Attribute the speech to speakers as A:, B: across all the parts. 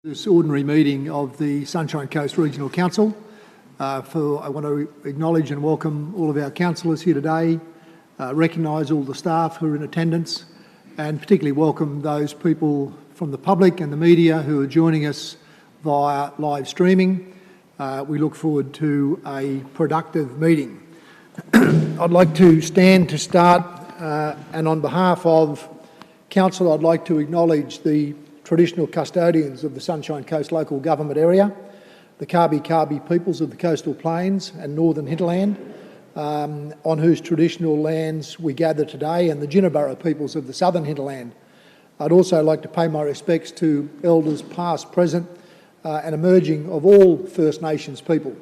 A: This ordinary meeting of the Sunshine Coast Regional Council. I want to acknowledge and welcome all of our councillors here today, recognise all the staff who are in attendance, and particularly welcome those people from the public and the media who are joining us via live streaming. We look forward to a productive meeting. I'd like to stand to start, and on behalf of Council, I'd like to acknowledge the traditional custodians of the Sunshine Coast local government area, the Kabi peoples of the coastal plains and northern hinterland, on whose traditional lands we gather today, and the Jinnaburra peoples of the southern hinterland. I'd also like to pay my respects to elders past, present and emerging of all First Nations people.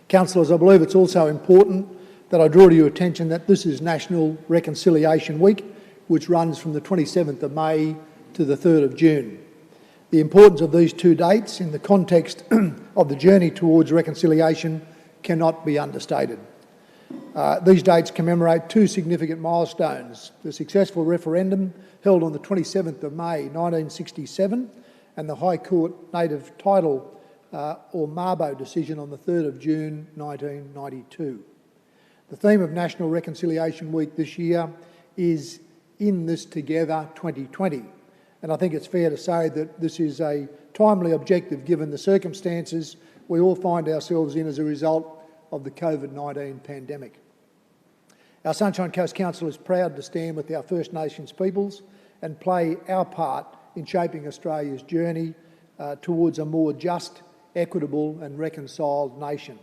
A: Councillors, I believe it's also important that I draw to your attention that this is National Reconciliation Week, which runs from the 27th of May to the 3rd of June. The importance of these two dates in the context of the journey towards reconciliation cannot be understated. These dates commemorate two significant milestones: the successful referendum held on the 27th of May 1967 and the High Court native title or Mabo decision on the 3rd of June 1992. The theme of National Reconciliation Week this year is In This Together 2020. And I think it's fair to say that this is a timely objective given the circumstances we all find ourselves in as a result of the COVID-19 pandemic. Our Sunshine Coast Council is proud to stand with our First Nations peoples and play our part in shaping Australia's journey towards a more just, equitable and reconciled nation.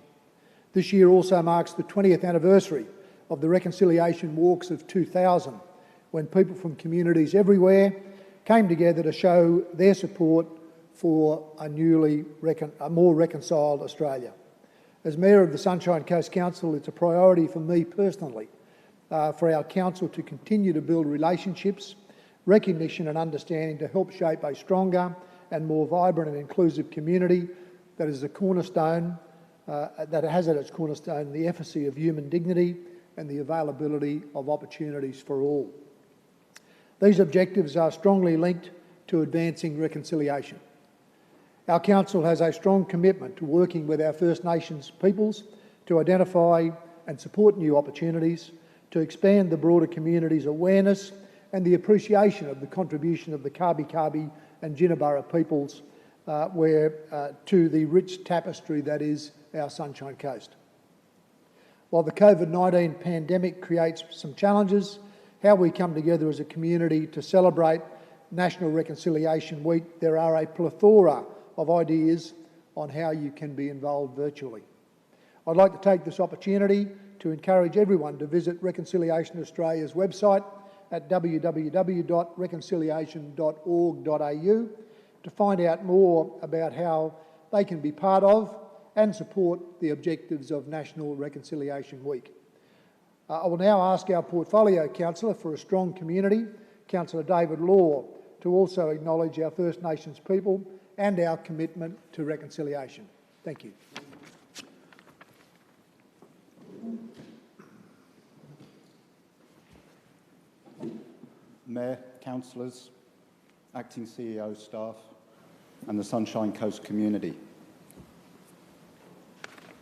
A: This year also marks the 20th anniversary of the Reconciliation Walks of 2000, when people from communities everywhere came together to show their support for a more reconciled Australia. As Mayor of the Sunshine Coast Council, it's a priority for me personally for our council to continue to build relationships, recognition and understanding to help shape a stronger and more vibrant and inclusive community that is a cornerstone, that has at its cornerstone the efficacy of human dignity and the availability of opportunities for all. These objectives are strongly linked to advancing reconciliation. Our Council has a strong commitment to working with our First Nations peoples to identify and support new opportunities, to expand the broader community's awareness and the appreciation of the contribution of the Kabi and Jinnaburra peoples to the rich tapestry that is our Sunshine Coast. While the COVID-19 pandemic creates some challenges, how we come together as a community to celebrate National Reconciliation Week, there are a plethora of ideas on how you can be involved virtually. I'd like to take this opportunity to encourage everyone to visit Reconciliation Australia's website at www.reconciliation.org.au to find out more about how they can be part of and support the objectives of National Reconciliation Week. I will now ask our Portfolio Councillor for a Strong Community, Councillor David Law, to also acknowledge our First Nations people and our commitment to reconciliation. Thank you.
B: Mayor, councillors, acting CEO staff and the Sunshine Coast community.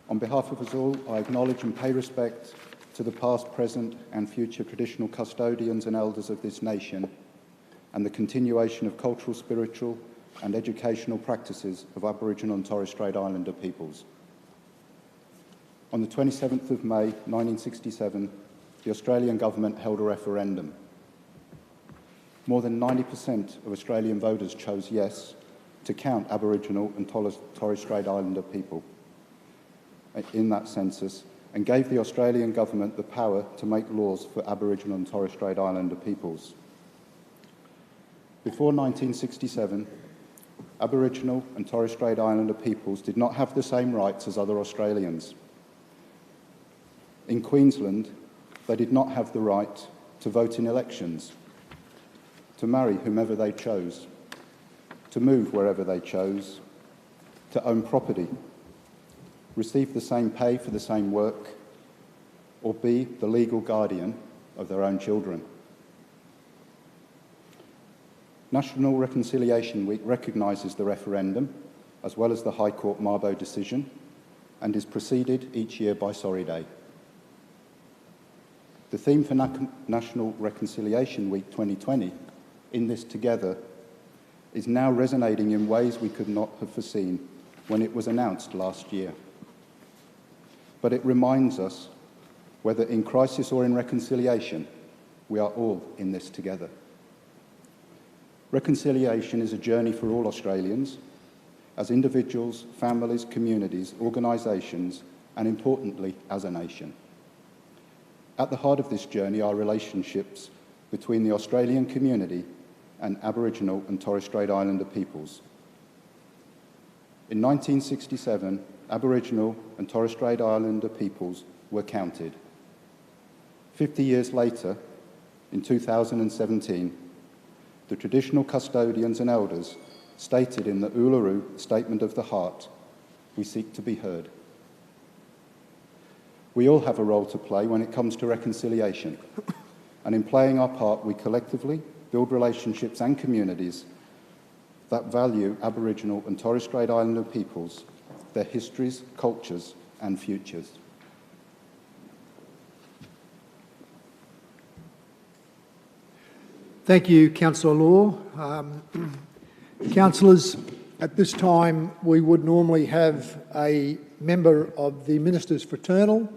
B: On behalf of us all, I acknowledge and pay respect to the past, present and future traditional custodians and elders of this nation and the continuation of cultural, spiritual and educational practices of Aboriginal and Torres Strait Islander peoples. On the 27th of May 1967, the Australian government held a referendum. More than 90% of Australian voters chose yes to count Aboriginal and Torres Strait Islander people in that census, and gave the Australian government the power to make laws for Aboriginal and Torres Strait Islander peoples. Before 1967, Aboriginal and Torres Strait Islander peoples did not have the same rights as other Australians. In Queensland, they did not have the right to vote in elections, to marry whomever they chose, to move wherever they chose, to own property, receive the same pay for the same work, or be the legal guardian of their own children. National Reconciliation Week recognises the referendum, as well as the High Court Mabo decision, and is preceded each year by Sorry Day. The theme for National Reconciliation Week 2020, In This Together, is now resonating in ways we could not have foreseen when it was announced last year. But it reminds us, whether in crisis or in reconciliation, we are all in this together. Reconciliation is a journey for all Australians, as individuals, families, communities, organisations, and importantly, as a nation. At the heart of this journey are relationships between the Australian community and Aboriginal and Torres Strait Islander peoples. In 1967, Aboriginal and Torres Strait Islander peoples were counted. 50 years later, in 2017, the traditional custodians and elders stated in the Uluru Statement of the Heart, "We seek to be heard." We all have a role to play when it comes to reconciliation, and in playing our part, we collectively build relationships and communities that value Aboriginal and Torres Strait Islander peoples, their histories, cultures and futures.
A: Thank you, Councillor Law. Councillors, at this time we would normally have a member of the Minister's Fraternal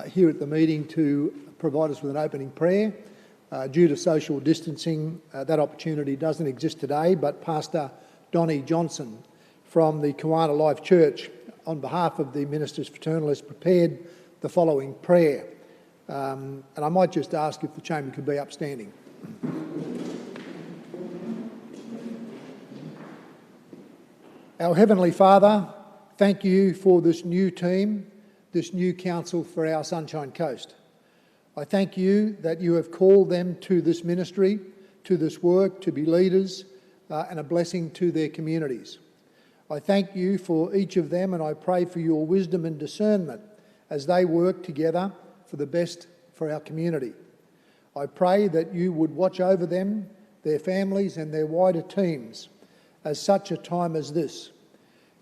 A: here at the meeting to provide us with an opening prayer. Due to social distancing, that opportunity doesn't exist today, but Pastor Donnie Johnson from the Kawana Life Church, on behalf of the Minister's Fraternal, has prepared the following prayer. And I might just ask if the chamber could be upstanding. Our Heavenly Father, thank you for this new team, this new council for our Sunshine Coast. I thank you that you have called them to this ministry, to this work, to be leaders and a blessing to their communities. I thank you for each of them, and I pray for your wisdom and discernment as they work together for the best for our community. I pray that you would watch over them, their families and their wider teams as such a time as this.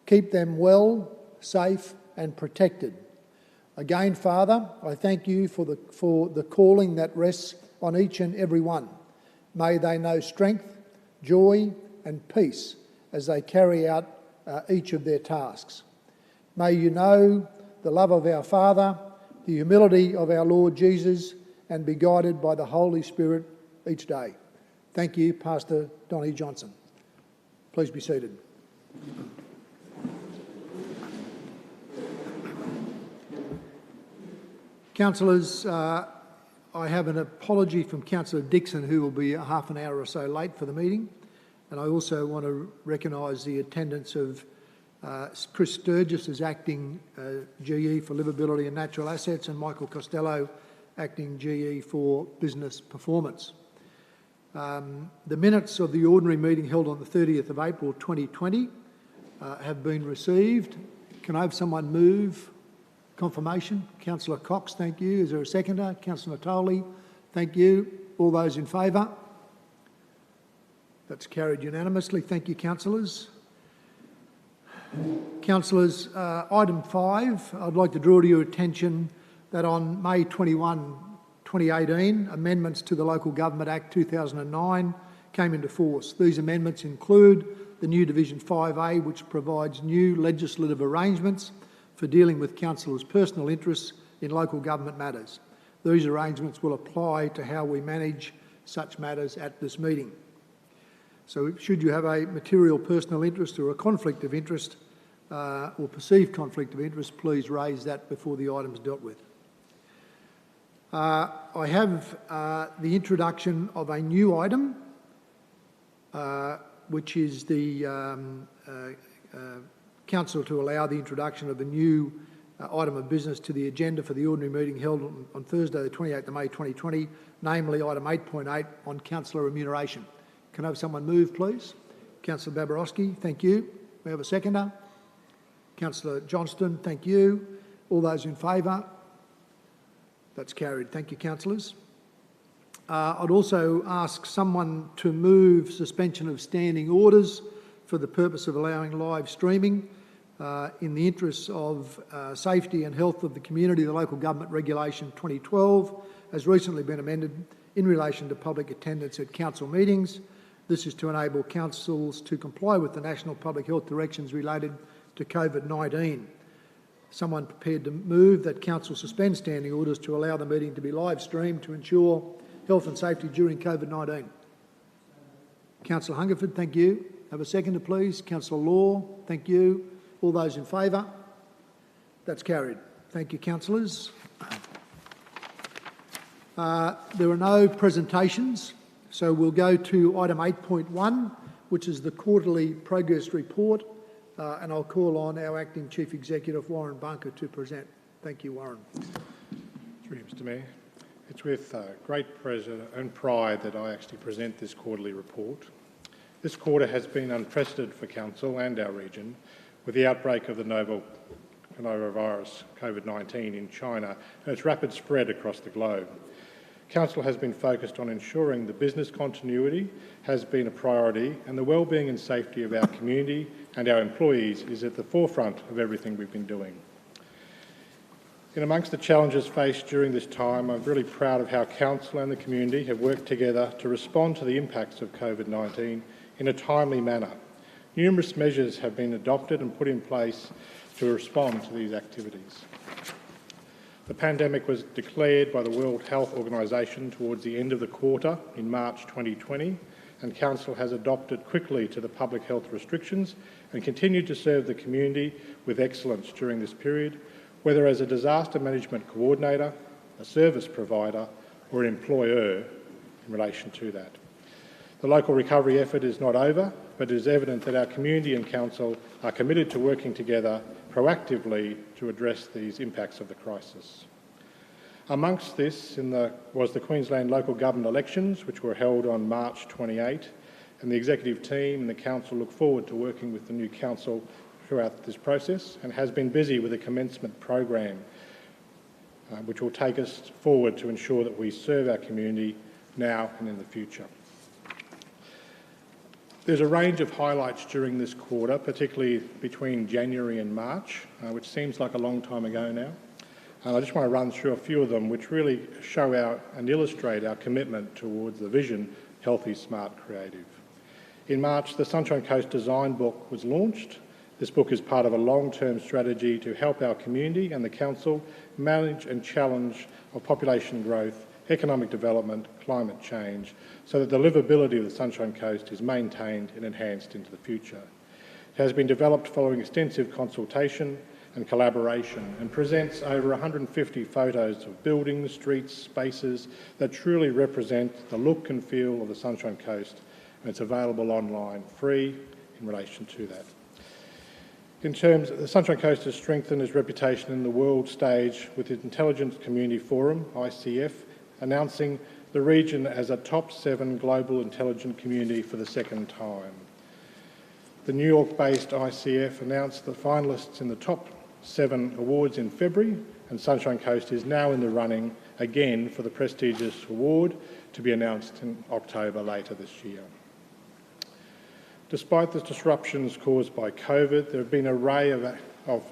A: Keep them well, safe and protected. Again, Father, I thank you for the calling that rests on each and every one. May they know strength, joy and peace as they carry out each of their tasks. May you know the love of our Father, the humility of our Lord Jesus, and be guided by the Holy Spirit each day. Thank you, Pastor Donnie Johnson. Please be seated. Councillors, I have an apology from Councillor Dixon, who will be half an hour or so late for the meeting. And I also want to recognise the attendance of Chris Sturgis as Acting GE for Livability and Natural Assets, and Michael Costello, Acting GE for Business Performance. The minutes of the ordinary meeting held on the 30th of April 2020 have been received. Can I have someone move confirmation? Councillor Cox, thank you. Is there a seconder? Councillor Natoli, thank you. All those in favour? That's carried unanimously. Thank you, councillors. Councillors, item 5, I'd like to draw to your attention that on May 21, 2018, amendments to the Local Government Act 2009 came into force. These amendments include the new Division 5A, which provides new legislative arrangements for dealing with councillors' personal interests in local government matters. These arrangements will apply to how we manage such matters at this meeting. So should you have a material personal interest or a conflict of interest or perceived conflict of interest, please raise that before the item is dealt with. I have the introduction of a new item, which is the Council to allow the introduction of a new item of business to the agenda for the ordinary meeting held on Thursday the 28th of May 2020, namely item 8.8 on Councillor Remuneration. Can I have someone move, please? Councillor Babarowski, thank you. May I have a seconder? Councillor Johnston, thank you. All those in favour? That's carried. Thank you, councillors. I'd also ask someone to move suspension of standing orders for the purpose of allowing live streaming in the interests of safety and health of the community. The Local Government Regulation 2012 has recently been amended in relation to public attendance at council meetings. This is to enable councils to comply with the national public health directions related to COVID-19. Someone prepared to move that council suspend standing orders to allow the meeting to be live streamed to ensure health and safety during COVID-19. Councillor Hungerford, thank you. Have a seconder, please. Councillor Law, thank you. All those in favour? That's carried. Thank you, councillors. There are no presentations, so we'll go to item 8.1, which is the quarterly progress report, and I'll call on our Acting Chief Executive, Warren Bunker, to present. Thank you, Warren.
C: Through you, Mr Mayor. It's with great pleasure and pride that I actually present this quarterly report. This quarter has been unprecedented for Council and our region, with the outbreak of the novel coronavirus, COVID-19, in China and its rapid spread across the globe. Council has been focused on ensuring the business continuity has been a priority, and the wellbeing and safety of our community and our employees is at the forefront of everything we've been doing. In amongst the challenges faced during this time, I'm really proud of how Council and the community have worked together to respond to the impacts of COVID-19 in a timely manner. Numerous measures have been adopted and put in place to respond to these activities. The pandemic was declared by the World Health Organization towards the end of the quarter in March 2020, and Council has adopted quickly to the public health restrictions and continued to serve the community with excellence during this period, whether as a disaster management coordinator, a service provider or an employer in relation to that. The local recovery effort is not over, but it is evident that our community and Council are committed to working together proactively to address these impacts of the crisis. Amongst this was the Queensland local government elections, which were held on March 28, and the executive team and the Council look forward to working with the new Council throughout this process and has been busy with a commencement program which will take us forward to ensure that we serve our community now and in the future. There's a range of highlights during this quarter, particularly between January and March, which seems like a long time ago now. And I just want to run through a few of them which really show and illustrate our commitment towards the vision, Healthy, Smart, Creative. In March, the Sunshine Coast Design Book was launched. This book is part of a long-term strategy to help our community and the Council manage and challenge of population growth, economic development, climate change, so that the livability of the Sunshine Coast is maintained and enhanced into the future. It has been developed following extensive consultation and collaboration and presents over 150 photos of buildings, streets, spaces that truly represent the look and feel of the Sunshine Coast, and it's available online free in relation to that. In terms, the Sunshine Coast has strengthened its reputation in the world stage with its Intelligence Community Forum, ICF, announcing the region as a top 7 global intelligent community for the second time. The New York-based ICF announced the finalists in the top 7 awards in February, and Sunshine Coast is now in the running again for the prestigious award to be announced in October later this year. Despite the disruptions caused by COVID, there have been an array of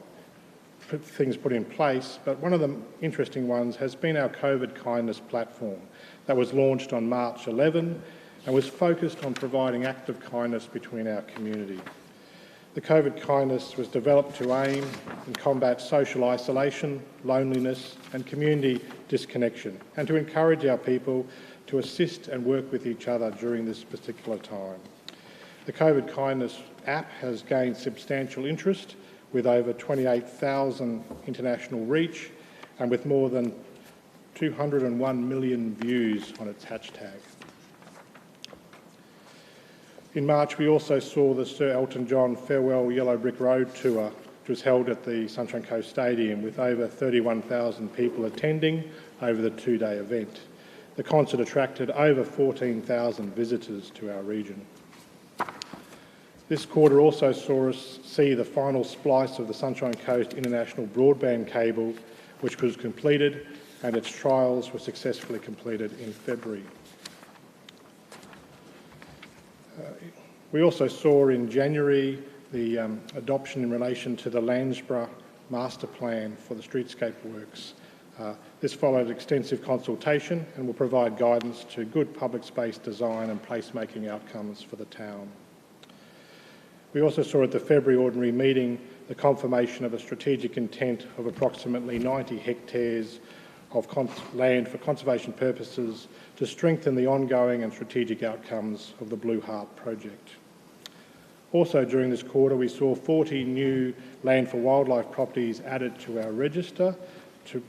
C: things put in place, but one of the interesting ones has been our COVID Kindness platform that was launched on March 11 and was focused on providing acts of kindness between our community. The COVID Kindness was developed to aim and combat social isolation, loneliness and community disconnection, and to encourage our people to assist and work with each other during this particular time. The COVID Kindness app has gained substantial interest with over 28,000 international reach and with more than 201 million views on its hashtag. In March, we also saw the Sir Elton John Farewell Yellow Brick Road tour, which was held at the Sunshine Coast Stadium with over 31,000 people attending over the 2-day event. The concert attracted over 14,000 visitors to our region. This quarter also saw us see the final splice of the Sunshine Coast International Broadband Cable, which was completed, and its trials were successfully completed in February. We also saw in January the adoption in relation to the Landsborough Master Plan for the streetscape works. This followed extensive consultation and will provide guidance to good public space design and placemaking outcomes for the town. We also saw at the February ordinary meeting the confirmation of a strategic intent of approximately 90 hectares of land for conservation purposes to strengthen the ongoing and strategic outcomes of the Blue Heart project. Also during this quarter we saw 40 new land for wildlife properties added to our register,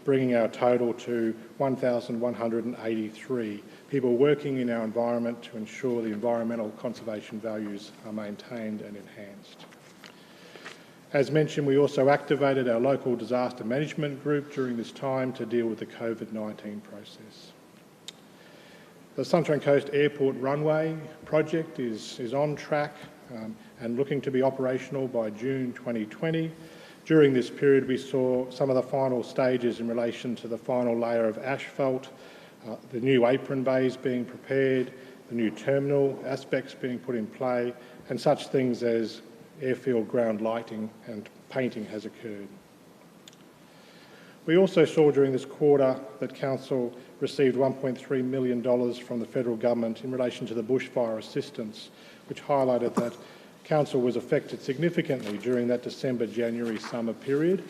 C: bringing our total to 1,183 people working in our environment to ensure the environmental conservation values are maintained and enhanced. As mentioned, we also activated our local disaster management group during this time to deal with the COVID-19 process. The Sunshine Coast Airport runway project is on track and looking to be operational by June 2020. During this period, we saw some of the final stages in relation to the final layer of asphalt, the new apron bays being prepared, the new terminal aspects being put in play, and such things as airfield ground lighting and painting has occurred. We also saw during this quarter that Council received $1.3 million from the Federal Government in relation to the bushfire assistance, which highlighted that Council was affected significantly during that December-January summer period,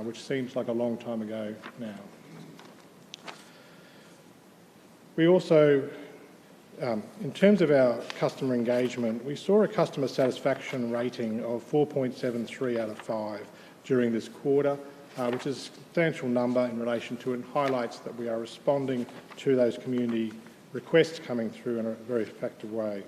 C: which seems like a long time ago now. We also, in terms of our customer engagement, we saw a customer satisfaction rating of 4.73 out of 5 during this quarter, which is a substantial number in relation to it and highlights that we are responding to those community requests coming through in a very effective way.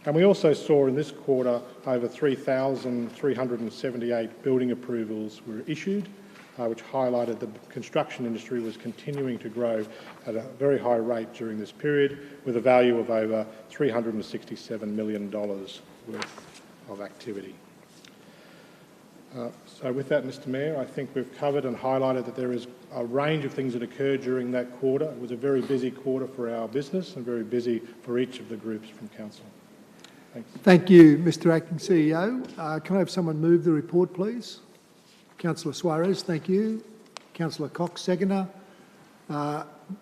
C: And we also saw in this quarter over 3,378 building approvals were issued, which highlighted the construction industry was continuing to grow at a very high rate during this period, with a value of over $367 million worth of activity. So with that, Mr Mayor, I think we've covered and highlighted that there is a range of things that occurred during that quarter. It was a very busy quarter for our business and very busy for each of the groups from Council. Thanks.
A: Thank you, Mr Acting CEO. Can I have someone move the report, please? Councillor Suarez, thank you. Councillor Cox, seconder.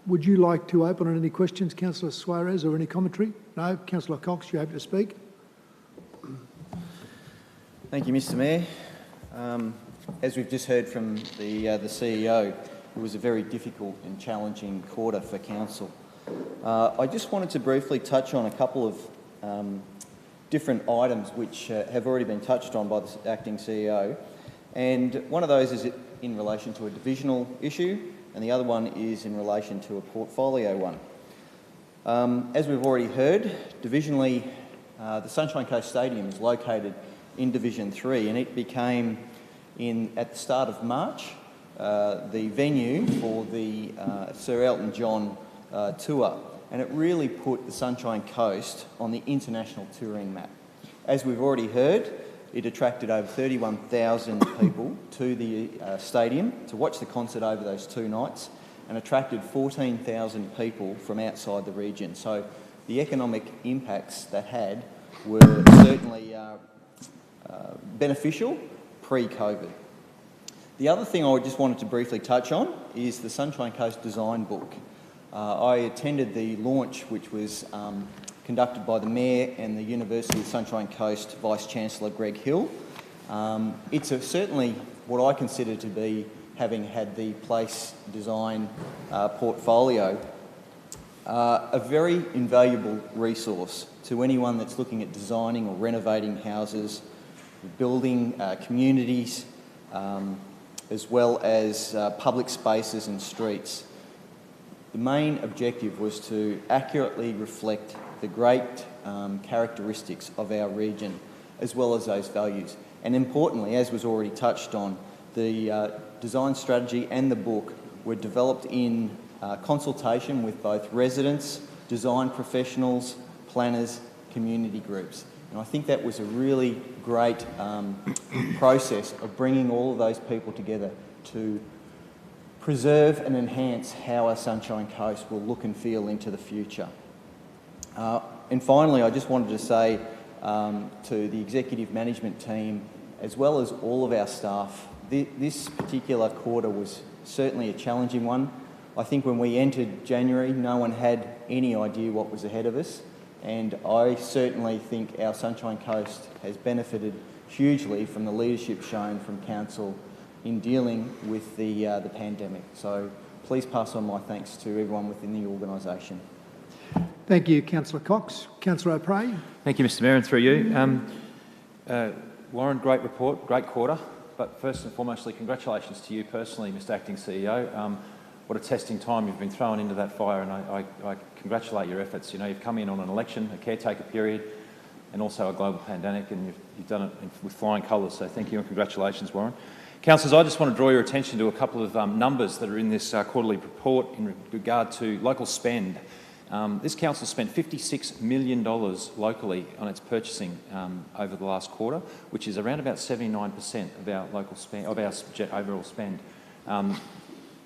A: Would you like to open on any questions, Councillor Suarez, or any commentary? No? Councillor Cox, you happy to speak?
D: Thank you, Mr Mayor. As we've just heard from the CEO, it was a very difficult and challenging quarter for Council. I just wanted to briefly touch on a couple of different items which have already been touched on by the Acting CEO. And one of those is in relation to a divisional issue, and the other one is in relation to a portfolio one. As we've already heard, divisionally, the Sunshine Coast Stadium is located in Division 3, and it became, at the start of March, the venue for the Sir Elton John tour. And it really put the Sunshine Coast on the international touring map. As we've already heard, it attracted over 31,000 people to the stadium to watch the concert over those 2 nights and attracted 14,000 people from outside the region. So the economic impacts that had were certainly beneficial pre-COVID. The other thing I just wanted to briefly touch on is the Sunshine Coast Design Book. I attended the launch, which was conducted by the Mayor and the University of Sunshine Coast Vice-Chancellor Greg Hill. It's certainly what I consider to be, having had the place design portfolio, a very invaluable resource to anyone that's looking at designing or renovating houses, building communities, as well as public spaces and streets. The main objective was to accurately reflect the great characteristics of our region, as well as those values. And importantly, as was already touched on, the design strategy and the book were developed in consultation with both residents, design professionals, planners, community groups. And I think that was a really great process of bringing all of those people together to preserve and enhance how our Sunshine Coast will look and feel into the future. And finally, I just wanted to say to the executive management team, as well as all of our staff, this particular quarter was certainly a challenging one. I think when we entered January, no one had any idea what was ahead of us, and I certainly think our Sunshine Coast has benefited hugely from the leadership shown from Council in dealing with the pandemic. So please pass on my thanks to everyone within the organisation.
A: Thank you, Councillor Cox. Councillor O'Prey.
E: Thank you, Mr Mayor, and through you. Warren, great report, great quarter, but first and foremostly, congratulations to you personally, Mr Acting CEO. What a testing time you've been thrown into that fire, and I congratulate your efforts. You know, you've come in on an election, a caretaker period, and also a global pandemic, and you've done it with flying colours, so thank you and congratulations, Warren. Councillors, I just want to draw your attention to a couple of numbers that are in this quarterly report in regard to local spend. This council spent $56 million locally on its purchasing over the last quarter, which is around about 79% of our local spend, of our overall spend.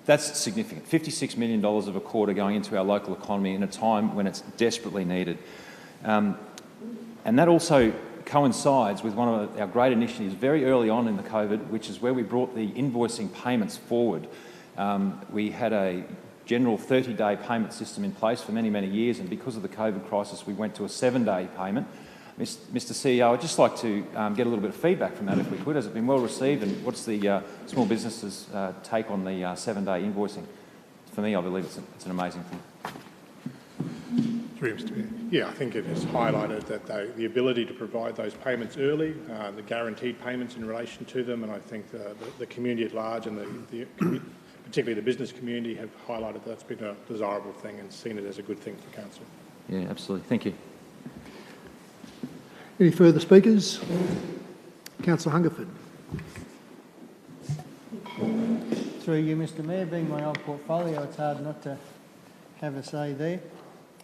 E: That's significant. $56 million of a quarter going into our local economy in a time when it's desperately needed. And that also coincides with one of our great initiatives very early on in the COVID, which is where we brought the invoicing payments forward. We had a general 30-day payment system in place for many, many years, and because of the COVID crisis, we went to a 7-day payment. Mr CEO, I'd just like to get a little bit of feedback from that, if we could. Has it been well received, and what's the small businesses' take on the 7-day invoicing? For me, I believe it's an amazing thing.
C: Through Mr Mayor. Yeah, I think it has highlighted that the ability to provide those payments early, the guaranteed payments in relation to them, and I think the community at large and particularly the business community have highlighted that's been a desirable thing and seen it as a good thing for council.
E: Yeah, absolutely. Thank you.
A: Any further speakers? Councillor Hungerford.
F: Through you, Mr Mayor, being my old portfolio, it's hard not to have a say there.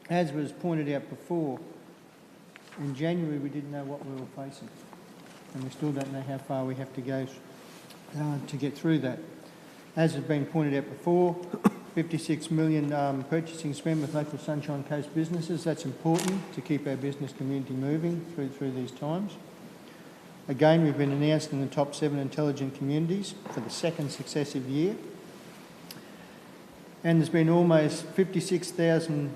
F: As was pointed out before, in January we didn't know what we were facing, and we still don't know how far we have to go to get through that. As has been pointed out before, 56 million purchasing spend with local Sunshine Coast businesses. That's important to keep our business community moving through these times. Again, we've been announced in the top 7 intelligent communities for the second successive year. And there's been almost 56,000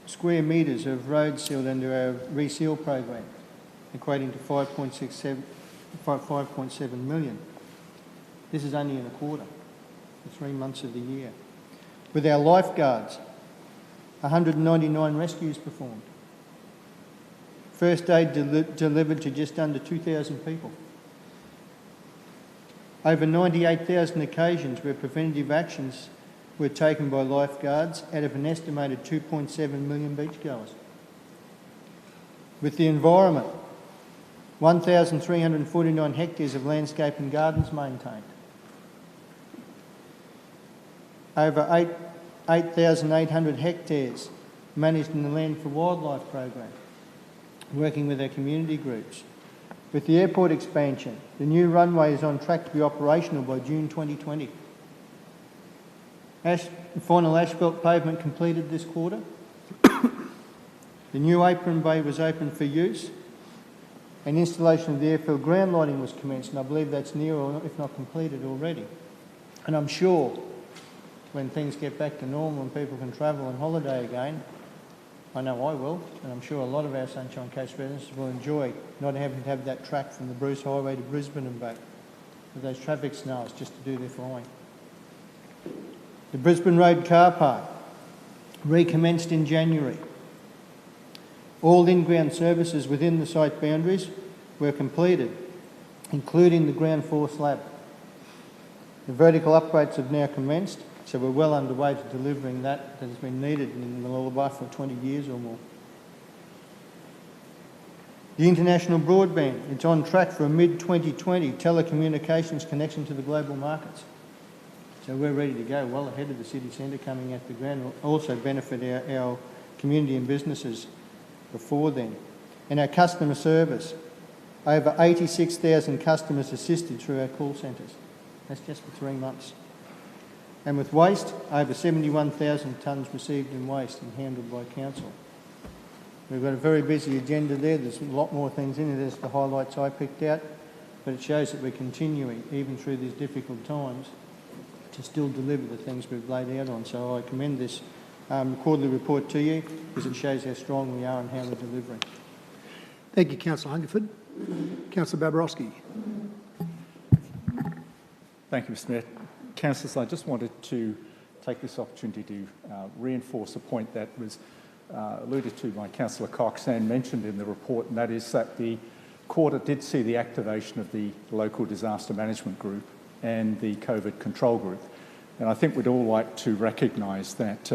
F: square metres of road sealed under our reseal program, equating to 5.7 million. This is only in a quarter, for 3 months of the year. With our lifeguards, 199 rescues performed. First aid delivered to just under 2,000 people. Over 98,000 occasions where preventative actions were taken by lifeguards out of an estimated 2.7 million beachgoers. With the environment, 1,349 hectares of landscape and gardens maintained. Over 8,800 hectares managed in the Land for Wildlife program, working with our community groups. With the airport expansion, the new runway is on track to be operational by June 2020. Final asphalt pavement completed this quarter. The new apron bay was opened for use, and installation of the airfield ground lighting was commenced, and I believe that's near, or if not completed already. And I'm sure when things get back to normal and people can travel and holiday again, I know I will, and I'm sure a lot of our Sunshine Coast residents will enjoy not having to have that track from the Bruce Highway to Brisbane and back with those traffic snails just to do their flying. The Brisbane Road car park recommenced in January. All in-ground services within the site boundaries were completed, including the ground floor slab. The vertical upgrades have now commenced, so we're well underway to delivering that has been needed in Lullaby for 20 years or more. The international broadband, it's on track for a mid-2020 telecommunications connection to the global markets. So we're ready to go, well ahead of the city centre coming out the ground. Will also benefit our community and businesses before then. And our customer service, over 86,000 customers assisted through our call centres. That's just for 3 months. And with waste, over 71,000 tonnes received in waste and handled by council. We've got a very busy agenda there. There's a lot more things in it. There's the highlights I picked out, but it shows that we're continuing, even through these difficult times, to still deliver the things we've laid out on. So I commend this quarterly report to you, because it shows how strong we are and how we're delivering.
A: Thank you, Councillor Hungerford. Councillor Babarowski.
G: Thank you, Mr Mayor. Councillors, I just wanted to take this opportunity to reinforce a point that was alluded to by Councillor Cox and mentioned in the report, and that is that the quarter did see the activation of the local disaster management group and the COVID control group. And I think we'd all like to recognise that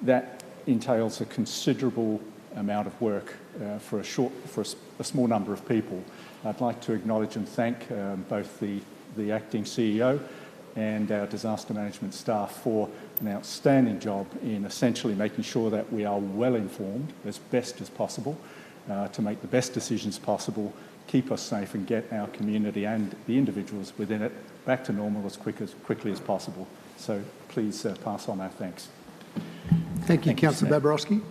G: that entails a considerable amount of work for a small number of people. I'd like to acknowledge and thank both the acting CEO and our disaster management staff for an outstanding job in essentially making sure that we are well informed as best as possible to make the best decisions possible, keep us safe and get our community and the individuals within it back to normal as quickly as possible. So please pass on our thanks.
A: Thank you, Councillor Babarowski.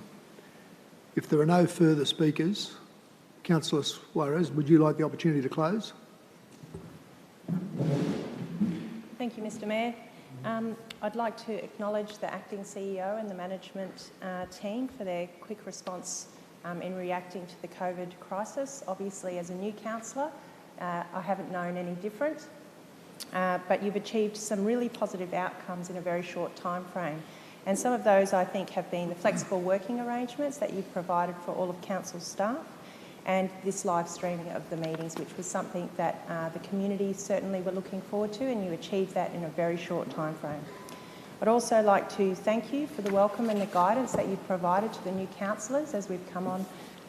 A: If there are no further speakers, Councillor Suarez, would you like the opportunity to close?
H: Thank you, Mr Mayor. I'd like to acknowledge the Acting CEO and the management team for their quick response in reacting to the COVID crisis. Obviously, as a new councillor, I haven't known any different, but you've achieved some really positive outcomes in a very short time frame. And some of those, I think, have been the flexible working arrangements that you've provided for all of council staff, and this live streaming of the meetings, which was something that the community certainly were looking forward to, and you achieved that in a very short time frame. I'd also like to thank you for the welcome and the guidance that you've provided to the new councillors as we've come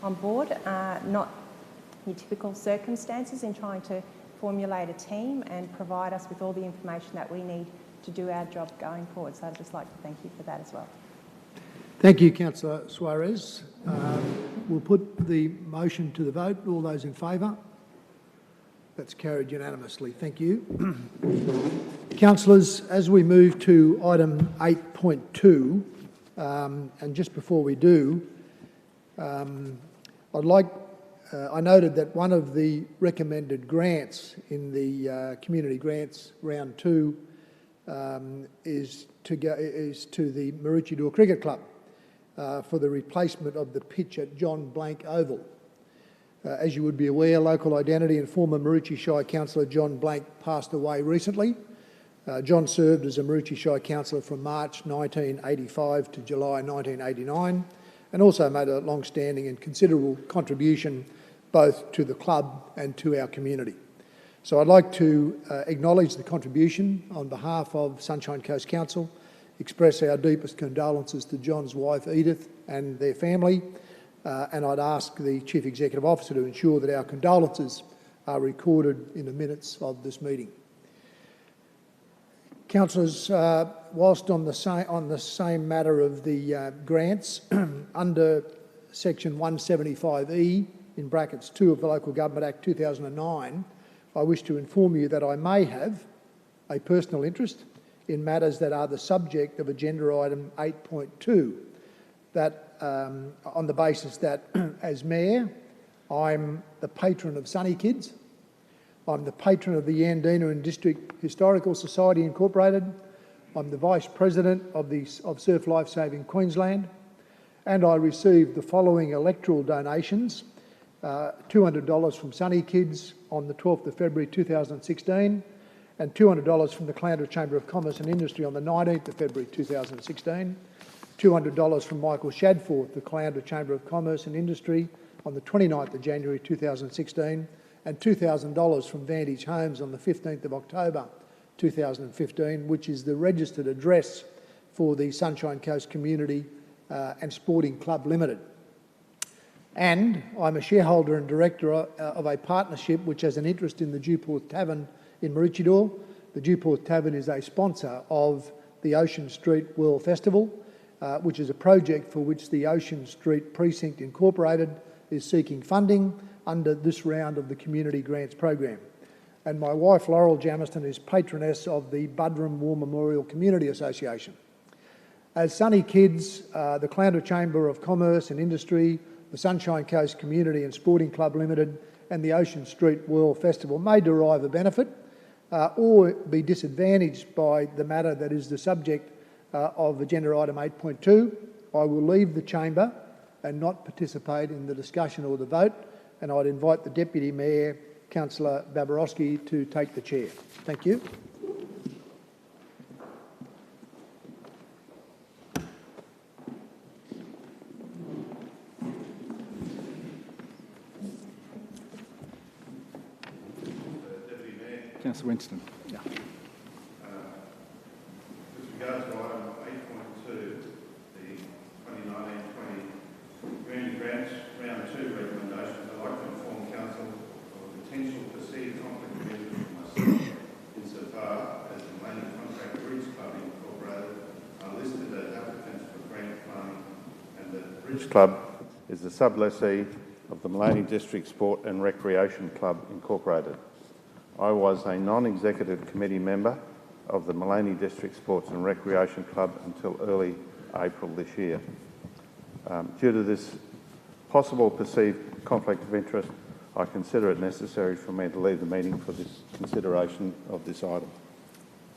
H: on board, not your typical circumstances in trying to formulate a team and provide us with all the information that we need to do our job going forward. So I'd just like to thank you for that as well.
A: Thank you, Councillor Suarez. We'll put the motion to the vote. All those in favour? That's carried unanimously. Thank you. Councillors, as we move to item 8.2, and just before we do, I noted that one of the recommended grants in the community grants round 2 is to the Maroochydore Cricket Club for the replacement of the pitch at John Blank Oval. As you would be aware, local identity and former Maroochy Shire councillor John Blank passed away recently. John served as a Maroochy Shire councillor from March 1985 to July 1989, and also made a long-standing and considerable contribution both to the club and to our community. So I'd like to acknowledge the contribution on behalf of Sunshine Coast Council, express our deepest condolences to John's wife Edith and their family, and I'd ask the Chief Executive Officer to ensure that our condolences are recorded in the minutes of this meeting. Councillors, whilst on the same matter of the grants, under section 175E, in brackets 2 of the Local Government Act 2009, I wish to inform you that I may have a personal interest in matters that are the subject of agenda item 8.2, that on the basis that as Mayor, I'm the patron of Sunny Kids, I'm the patron of the Yandina and District Historical Society Incorporated, I'm the Vice President of Surf Life Saving Queensland, and I received the following electoral donations: $200 from Sunny Kids on the 12th of February 2016, and $200 from the Caloundra Chamber of Commerce and Industry on the 19th of February 2016, $200 from Michael Shadforth, the Caloundra Chamber of Commerce and Industry on the 29th of January 2016, and $2,000 from Vantage Homes on the 15th of October 2015, which is the registered address for the Sunshine Coast Community and Sporting Club Limited. And I'm a shareholder and director of a partnership which has an interest in the Dewporth Tavern in Maroochydore. The Dewporth Tavern is a sponsor of the Ocean Street World Festival, which is a project for which the Ocean Street Precinct Incorporated is seeking funding under this round of the Community Grants Program. And my wife, Laurel Jamiston, is patroness of the Buderim War Memorial Community Association. As Sunny Kids, the Caloundra Chamber of Commerce and Industry, the Sunshine Coast Community and Sporting Club Limited and the Ocean Street World Festival may derive a benefit or be disadvantaged by the matter that is the subject of agenda item 8.2, I will leave the chamber and not participate in the discussion or the vote, and I'd invite the Deputy Mayor, Councillor Babarowski, to take the chair. Thank you.
G: Councillor Winston.
I: With regard to item 8.2, the 2019-20 Community Grants Round 2 recommendations, I'd like to inform Council of a potential perceived conflict of interest for myself insofar as the Millennium Contract Bridge Club Incorporated are listed as applicants for grant funding, and the Bridge Club is the sublessee of the Maloney District Sport and Recreation Club Incorporated. I was a non-executive committee member of the Maloney District Sports and Recreation Club until early April this year. Due to this possible perceived conflict of interest, I consider it necessary for me to leave the meeting for this consideration of this item.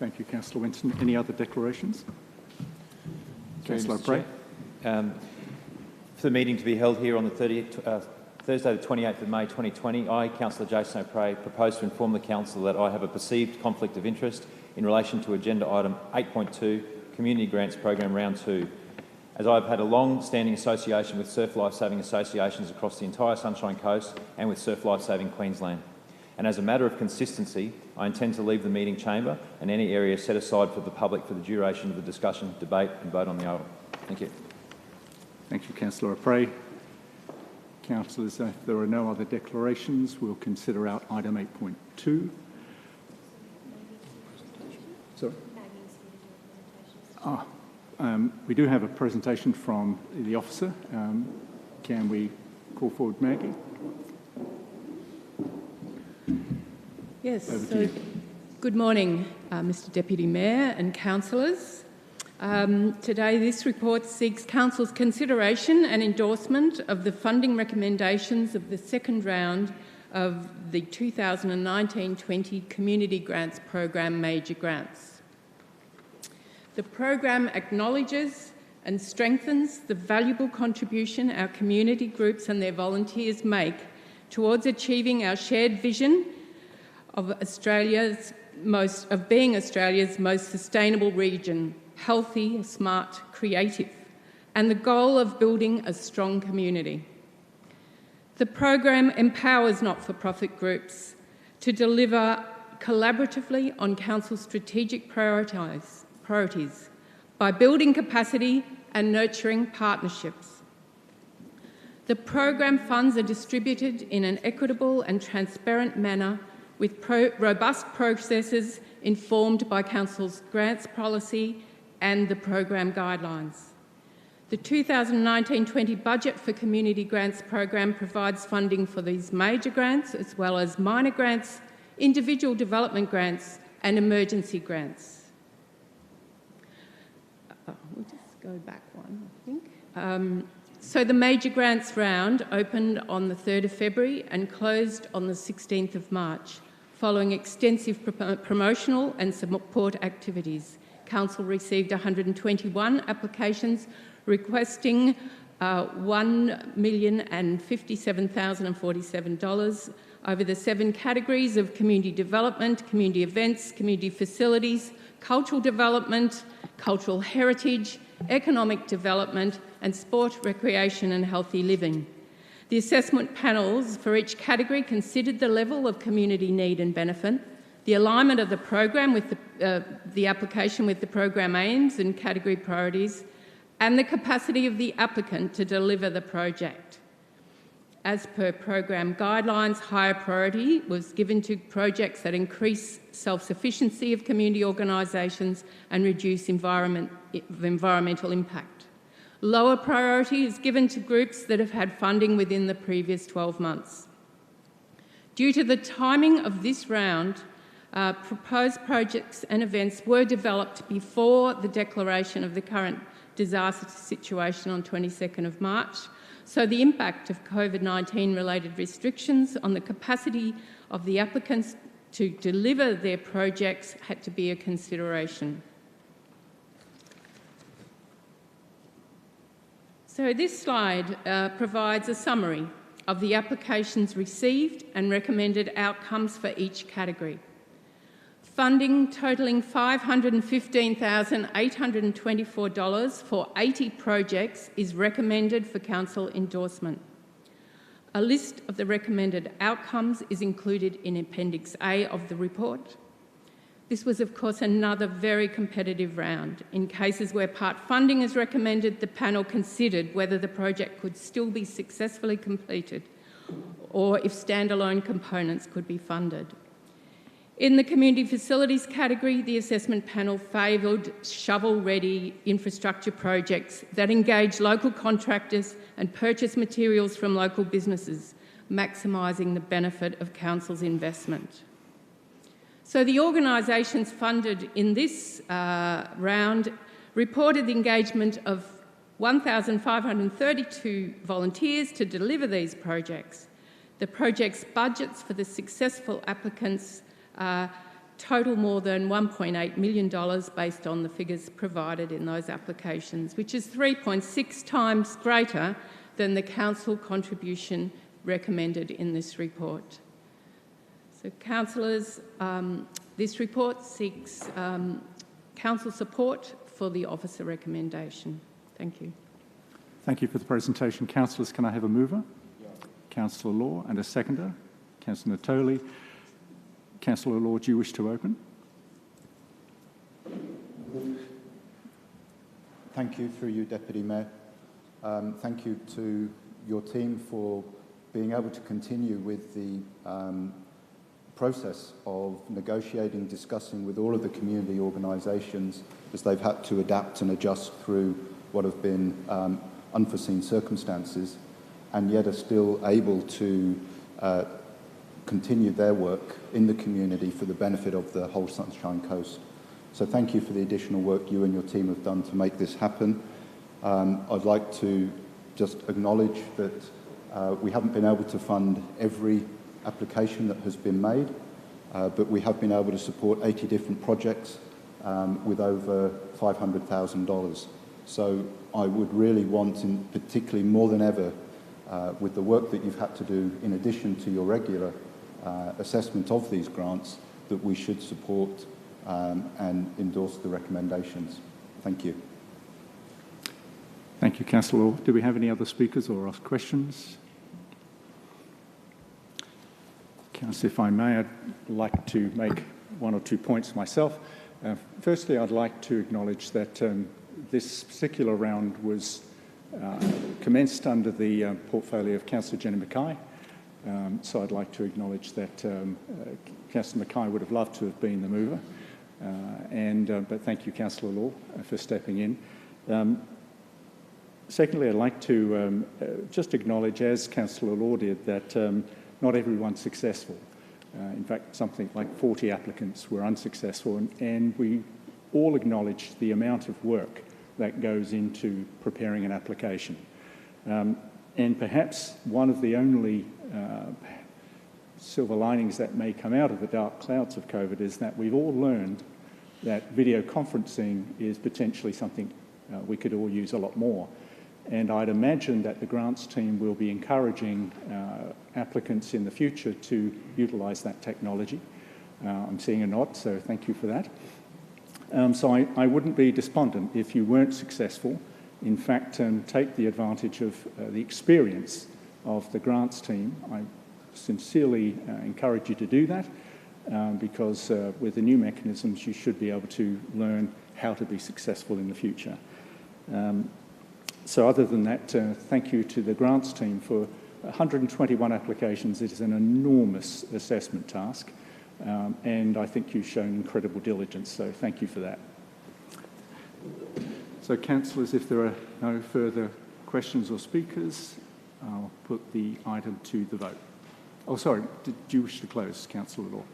G: Thank you, Councillor Winston. Any other declarations? Councillor Bray.
E: For the meeting to be held here on the Thursday the 28th of May 2020, I, Councillor Jason O'Prey, propose to inform the Council that I have a perceived conflict of interest in relation to agenda item 8.2, Community Grants Program Round 2. As I have had a long-standing association with surf lifesaving associations across the entire Sunshine Coast and with Surf Lifesaving Queensland. And as a matter of consistency, I intend to leave the meeting chamber and any area set aside for the public for the duration of the discussion, debate and vote on the item. Thank you.
G: Thank you, Councillor O'Prey. Councillors, if there are no other declarations, we'll consider out item 8.2. Sorry? We do have a presentation from the officer. Can we call forward Maggie?
J: Yes, so good morning, Mr Deputy Mayor and councillors. Today this report seeks Council's consideration and endorsement of the funding recommendations of the second round of the 2019-20 Community Grants Program Major Grants. The program acknowledges and strengthens the valuable contribution our community groups and their volunteers make towards achieving our shared vision of being Australia's most sustainable region, healthy, smart, creative, and the goal of building a strong community. The program empowers not-for-profit groups to deliver collaboratively on Council's strategic priorities by building capacity and nurturing partnerships. The program funds are distributed in an equitable and transparent manner with robust processes informed by Council's grants policy and the program guidelines. The 2019-20 budget for Community Grants Program provides funding for these major grants as well as minor grants, individual development grants and emergency grants. We'll just go back one, I think. So the major grants round opened on the 3rd of February and closed on the 16th of March, following extensive promotional and support activities. Council received 121 applications requesting $1,057,047 over the 7 categories of community development, community events, community facilities, cultural development, cultural heritage, economic development and sport, recreation and healthy living. The assessment panels for each category considered the level of community need and benefit, the alignment of the program with the application with the program aims and category priorities, and the capacity of the applicant to deliver the project. As per program guidelines, higher priority was given to projects that increase self-sufficiency of community organisations and reduce environmental impact. Lower priority is given to groups that have had funding within the previous 12 months. Due to the timing of this round, proposed projects and events were developed before the declaration of the current disaster situation on 22nd of March, so the impact of COVID-19 related restrictions on the capacity of the applicants to deliver their projects had to be a consideration. So this slide provides a summary of the applications received and recommended outcomes for each category. Funding totalling $515,824 for 80 projects is recommended for council endorsement. A list of the recommended outcomes is included in Appendix A of the report. This was, of course, another very competitive round. In cases where part funding is recommended, the panel considered whether the project could still be successfully completed or if standalone components could be funded. In the community facilities category, the assessment panel favoured shovel-ready infrastructure projects that engage local contractors and purchase materials from local businesses, maximising the benefit of council's investment. So the organisations funded in this round reported the engagement of 1,532 volunteers to deliver these projects. The project's budgets for the successful applicants total more than $1.8 million based on the figures provided in those applications, which is 3.6 times greater than the council contribution recommended in this report. So, councillors, this report seeks council support for the officer recommendation. Thank you.
G: Thank you for the presentation. Councillors, can I have a mover? Yeah. Councillor Law, and a seconder. Councillor Natoli. Councillor Law, do you wish to open?
B: Thank you, through you, Deputy Mayor. Thank you to your team for being able to continue with the process of negotiating, discussing with all of the community organisations as they've had to adapt and adjust through what have been unforeseen circumstances, and yet are still able to continue their work in the community for the benefit of the whole Sunshine Coast. So thank you for the additional work you and your team have done to make this happen. I'd like to just acknowledge that we haven't been able to fund every application that has been made, but we have been able to support 80 different projects with over $500,000. So I would really want, and particularly more than ever, with the work that you've had to do in addition to your regular assessment of these grants, that we should support and endorse the recommendations. Thank you.
G: Thank you, Councillor Law. Do we have any other speakers or ask questions? Councillor, if I may, I'd like to make one or 2 points myself. Firstly, I'd like to acknowledge that this particular round was commenced under the portfolio of Councillor Jenny Mackay. So I'd like to acknowledge that Councillor Mackay would have loved to have been the mover. But thank you, Councillor Law, for stepping in. Secondly, I'd like to just acknowledge, as Councillor Law did, that not everyone's successful. In fact, something like 40 applicants were unsuccessful, and we all acknowledge the amount of work that goes into preparing an application. And perhaps one of the only silver linings that may come out of the dark clouds of COVID is that we've all learned that video conferencing is potentially something we could all use a lot more. And I'd imagine that the grants team will be encouraging applicants in the future to utilise that technology. I'm seeing a nod, so thank you for that. So I wouldn't be despondent if you weren't successful. In fact, take the advantage of the experience of the grants team. I sincerely encourage you to do that because with the new mechanisms you should be able to learn how to be successful in the future. So other than that, thank you to the grants team for 121 applications. It is an enormous assessment task, and I think you've shown incredible diligence, so thank you for that. So, councillors, if there are no further questions or speakers, I'll put the item to the vote. Oh, sorry, did you wish to close, Councillor Law?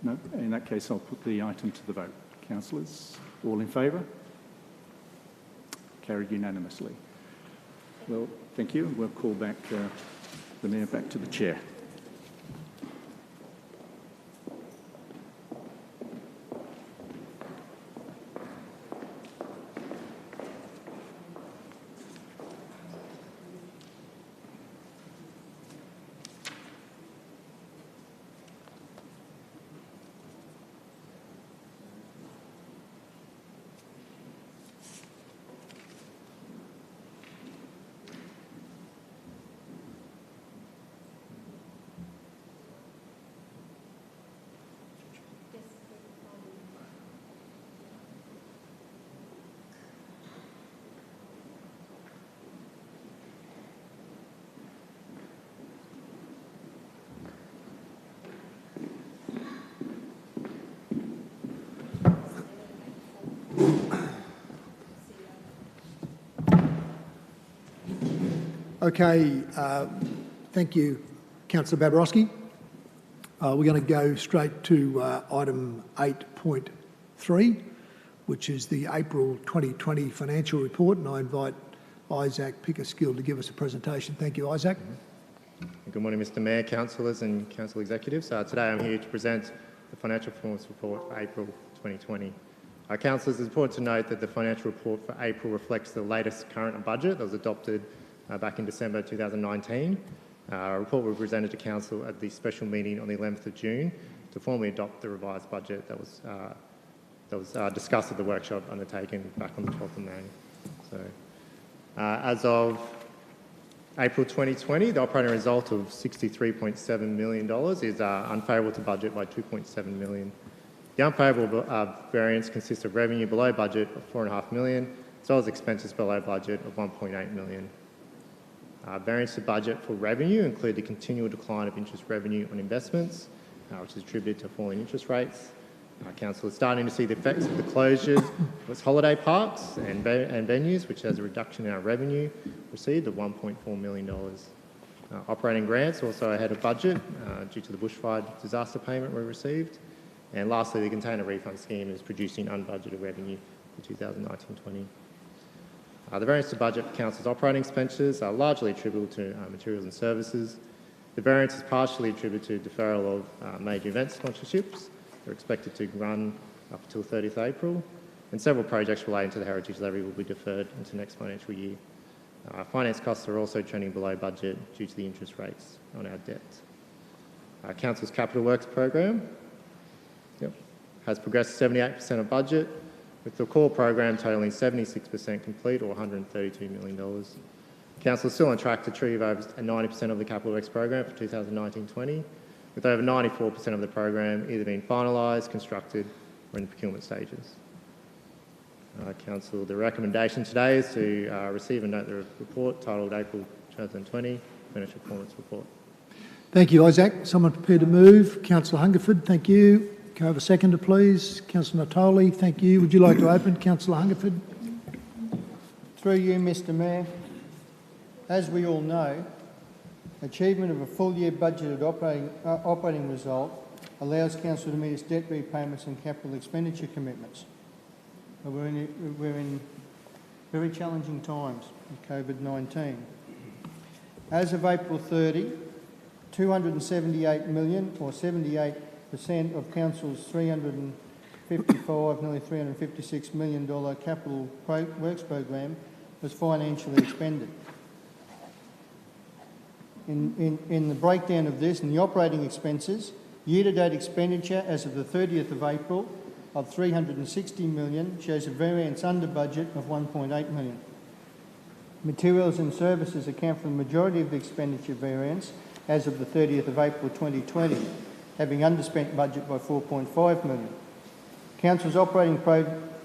G: No? In that case, I'll put the item to the vote. Councillors, all in favour? Carried unanimously. Well, thank you. We'll call back the Mayor back to the Chair.
A: Okay, thank you, Councillor Babarowski. We're going to go straight to item 8.3, which is the April 2020 financial report, and I invite Isaac Pickerskill to give us a presentation. Thank you, Isaac.
K: Good morning, Mr Mayor, councillors and council executives. Today I'm here to present the financial performance report for April 2020. Councillors, it's important to note that the financial report for April reflects the latest current budget that was adopted back in December 2019. A report will be presented to Council at the special meeting on the 11th of June to formally adopt the revised budget that was discussed at the workshop undertaken back on the 12th of May. So, as of April 2020, the operating result of $63.7 million is unfavourable to budget by $2.7 million. The unfavourable variance consists of revenue below budget of $4.5 million, as well as expenses below budget of $1.8 million. Variance to budget for revenue include the continual decline of interest revenue on investments, which is attributed to falling interest rates. Council is starting to see the effects of the closures of its holiday parks and venues, which has a reduction in our revenue received of $1.4 million. Operating grants also ahead of budget due to the bushfire disaster payment we received. And lastly, the container refund scheme is producing unbudgeted revenue for 2019-20. The variance to budget for Council's operating expenses are largely attributable to materials and services. The variance is partially attributed to deferral of major event sponsorships. They're expected to run up until 30th April, and several projects relating to the Heritage Levy will be deferred into next financial year. Finance costs are also trending below budget due to the interest rates on our debt. Council's capital works program has progressed 78% of budget, with the core program totalling 76% complete, or $132 million. Council is still on track to achieve over 90% of the capital works program for 2019-20, with over 94% of the program either being finalised, constructed, or in the procurement stages. Council, the recommendation today is to receive and note the report titled April 2020 Financial Performance Report.
A: Thank you, Isaac. Someone prepared to move? Councillor Hungerford, thank you. Can I have a seconder, please? Councillor Natoli, thank you. Would you like to open, Councillor Hungerford?
F: Through you, Mr Mayor. As we all know, achievement of a full-year budgeted operating result allows Council to meet its debt repayments and capital expenditure commitments. But we're in very challenging times with COVID-19. As of April 30, 278 million, or 78% of Council's nearly $356 million capital works program was financially expended. In the breakdown of this, in the operating expenses, year-to-date expenditure as of the 30th of April of $360 million shows a variance under budget of $1.8 million. Materials and services account for the majority of the expenditure variance as of the 30th of April 2020, having underspent budget by $4.5 million. Council's operating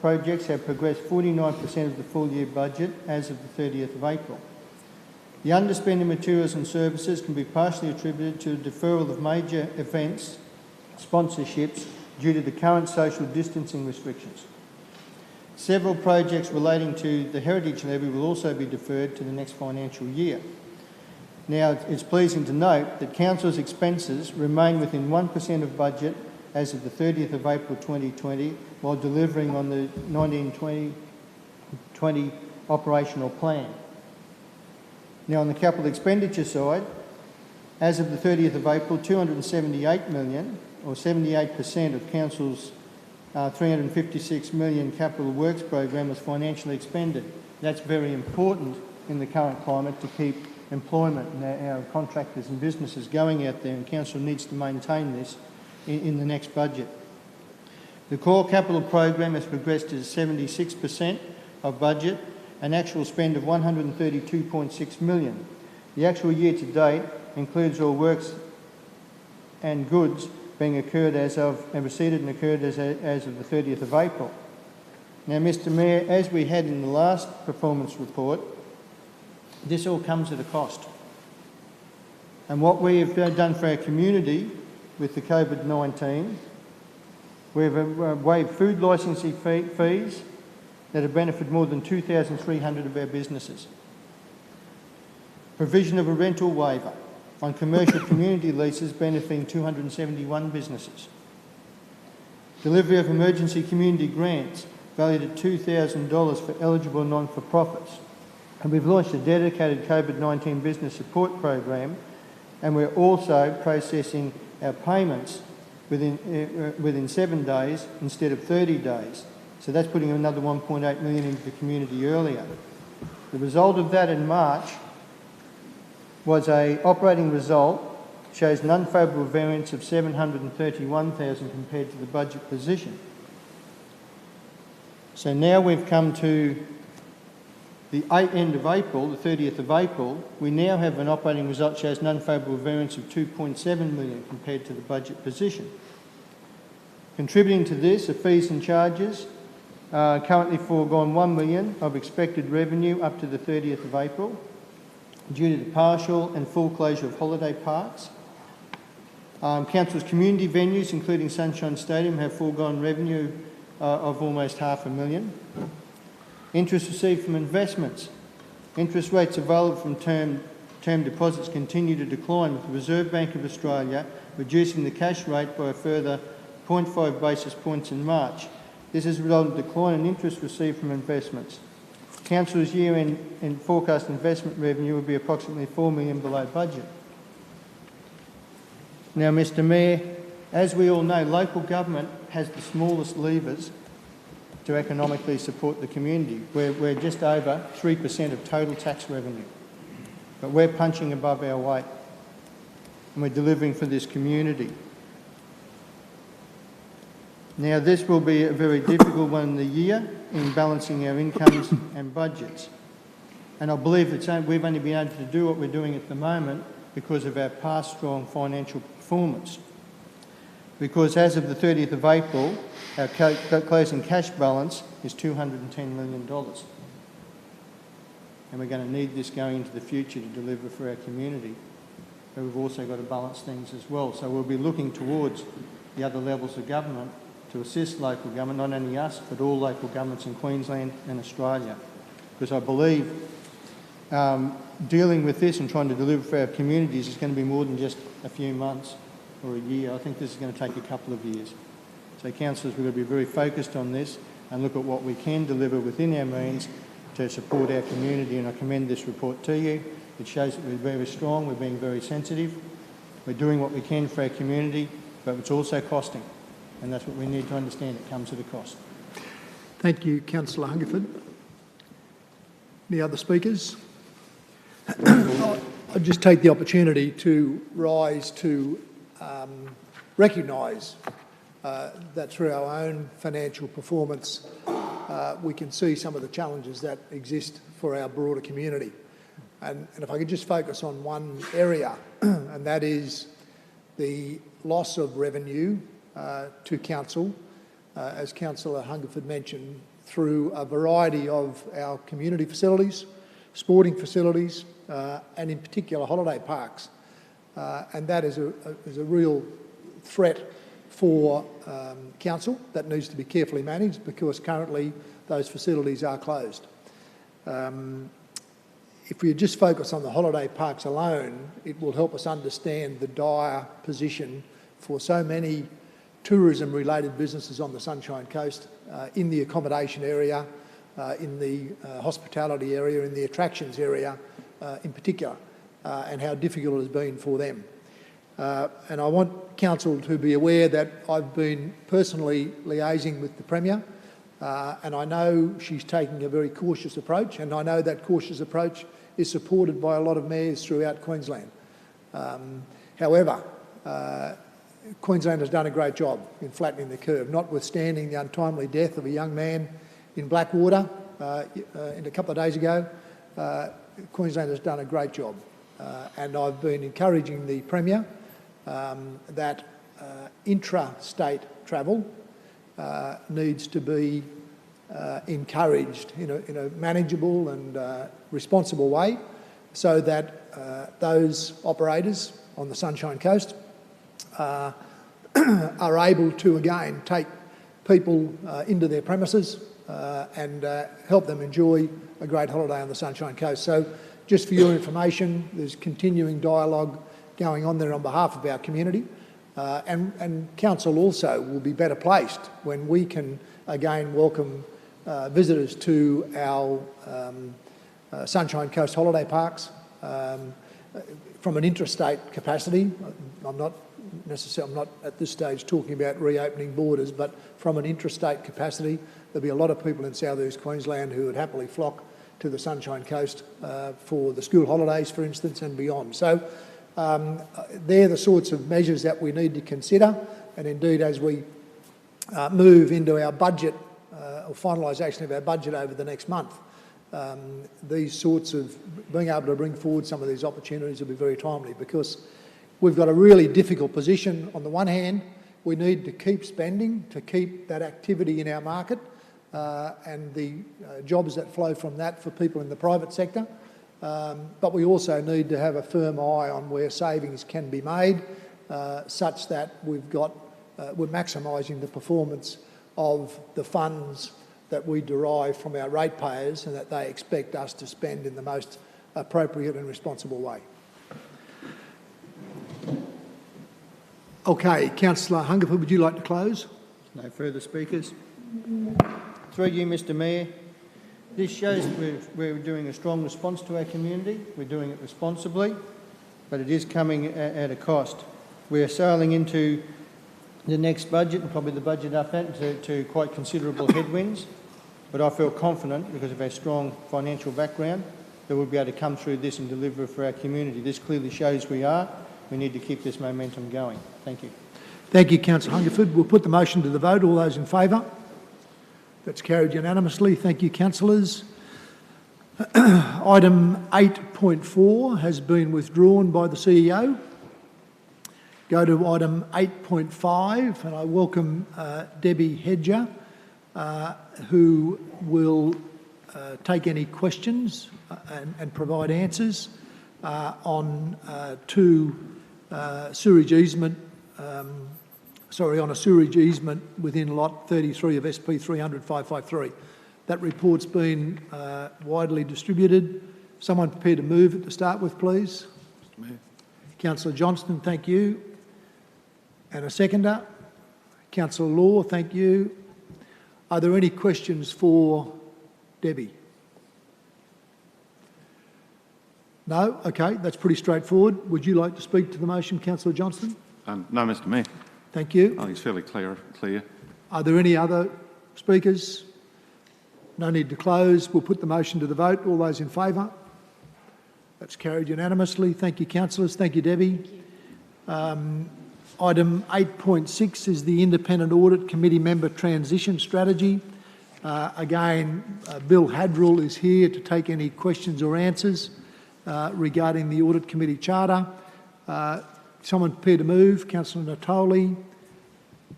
F: projects have progressed 49% of the full-year budget as of the 30th of April. The underspend in materials and services can be partially attributed to the deferral of major events, sponsorships, due to the current social distancing restrictions. Several projects relating to the Heritage Levy will also be deferred to the next financial year. Now, it's pleasing to note that Council's expenses remain within 1% of budget as of the 30th of April 2020, while delivering on the 19-20 operational plan. Now, on the capital expenditure side, as of the 30th of April, 278 million, or 78% of Council's 356 million capital works program was financially expended. That's very important in the current climate to keep employment and our contractors and businesses going out there, and Council needs to maintain this in the next budget. The core capital program has progressed to 76% of budget, an actual spend of 132.6 million. The actual year to date includes all works and goods being occurred as of and received and occurred as of the 30th of April. Now, Mr Mayor, as we had in the last performance report, this all comes at a cost. And what we have done for our community with the COVID-19, we've waived food licensing fees that have benefited more than 2,300 of our businesses. Provision of a rental waiver on commercial community leases benefiting 271 businesses. Delivery of emergency community grants valued at $2,000 for eligible non-for-profits. And we've launched a dedicated COVID-19 business support program, and we're also processing our payments within 7 days instead of 30 days. So that's putting another 1.8 million into the community earlier. The result of that in March was an operating result shows an unfavourable variance of 731,000 compared to the budget position. So now we've come to the end of April, the 30th of April, we now have an operating result shows an unfavourable variance of 2.7 million compared to the budget position. Contributing to this are fees and charges, currently foregone 1 million of expected revenue up to the 30th of April due to the partial and full closure of holiday parks. Council's community venues, including Sunshine Stadium, have foregone revenue of almost $500,000. Interest received from investments. Interest rates available from term deposits continue to decline, with the Reserve Bank of Australia reducing the cash rate by a further 0.5 basis points in March. This has resulted in a decline in interest received from investments. Council's year-end and forecast investment revenue will be approximately 4 million below budget. Now, Mr Mayor, as we all know, local government has the smallest levers to economically support the community. We're just over 3% of total tax revenue, but we're punching above our weight and we're delivering for this community. Now, this will be a very difficult one in the year in balancing our incomes and budgets. And I believe we've only been able to do what we're doing at the moment because of our past strong financial performance. Because as of the 30th of April, our closing cash balance is $210 million. And we're going to need this going into the future to deliver for our community. But we've also got to balance things as well. So we'll be looking towards the other levels of government to assist local government, not only us, but all local governments in Queensland and Australia. Because I believe dealing with this and trying to deliver for our communities is going to be more than just a few months or a year. I think this is going to take a couple of years. So, councillors, we're going to be very focused on this and look at what we can deliver within our means to support our community, and I commend this report to you. It shows that we're very strong, we're being very sensitive, we're doing what we can for our community, but it's also costing, and that's what we need to understand. It comes at a cost.
A: Thank you, Councillor Hungerford. Any other speakers? I'll just take the opportunity to rise to recognise that through our own financial performance, we can see some of the challenges that exist for our broader community. And if I could just focus on one area, and that is the loss of revenue to council, as Councillor Hungerford mentioned, through a variety of our community facilities, sporting facilities, and in particular holiday parks. And that is a real threat for council that needs to be carefully managed, because currently those facilities are closed. If we just focus on the holiday parks alone, it will help us understand the dire position for so many tourism-related businesses on the Sunshine Coast, in the accommodation area, in the hospitality area, in the attractions area, in particular, and how difficult it has been for them. And I want Council to be aware that I've been personally liaising with the Premier, and I know she's taking a very cautious approach, and I know that cautious approach is supported by a lot of mayors throughout Queensland. However, Queensland has done a great job in flattening the curve, notwithstanding the untimely death of a young man in Blackwater a couple of days ago. Queensland has done a great job, and I've been encouraging the Premier that intra-state travel needs to be encouraged in a manageable and responsible way, so that those operators on the Sunshine Coast are able to again take people into their premises and help them enjoy a great holiday on the Sunshine Coast. So just for your information, there's continuing dialogue going on there on behalf of our community, and Council also will be better placed when we can again welcome visitors to our Sunshine Coast holiday parks from an interstate capacity. I'm not at this stage talking about reopening borders, but from an intrastate capacity, there'll be a lot of people in South East Queensland who would happily flock to the Sunshine Coast for the school holidays, for instance, and beyond. So they're the sorts of measures that we need to consider, and indeed as we move into our budget or finalisation of our budget over the next month, these sorts of being able to bring forward some of these opportunities will be very timely, because we've got a really difficult position. On the one hand, we need to keep spending to keep that activity in our market and the jobs that flow from that for people in the private sector. But we also need to have a firm eye on where savings can be made, such that we're maximising the performance of the funds that we derive from our ratepayers and that they expect us to spend in the most appropriate and responsible way. Okay, Councillor Hungerford, would you like to close?
F: No further speakers. Through you, Mr Mayor. This shows we're doing a strong response to our community. We're doing it responsibly, but it is coming at a cost. We're sailing into the next budget, and probably the budget up that, to quite considerable headwinds, but I feel confident, because of our strong financial background, that we'll be able to come through this and deliver for our community. This clearly shows we are. We need to keep this momentum going. Thank you.
A: Thank you, Councillor Hungerford. We'll put the motion to the vote. All those in favour? That's carried unanimously. Thank you, councillors. Item 8.4 has been withdrawn by the CEO. Go to item 8.5, and I welcome Debbie Hedger, who will take any questions and provide answers on sewerage easement, on a sewerage easement within lot 33 of SP 300-553. That report's been widely distributed. Someone prepared to move it to start with, please. Mr. Mayor. Councillor Johnston, thank you. And a seconder. Councillor Law, thank you. Are there any questions for Debbie? No? Okay, that's pretty straightforward. Would you like to speak to the motion, Councillor Johnston?
L: No, Mr Mayor.
A: Thank you.
L: I think it's fairly clear.
A: Are there any other speakers? No need to close. We'll put the motion to the vote. All those in favour? That's carried unanimously. Thank you, councillors. Thank you, Debbie. Item 8.6 is the Independent Audit Committee Member Transition Strategy. Again, Bill Hadrill is here to take any questions or answers regarding the Audit Committee Charter. Someone prepared to move? Councillor Natoli.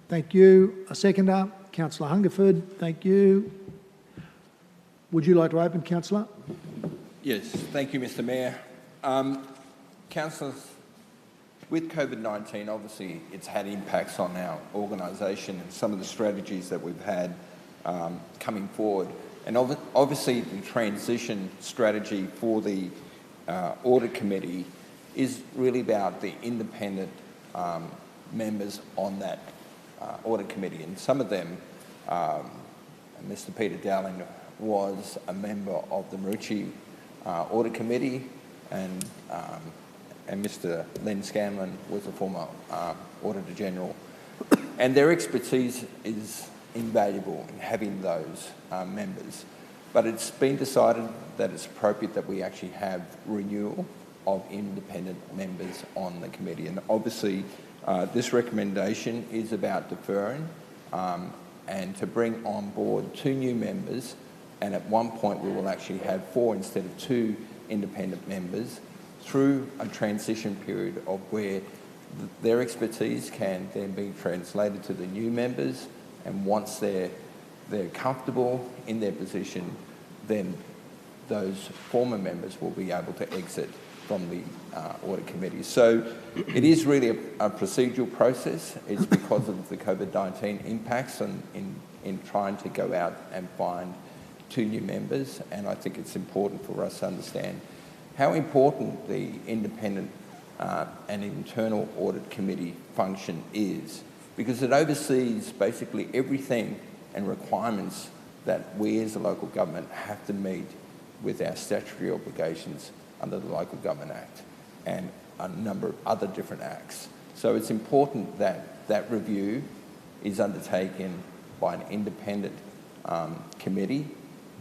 A: Thank you. A seconder? Councillor Hungerford. Thank you. Would you like to open, Councillor?
M: Yes, thank you, Mr Mayor. Councillors, with COVID-19, obviously it's had impacts on our organisation and some of the strategies that we've had coming forward. And obviously the transition strategy for the Audit Committee is really about the independent members on that Audit Committee. And some of them, Mr Peter Dowling was a member of the Marucci Audit Committee, and Mr. Len Scanlon was a former Auditor General. And their expertise is invaluable in having those members. But it's been decided that it's appropriate that we actually have renewal of independent members on the committee. And obviously, this recommendation is about deferring and to bring on board 2 new members, and at one point we will actually have 4 instead of 2 independent members through a transition period of where their expertise can then be translated to the new members, and once they're comfortable in their position, then those former members will be able to exit from the audit committee. So it is really a procedural process. It's because of the COVID-19 impacts in trying to go out and find 2 new members, and I think it's important for us to understand how important the independent and internal audit committee function is, because it oversees basically everything and requirements that we as a local government have to meet with our statutory obligations under the Local Government Act and a number of other different acts. So it's important that that review is undertaken by an independent committee,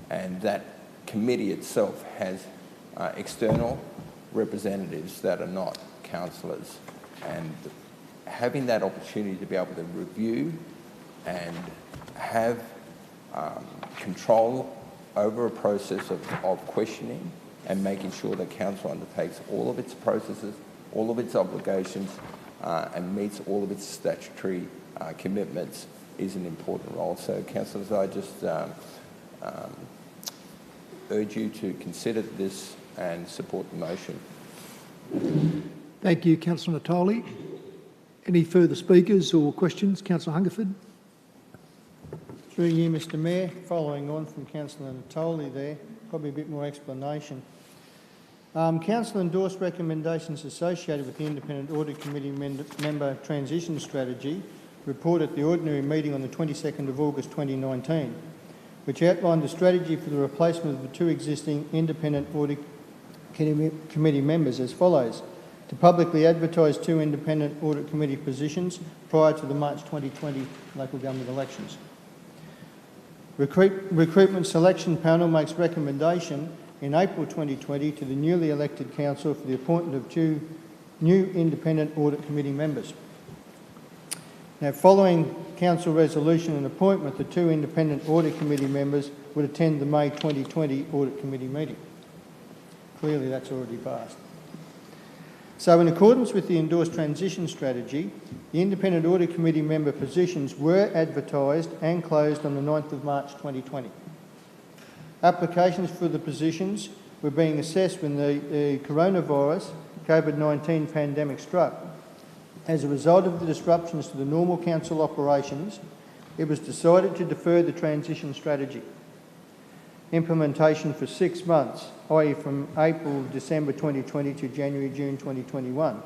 M: and that committee itself has external representatives that are not councillors, and having that opportunity to be able to review and have control over a process of questioning and making sure that council undertakes all of its processes, all of its obligations, and meets all of its statutory commitments is an important role. So, councillors, I just urge you to consider this and support the motion.
A: Thank you, Councillor Natoli. Any further speakers or questions? Councillor Hungerford.
F: Through you, Mr Mayor, following on from Councillor Natoli there, probably a bit more explanation. Council endorsed recommendations associated with the Independent Audit Committee member transition strategy report at the ordinary meeting on the 22nd of August 2019, which outlined the strategy for the replacement of the 2 existing Independent Audit Committee members as follows: to publicly advertise 2 Independent Audit Committee positions prior to the March 2020 local government elections. Recruitment Selection Panel makes recommendation in April 2020 to the newly elected council for the appointment of 2 new Independent Audit Committee members. Now, following council resolution and appointment, the 2 Independent Audit Committee members would attend the May 2020 Audit Committee meeting. Clearly, that's already passed. So, in accordance with the endorsed transition strategy, the Independent Audit Committee member positions were advertised and closed on the 9th of March 2020. Applications for the positions were being assessed when the coronavirus COVID-19 pandemic struck. As a result of the disruptions to the normal council operations, it was decided to defer the transition strategy implementation for 6 months, i.e. from April-December 2020 to January-June 2021.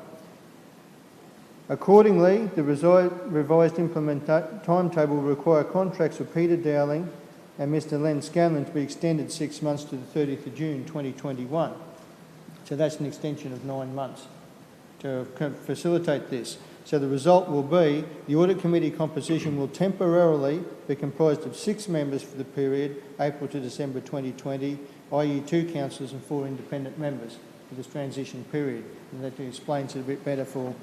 F: Accordingly, the revised timetable will require contracts for Peter Dowling and Mr Len Scanlon to be extended 6 months to the 30th of June 2021. So that's an extension of 9 months to facilitate this. So the result will be the Audit Committee composition will temporarily be comprised of 6 members for the period April to December 2020, i.e. 2 councillors and 4 independent members for this transition period. And that explains it a bit better for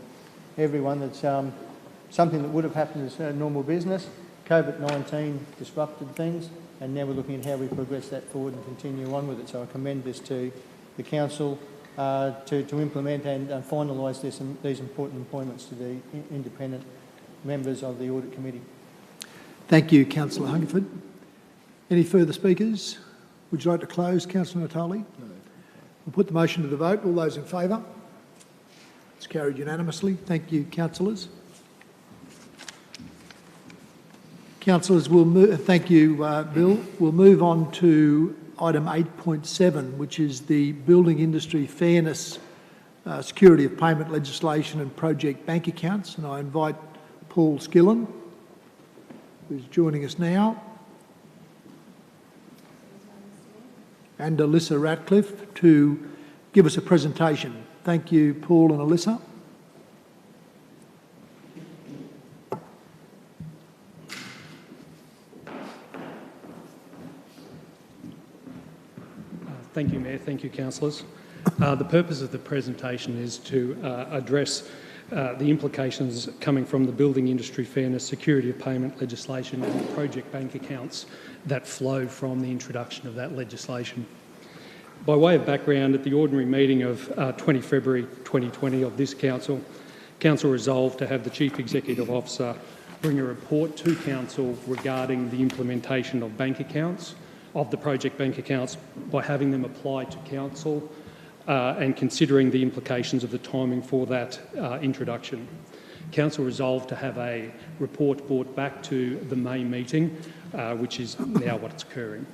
F: everyone. That's something that would have happened as normal business. COVID-19 disrupted things, and now we're looking at how we progress that forward and continue on with it. So I commend this to the council to implement and finalise these important appointments to the independent members of the Audit Committee.
A: Thank you, Councillor Hungerford. Any further speakers? Would you like to close, Councillor Natoli? No. We'll put the motion to the vote. All those in favour? It's carried unanimously. Thank you, councillors. Councillors, thank you, Bill. We'll move on to item 8.7, which is the Building Industry Fairness, Security of Payment Legislation and Project Bank Accounts. And I invite Paul Skillen, who's joining us now, and Alyssa Ratcliffe to give us a presentation. Thank you, Paul and Alyssa.
L: Thank you, Mayor. Thank you, councillors. The purpose of the presentation is to address the implications coming from the building industry fairness, security of payment legislation and project bank accounts that flow from the introduction of that legislation. By way of background, at the ordinary meeting of 20 February 2020 of this council, council resolved to have the Chief Executive Officer bring a report to council regarding the implementation of bank accounts, of the project bank accounts, by having them apply to council and considering the implications of the timing for that introduction. Council resolved to have a report brought back to the May meeting, which is now what's occurring.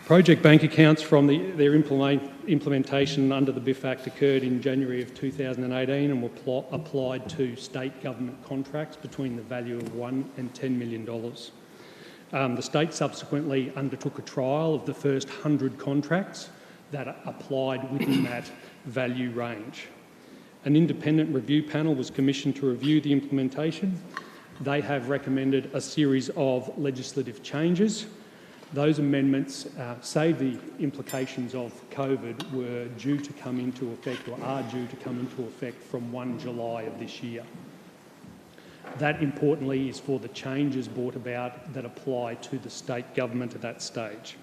L: Project bank accounts from their implementation under the BIF Act occurred in January of 2018 and were applied to state government contracts between the value of $1 and $10 million. The state subsequently undertook a trial of the first 100 contracts that applied within that value range. An independent review panel was commissioned to review the implementation. They have recommended a series of legislative changes. Those amendments, save the implications of COVID, were due to come into effect or are due to come into effect from 1 July of this year. That, importantly, is for the changes brought about that apply to the state government at that stage.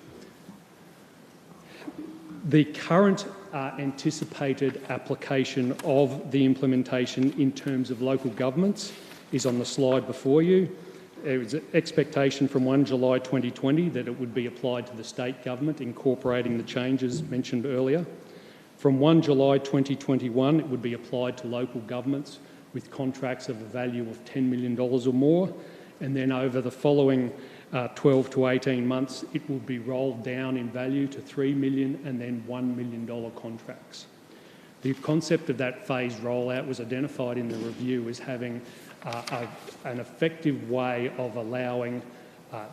L: The current anticipated application of the implementation in terms of local governments is on the slide before you. There was an expectation from 1 July 2020 that it would be applied to the state government, incorporating the changes mentioned earlier. From 1 July 2021, it would be applied to local governments with contracts of a value of $10 million or more, and then over the following 12 to 18 months, it will be rolled down in value to $3 million and then $1 million contracts. The concept of that phased rollout was identified in the review as having an effective way of allowing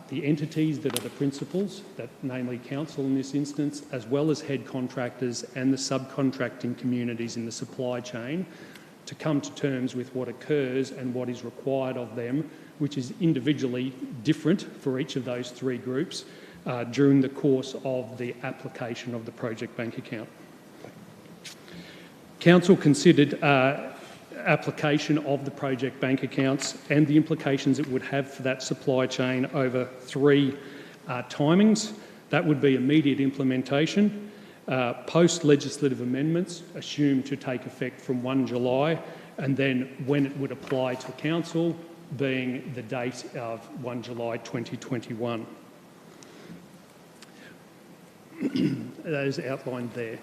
L: the entities that are the principals, that namely council in this instance, as well as head contractors and the subcontracting communities in the supply chain, to come to terms with what occurs and what is required of them, which is individually different for each of those three groups during the course of the application of the project bank account. Council considered application of the project bank accounts and the implications it would have for that supply chain over three timings. That would be immediate implementation, post-legislative amendments assumed to take effect from 1 July, and then when it would apply to council being the date of 1 July 2021. That is outlined there.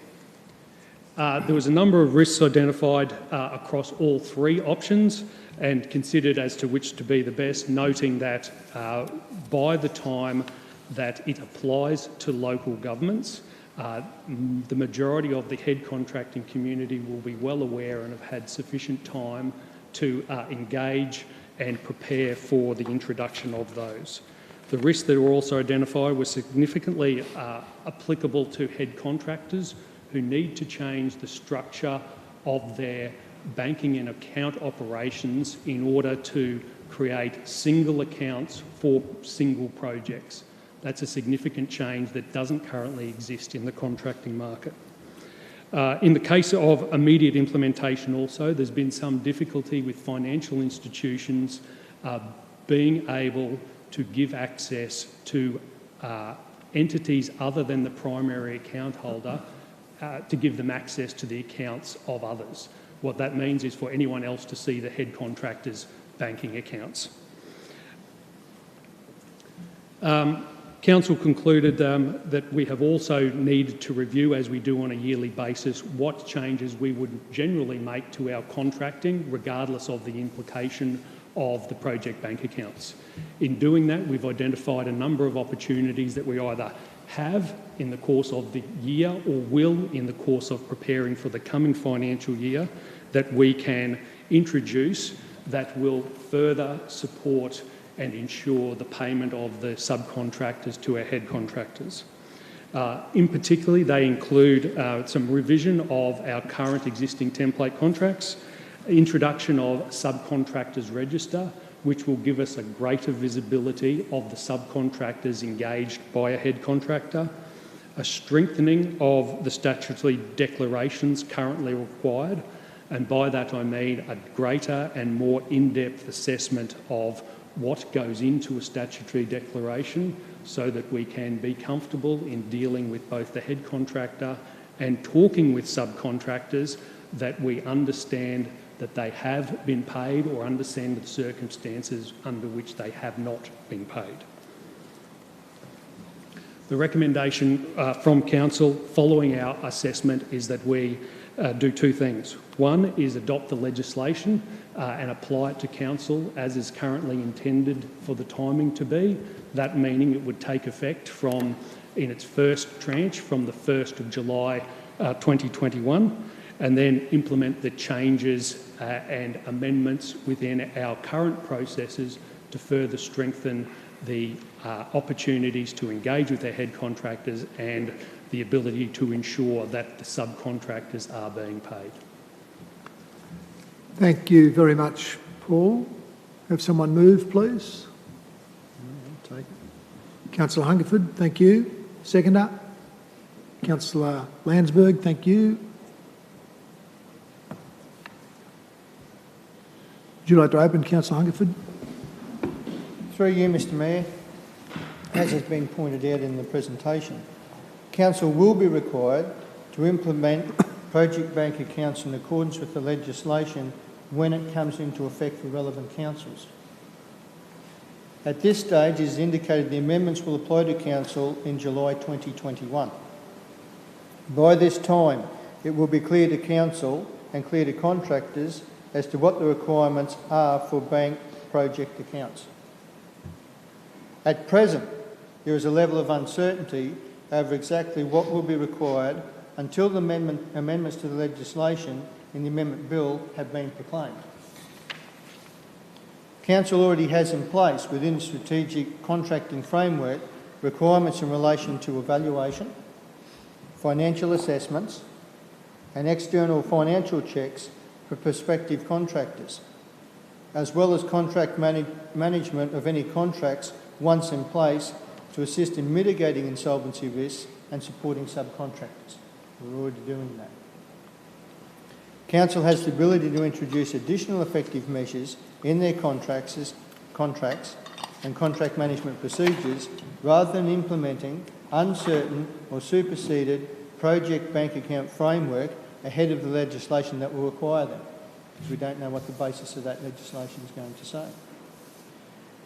L: There was a number of risks identified across all three options and considered as to which to be the best, noting that by the time that it applies to local governments, the majority of the head contracting community will be well aware and have had sufficient time to engage and prepare for the introduction of those. The risks that were also identified were significantly applicable to head contractors who need to change the structure of their banking and account operations in order to create single accounts for single projects. That's a significant change that doesn't currently exist in the contracting market. In the case of immediate implementation also, there's been some difficulty with financial institutions being able to give access to entities other than the primary account holder to give them access to the accounts of others. What that means is for anyone else to see the head contractor's banking accounts. Council concluded that we have also needed to review, as we do on a yearly basis, what changes we would generally make to our contracting, regardless of the implication of the project bank accounts. In doing that, we've identified a number of opportunities that we either have in the course of the year or will in the course of preparing for the coming financial year that we can introduce that will further support and ensure the payment of the subcontractors to our head contractors. In particular, they include some revision of our current existing template contracts, introduction of subcontractors register, which will give us a greater visibility of the subcontractors engaged by a head contractor, a strengthening of the statutory declarations currently required, and by that I mean a greater and more in-depth assessment of what goes into a statutory declaration so that we can be comfortable in dealing with both the head contractor and talking with subcontractors, that we understand that they have been paid or understand the circumstances under which they have not been paid. The recommendation from Council following our assessment is that we do two things. One is adopt the legislation and apply it to Council as is currently intended for the timing to be. That meaning it would take effect from, in its first tranche, from the 1st of July 2021, and then implement the changes and amendments within our current processes to further strengthen the opportunities to engage with their head contractors and the ability to ensure that the subcontractors are being paid.
A: Thank you very much, Paul. Have someone move, please. I'll take it. Councillor Hungerford, thank you. Seconder. Councillor Landsberg, thank you. Would you like to open, Councillor Hungerford?
F: Through you, Mr Mayor, as has been pointed out in the presentation, Council will be required to implement project bank accounts in accordance with the legislation when it comes into effect for relevant councils. At this stage, it is indicated the amendments will apply to Council in July 2021. By this time, it will be clear to Council and clear to contractors as to what the requirements are for bank project accounts. At present, there is a level of uncertainty over exactly what will be required until the amendments to the legislation in the Amendment Bill have been proclaimed. Council already has in place within the strategic contracting framework requirements in relation to evaluation, financial assessments and external financial checks for prospective contractors, as well as contract management of any contracts once in place to assist in mitigating insolvency risks and supporting subcontractors. We're already doing that. Council has the ability to introduce additional effective measures in their contracts and contract management procedures rather than implementing uncertain or superseded project bank account framework ahead of the legislation that will require them, because we don't know what the basis of that legislation is going to say.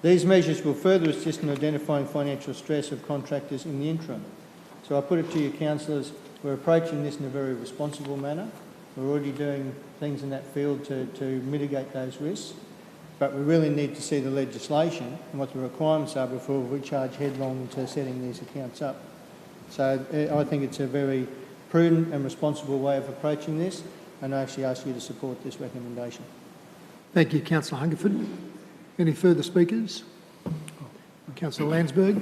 F: These measures will further assist in identifying financial stress of contractors in the interim. So I put it to you, councillors, we're approaching this in a very responsible manner. We're already doing things in that field to mitigate those risks, but we really need to see the legislation and what the requirements are before we charge headlong into setting these accounts up. So I think it's a very prudent and responsible way of approaching this, and I actually ask you to support this recommendation.
A: Thank you, Councillor Hungerford. Any further speakers? Councillor Landsberg.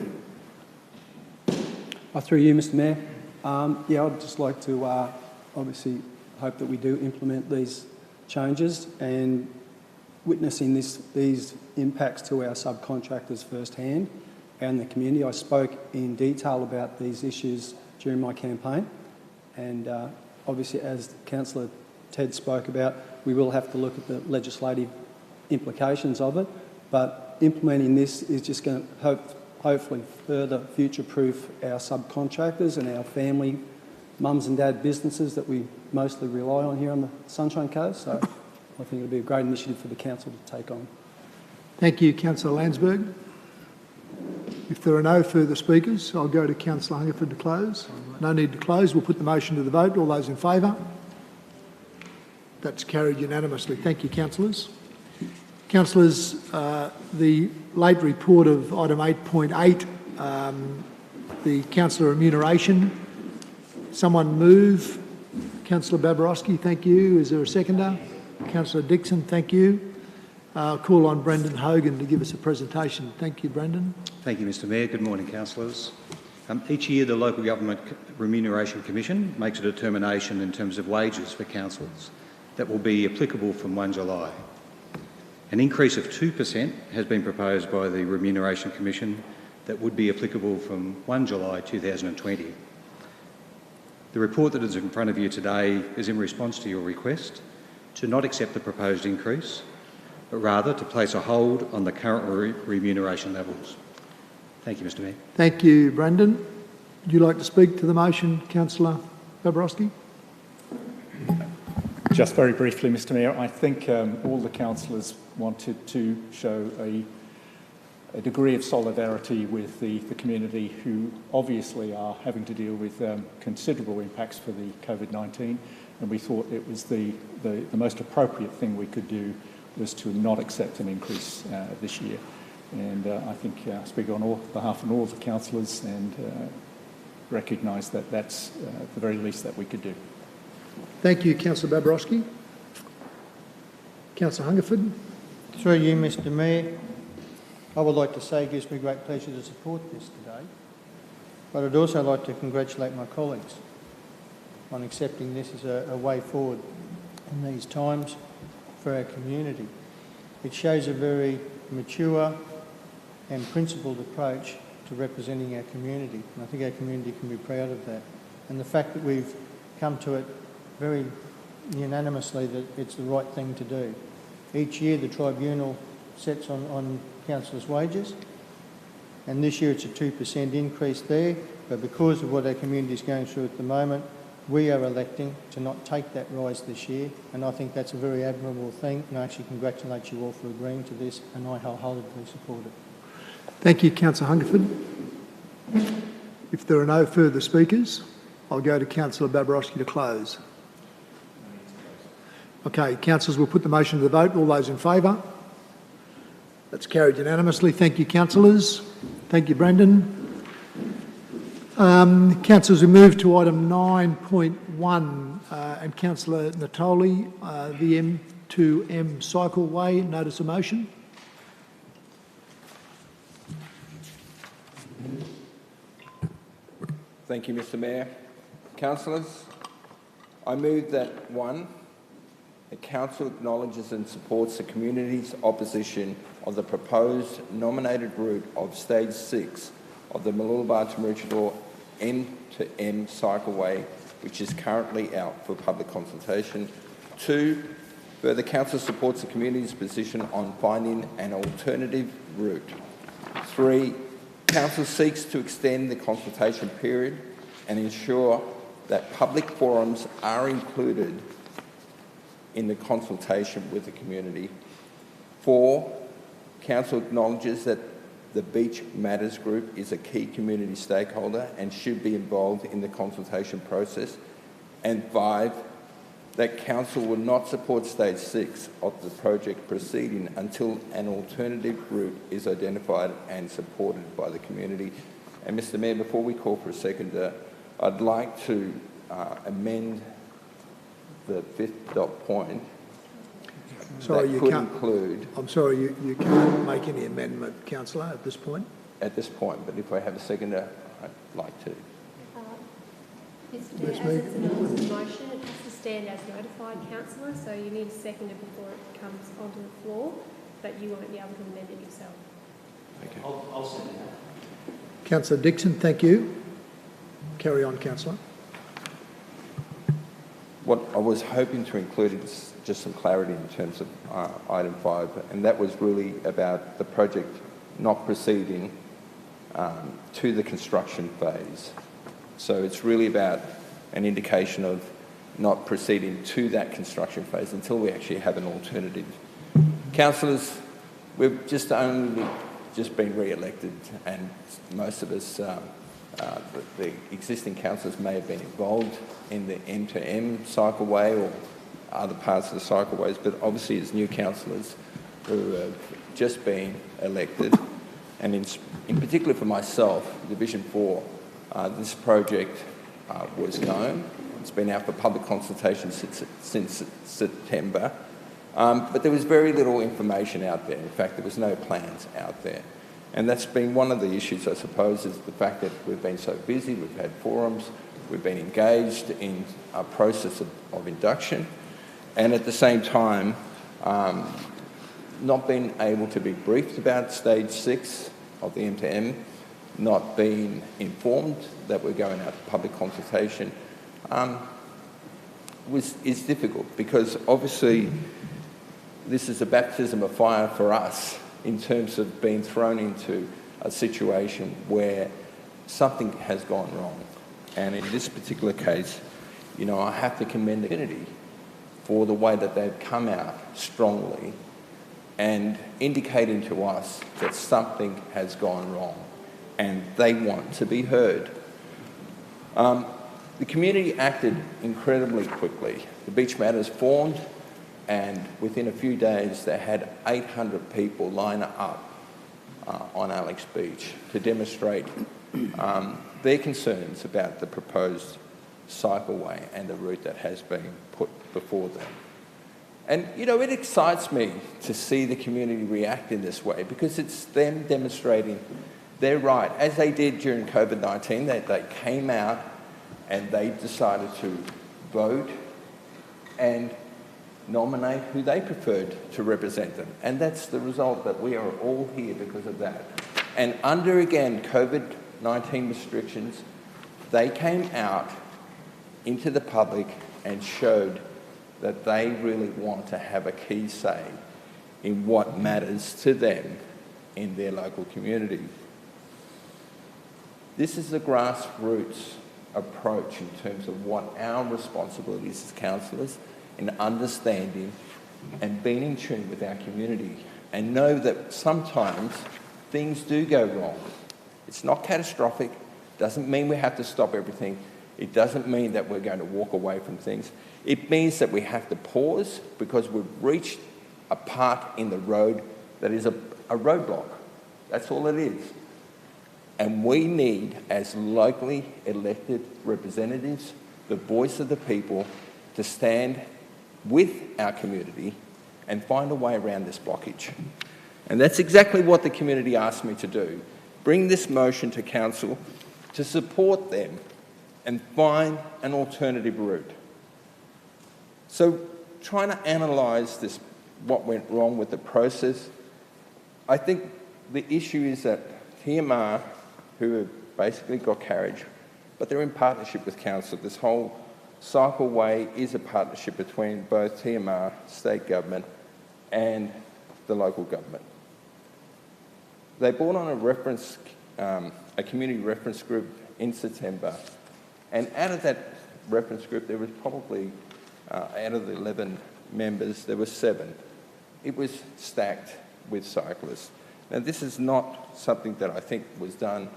N: Through you, Mr Mayor. I'd just like to obviously hope that we do implement these changes, and witnessing these impacts to our subcontractors firsthand and the community. I spoke in detail about these issues during my campaign, and obviously, as Councillor Ted spoke about, we will have to look at the legislative implications of it, but implementing this is just going to hopefully further future-proof our subcontractors and our family, mums and dad businesses that we mostly rely on here on the Sunshine Coast. So I think it'll be a great initiative for the council to take on.
A: Thank you, Councillor Landsberg. If there are no further speakers, I'll go to Councillor Hungerford to close. No need to close. We'll put the motion to the vote. All those in favour? That's carried unanimously. Thank you, councillors. Councillors, the late report of item 8.8, the Councillor Remuneration. Someone move. Councillor Babarowski, thank you. Is there a seconder? Councillor Dixon, thank you. I'll call on Brendan Hogan to give us a presentation. Thank you, Brendan.
O: Thank you, Mr Mayor. Good morning, councillors. Each year, the Local Government Remuneration Commission makes a determination in terms of wages for councils that will be applicable from 1 July. An increase of 2% has been proposed by the Remuneration Commission that would be applicable from 1 July 2020. The report that is in front of you today is in response to your request to not accept the proposed increase, but rather to place a hold on the current remuneration levels. Thank you, Mr Mayor.
A: Thank you, Brendan. Would you like to speak to the motion, Councillor Babrowski?
G: Just very briefly, Mr Mayor, I think all the councillors wanted to show a degree of solidarity with the community who obviously are having to deal with considerable impacts for the COVID-19, and we thought it was the most appropriate thing we could do was to not accept an increase this year. And I think I speak on behalf of all the councillors and recognise that that's the very least that we could do.
A: Thank you, Councillor Babrowski. Councillor Hungerford.
F: Through you, Mr Mayor, I would like to say it gives me great pleasure to support this today, but I'd also like to congratulate my colleagues on accepting this as a way forward in these times for our community. It shows a very mature and principled approach to representing our community, and I think our community can be proud of that. And the fact that we've come to it very unanimously that it's the right thing to do. Each year the tribunal sets on councillors' wages, and this year it's a 2% increase there, but because of what our community is going through at the moment, we are electing to not take that rise this year, and I think that's a very admirable thing, and I actually congratulate you all for agreeing to this, and I wholeheartedly support it.
A: Thank you, Councillor Hungerford. If there are no further speakers, I'll go to Councillor Babrowski to close. Okay, councillors, we'll put the motion to the vote. All those in favour? That's carried unanimously. Thank you, councillors. Thank you, Brendan. Councillors, we move to item 9.1 and Councillor Natoli, the M2m Cycleway, notice of motion.
M: Thank you, Mr Mayor. Councillors, I move that 1, the Council acknowledges and supports the community's opposition of the proposed nominated route of Stage 6 of the Mooloolaba to Maroochydore M2m Cycleway, which is currently out for public consultation. 2, further Council supports the community's position on finding an alternative route. 3, Council seeks to extend the consultation period and ensure that public forums are included in the consultation with the community. 4, Council acknowledges that the Beach Matters Group is a key community stakeholder and should be involved in the consultation process. And 5, that Council will not support Stage 6 of the project proceeding until an alternative route is identified and supported by the community. And Mr Mayor, before we call for a seconder, I'd like to amend the 5th dot point.
A: Sorry,
M: that
A: you
M: could
A: can't
M: include...
A: I'm sorry, you can't make any amendment, councillor, at this point?
M: At this point, but if I have a seconder, I'd like to.
P: Mr Mayor, as it's an ordinance of motion, it has to stand as notified, councillor, so you need a seconder before it comes onto the floor, but you won't be able to amend it yourself.
M: Okay.
E: I'll second that.
A: Councillor Dixon, thank you. Carry on, councillor.
M: What I was hoping to include is just some clarity in terms of item 5, and that was really about the project not proceeding to the construction phase. So it's really about an indication of not proceeding to that construction phase until we actually have an alternative. Councillors, we've just been re-elected, and most of us, the existing councillors may have been involved in the M2m Cycleway or other parts of the cycleways, but obviously as new councillors who have just been elected, and in particular for myself, Division 4, this project was known. It's been out for public consultation since September, but there was very little information out there. In fact, there was no plans out there. And that's been one of the issues, I suppose, is the fact that we've been so busy, we've had forums, we've been engaged in a process of induction, and at the same time, not being able to be briefed about stage 6 of the M2m, not being informed that we're going out to public consultation, is difficult, because obviously this is a baptism of fire for us in terms of being thrown into a situation where something has gone wrong. And in this particular case, you know, I have to commend the community for the way that they've come out strongly and indicating to us that something has gone wrong and they want to be heard. The community acted incredibly quickly. The Beach Matters formed, and within a few days they had 800 people line up on Alex Beach to demonstrate their concerns about the proposed cycleway and the route that has been put before them. And, you know, it excites me to see the community react in this way, because it's them demonstrating their right, as they did during COVID-19, they came out and they decided to vote and nominate who they preferred to represent them. And that's the result, that we are all here because of that. And under, again, COVID-19 restrictions, they came out into the public and showed that they really want to have a key say in what matters to them in their local community. This is a grassroots approach in terms of what our responsibilities as councillors in understanding and being in tune with our community, and know that sometimes things do go wrong. It's not catastrophic, doesn't mean we have to stop everything, it doesn't mean that we're going to walk away from things. It means that we have to pause because we've reached a part in the road that is a roadblock. That's all it is. And we need, as locally elected representatives, the voice of the people, to stand with our community and find a way around this blockage. And that's exactly what the community asked me to do. Bring this motion to council to support them and find an alternative route. So trying to analyse this, what went wrong with the process, I think the issue is that TMR, who have basically got carriage, but they're in partnership with council. This whole cycleway is a partnership between both TMR, state government, and the local government. They brought on a community reference group in September, and out of that reference group, there was probably, out of the 11 members, there were 7. It was stacked with cyclists. Now, this is not something that I think was done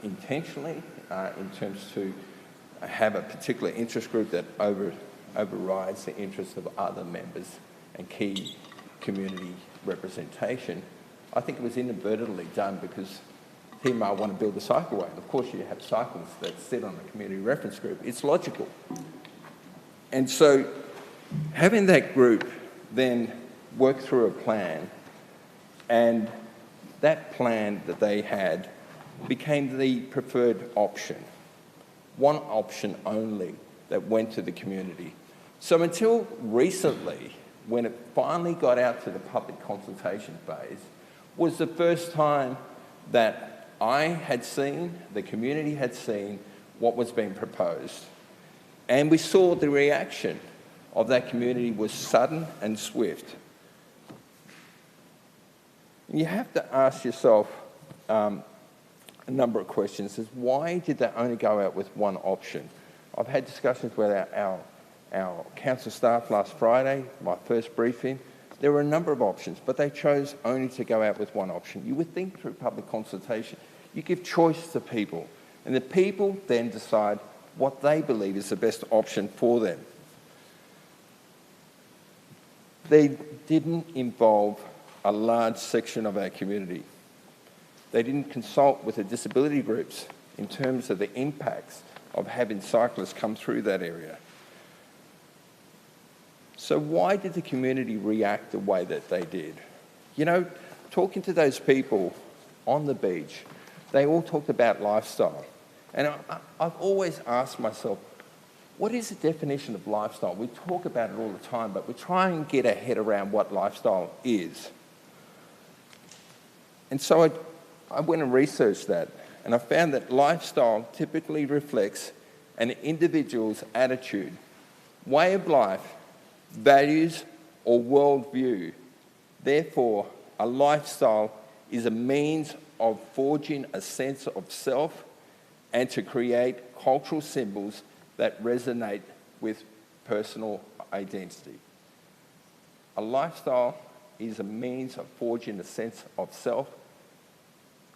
M: intentionally in terms to have a particular interest group that overrides the interests of other members and key community representation. I think it was inadvertently done because TMR want to build a cycleway. And of course, you have cyclists that sit on a community reference group. It's logical. And so having that group then work through a plan, and that plan that they had became the preferred option. One option only that went to the community. So until recently, when it finally got out to the public consultation phase, was the first time that I had seen, the community had seen, what was being proposed. And we saw the reaction of that community was sudden and swift. You have to ask yourself a number of questions. Is why did they only go out with one option? I've had discussions with our council staff last Friday, my first briefing. There were a number of options, but they chose only to go out with one option. You would think through public consultation, you give choice to people, and the people then decide what they believe is the best option for them. They didn't involve a large section of our community. They didn't consult with the disability groups in terms of the impacts of having cyclists come through that area. So why did the community react the way that they did? You know, talking to those people on the beach, they all talked about lifestyle. And I've always asked myself, what is the definition of lifestyle? We talk about it all the time, but we try and get our head around what lifestyle is. And so I went and researched that, and I found that lifestyle typically reflects an individual's attitude, way of life, values, or worldview. Therefore, a lifestyle is a means of forging a sense of self and to create cultural symbols that resonate with personal identity. A lifestyle is a means of forging a sense of self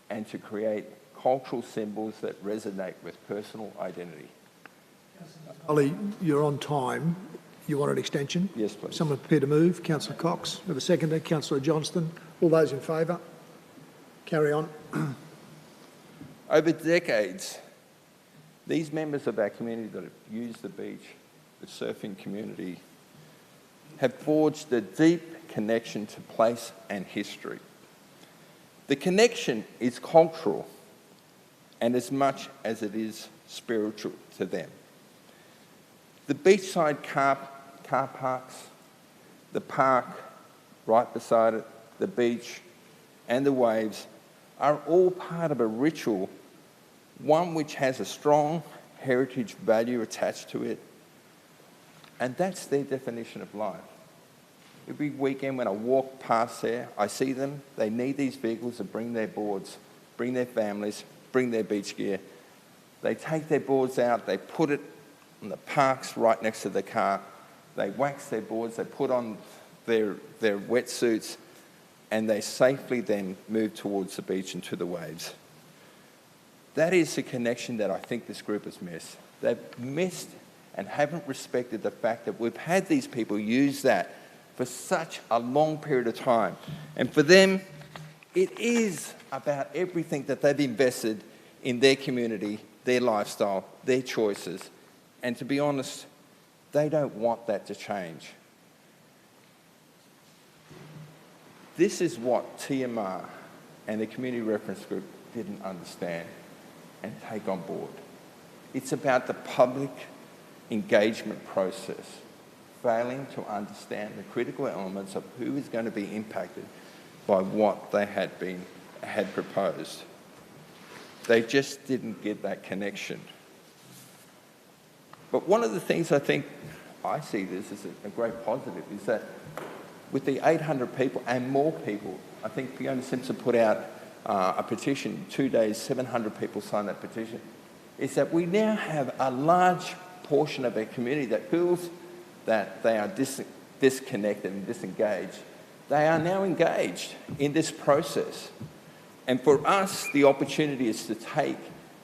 M: and to create cultural symbols that resonate with personal identity.
A: Ollie, you're on time. You want an extension?
M: Yes, please.
A: Someone prepared to move? Councillor Cox. We have a seconder. Councillor Johnston. All those in favour? Carry on.
M: Over decades, these members of our community that have used the beach, the surfing community, have forged a deep connection to place and history. The connection is cultural and as much as it is spiritual to them. The beachside car parks, the park right beside it, the beach and the waves are all part of a ritual, one which has a strong heritage value attached to it, and that's their definition of life. Every weekend when I walk past there, I see them, they need these vehicles to bring their boards, bring their families, bring their beach gear. They take their boards out, they put it in the parks right next to the car, they wax their boards, they put on their wetsuits, and they safely then move towards the beach and to the waves. That is the connection that I think this group has missed. They've missed and haven't respected the fact that we've had these people use that for such a long period of time. And for them, it is about everything that they've invested in their community, their lifestyle, their choices. And to be honest, they don't want that to change. This is what TMR and the Community Reference Group didn't understand and take on board. It's about the public engagement process, failing to understand the critical elements of who is going to be impacted by what they had proposed. They just didn't get that connection. But one of the things I see this as a great positive is that with the 800 people and more people, I think Fiona Simpson put out a petition, 2 days, 700 people signed that petition, is that we now have a large portion of our community that feels that they are disconnected and disengaged. They are now engaged in this process. And for us, the opportunity is to take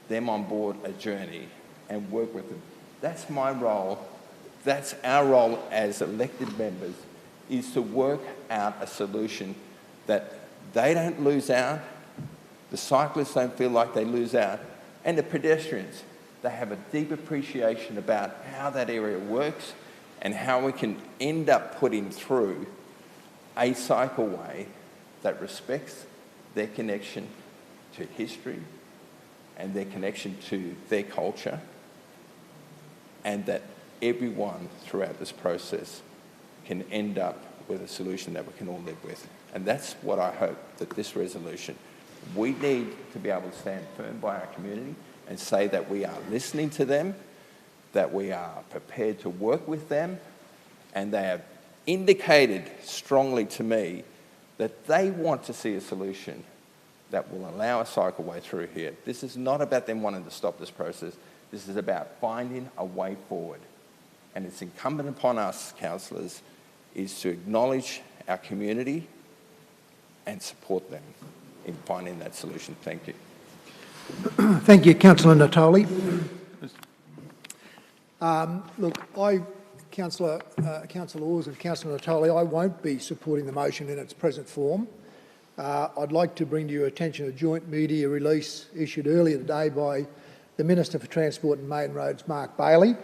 M: them on board a journey and work with them. That's my role. That's our role as elected members, is to work out a solution that they don't lose out, the cyclists don't feel like they lose out, and the pedestrians, they have a deep appreciation about how that area works and how we can end up putting through a cycleway that respects their connection to history and their connection to their culture, and that everyone throughout this process can end up with a solution that we can all live with. And that's what I hope that this resolution, we need to be able to stand firm by our community and say that we are listening to them, that we are prepared to work with them, and they have indicated strongly to me that they want to see a solution that will allow a cycleway through here. This is not about them wanting to stop this process. This is about finding a way forward. And it's incumbent upon us, councillors, is to acknowledge our community and support them in finding that solution. Thank you.
A: Thank you, Councillor Natali. Councillor Oars and Councillor Natali, I won't be supporting the motion in its present form. I'd like to bring to your attention a joint media release issued earlier today by the Minister for Transport and Main Roads, Mark Bailey,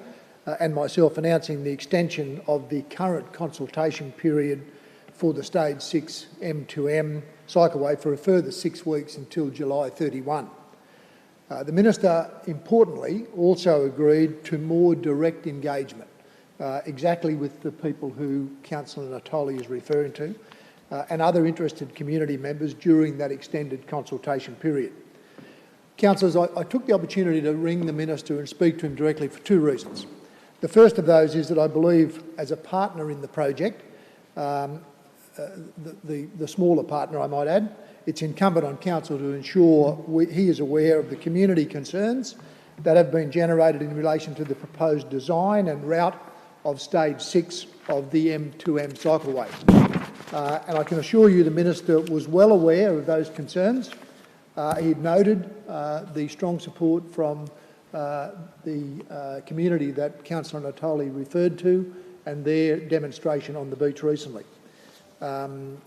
A: and myself, announcing the extension of the current consultation period for the Stage 6 M2m Cycleway for a further 6 weeks until July 31. The Minister, importantly, also agreed to more direct engagement, exactly with the people who Councillor Natoli is referring to, and other interested community members during that extended consultation period. Councillors, I took the opportunity to ring the Minister and speak to him directly for 2 reasons. The first of those is that I believe, as a partner in the project, the smaller partner I might add, it's incumbent on Council to ensure he is aware of the community concerns that have been generated in relation to the proposed design and route of Stage 6 of the M2m Cycleway. And I can assure you the Minister was well aware of those concerns. He noted the strong support from the community that Councillor Natoli referred to and their demonstration on the beach recently. And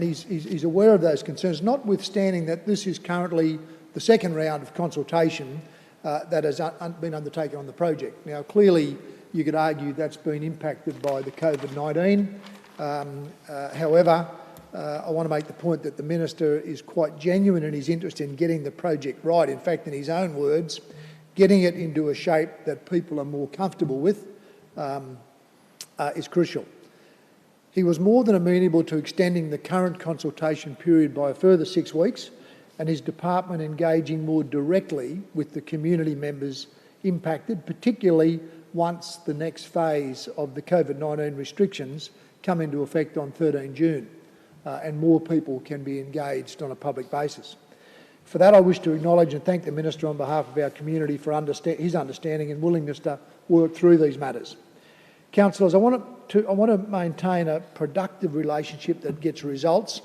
A: he's aware of those concerns, notwithstanding that this is currently the second round of consultation that has been undertaken on the project. Now, clearly, you could argue that's been impacted by the COVID-19. However, I want to make the point that the Minister is quite genuine in his interest in getting the project right. In fact, in his own words, getting it into a shape that people are more comfortable with is crucial. He was more than amenable to extending the current consultation period by a further 6 weeks, and his department engaging more directly with the community members impacted, particularly once the next phase of the COVID-19 restrictions come into effect on 13 June and more people can be engaged on a public basis. For that, I wish to acknowledge and thank the Minister on behalf of our community for his understanding and willingness to work through these matters. Councillors, I want to maintain a productive relationship that gets results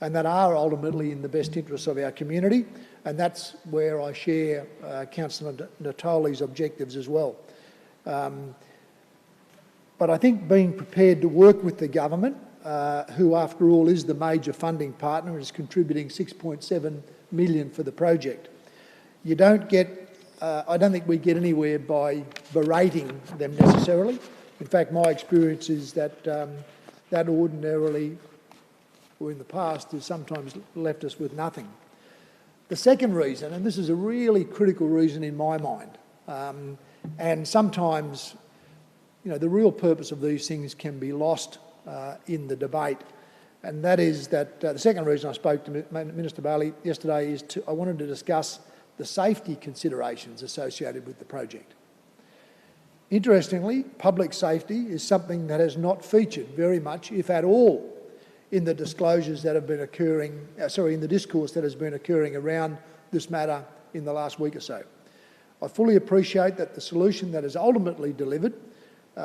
A: and that are ultimately in the best interests of our community, and that's where I share Councillor Natoli's objectives as well. But I think being prepared to work with the government, who after all is the major funding partner and is contributing $6.7 million for the project, you don't get, I don't think we get anywhere by berating them necessarily. In fact, my experience is that that ordinarily, or in the past, has sometimes left us with nothing. The second reason, and this is a really critical reason in my mind, and sometimes, you know, the real purpose of these things can be lost in the debate, and that is that the second reason I spoke to Minister Bailey yesterday is I wanted to discuss the safety considerations associated with the project. Interestingly, public safety is something that has not featured very much, if at all, in the disclosures that have been occurring, in the discourse that has been occurring around this matter in the last week or so. I fully appreciate that the solution that is ultimately delivered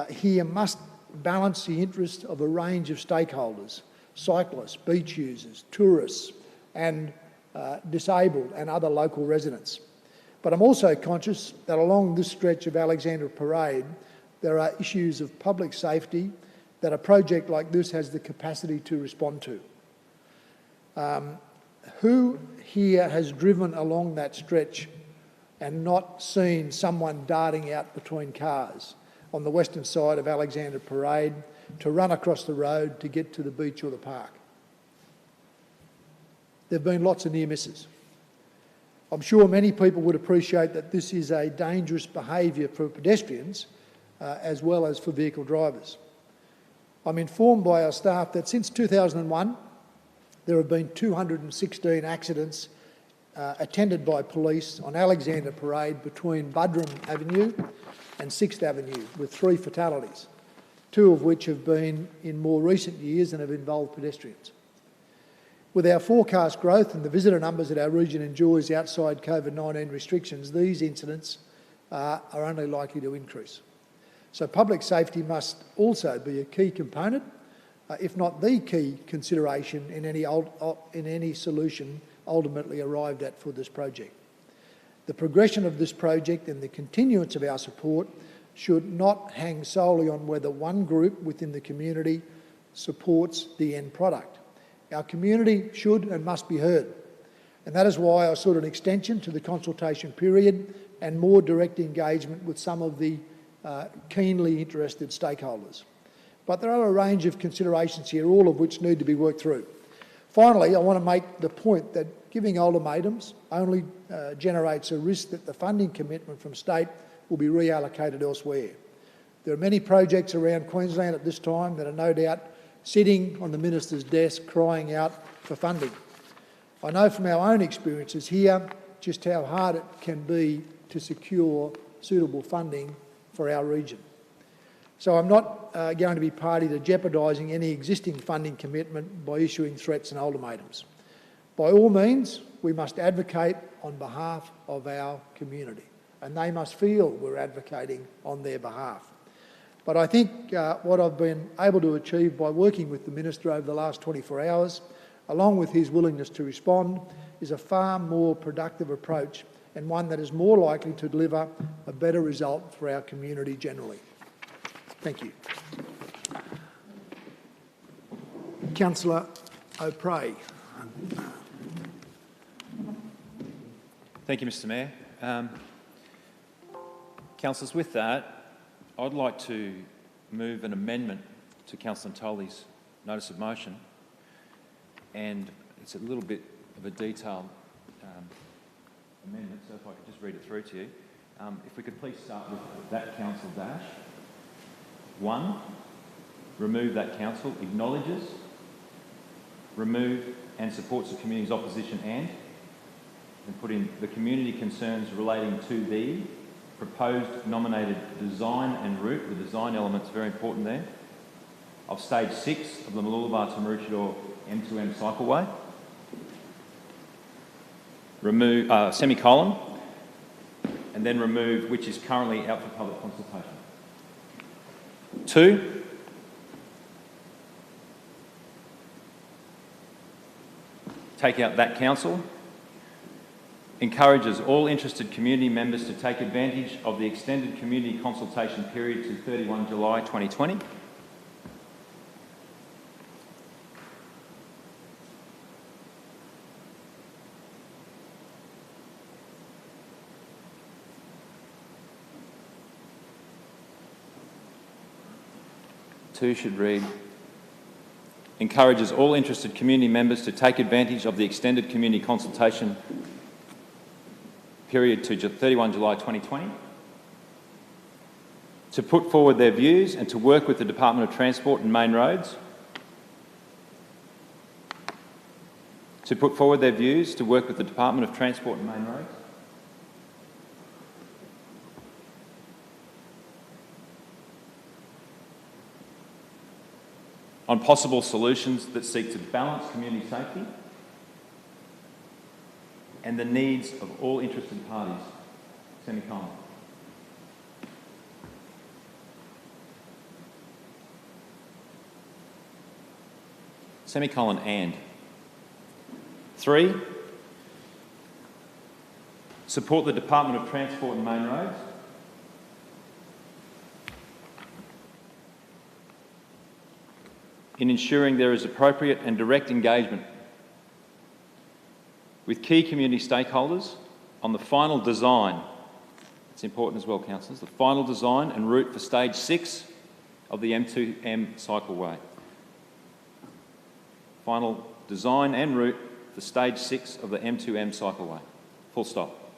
A: here must balance the interests of a range of stakeholders: cyclists, beach users, tourists, and disabled and other local residents. But I'm also conscious that along this stretch of Alexandra Parade, there are issues of public safety that a project like this has the capacity to respond to. Who here has driven along that stretch and not seen someone darting out between cars on the western side of Alexandra Parade to run across the road to get to the beach or the park? There have been lots of near misses. I'm sure many people would appreciate that this is a dangerous behaviour for pedestrians as well as for vehicle drivers. I'm informed by our staff that since 2001 there have been 216 accidents attended by police on Alexandra Parade between Buderim Avenue and 6th Avenue, with 3 fatalities, 2 of which have been in more recent years and have involved pedestrians. With our forecast growth and the visitor numbers that our region enjoys outside COVID-19 restrictions, these incidents are only likely to increase. So public safety must also be a key component, if not the key consideration in any solution ultimately arrived at for this project. The progression of this project and the continuance of our support should not hang solely on whether one group within the community supports the end product. Our community should and must be heard, and that is why I sought an extension to the consultation period and more direct engagement with some of the keenly interested stakeholders. But there are a range of considerations here, all of which need to be worked through. Finally, I want to make the point that giving ultimatums only generates a risk that the funding commitment from state will be reallocated elsewhere. There are many projects around Queensland at this time that are no doubt sitting on the Minister's desk crying out for funding. I know from our own experiences here just how hard it can be to secure suitable funding for our region. So I'm not going to be party to jeopardising any existing funding commitment by issuing threats and ultimatums. By all means, we must advocate on behalf of our community, and they must feel we're advocating on their behalf. But I think what I've been able to achieve by working with the Minister over the last 24 hours, along with his willingness to respond, is a far more productive approach and one that is more likely to deliver a better result for our community generally. Thank you. Councillor O'Prey.
E: Thank you, Mr Mayor. Councillors, with that, I'd like to move an amendment to Councillor Tully's notice of motion, and it's a little bit of a detailed amendment, so if I could just read it through to you. If we could please start with that council dash. 1, remove that council, acknowledges, remove and supports the community's opposition and put in the community concerns relating to the proposed nominated design and route. The design element's very important there. Of stage 6 of the Mooloolaba to Maroochydore M2m Cycleway. Remove, semicolon, and then remove which is currently out for public consultation. 2, take out that council. Encourages all interested community members to take advantage of the extended community consultation period to 31 July 2020. Two should read, encourages all interested community members to take advantage of the extended community consultation period to 31 July 2020, to put forward their views and to work with the Department of Transport and Main Roads, to put forward their views to work with the Department of Transport and Main Roads, on possible solutions that seek to balance community safety and the needs of all interested parties, semicolon. Semicolon and. 3, support the Department of Transport and Main Roads. In ensuring there is appropriate and direct engagement with key community stakeholders on the final design. It's important as well, councillors, the final design and route for stage 6 of the M2m Cycleway. Final design and route for stage 6 of the M2m Cycleway. Full stop.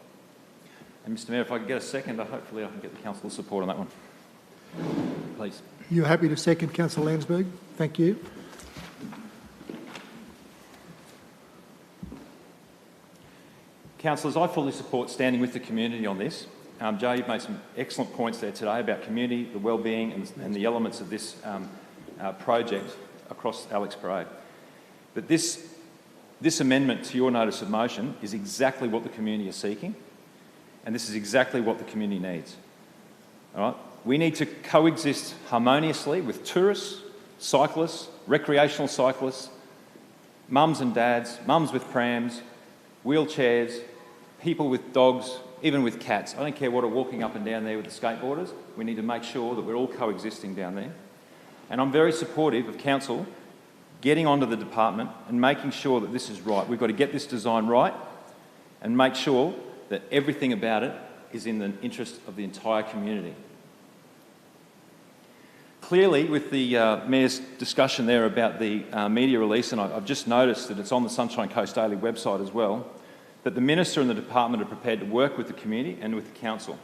E: And Mr Mayor, if I could get a second, hopefully I can get the council's support on that one. Please.
A: You're happy to second, Councillor Landsberg? Thank you.
E: Councillors, I fully support standing with the community on this. Joe, you've made some excellent points there today about community, the wellbeing and the elements of this project across Alex Parade. But this amendment to your notice of motion is exactly what the community is seeking, and this is exactly what the community needs. All right? We need to coexist harmoniously with tourists, cyclists, recreational cyclists, mums and dads, mums with prams, wheelchairs, people with dogs, even with cats. I don't care what are walking up and down there with the skateboarders. We need to make sure that we're all coexisting down there. And I'm very supportive of council getting onto the department and making sure that this is right. We've got to get this design right and make sure that everything about it is in the interest of the entire community. Clearly, with the Mayor's discussion there about the media release, and I've just noticed that it's on the Sunshine Coast Daily website as well, that the Minister and the Department are prepared to work with the community and with the Council.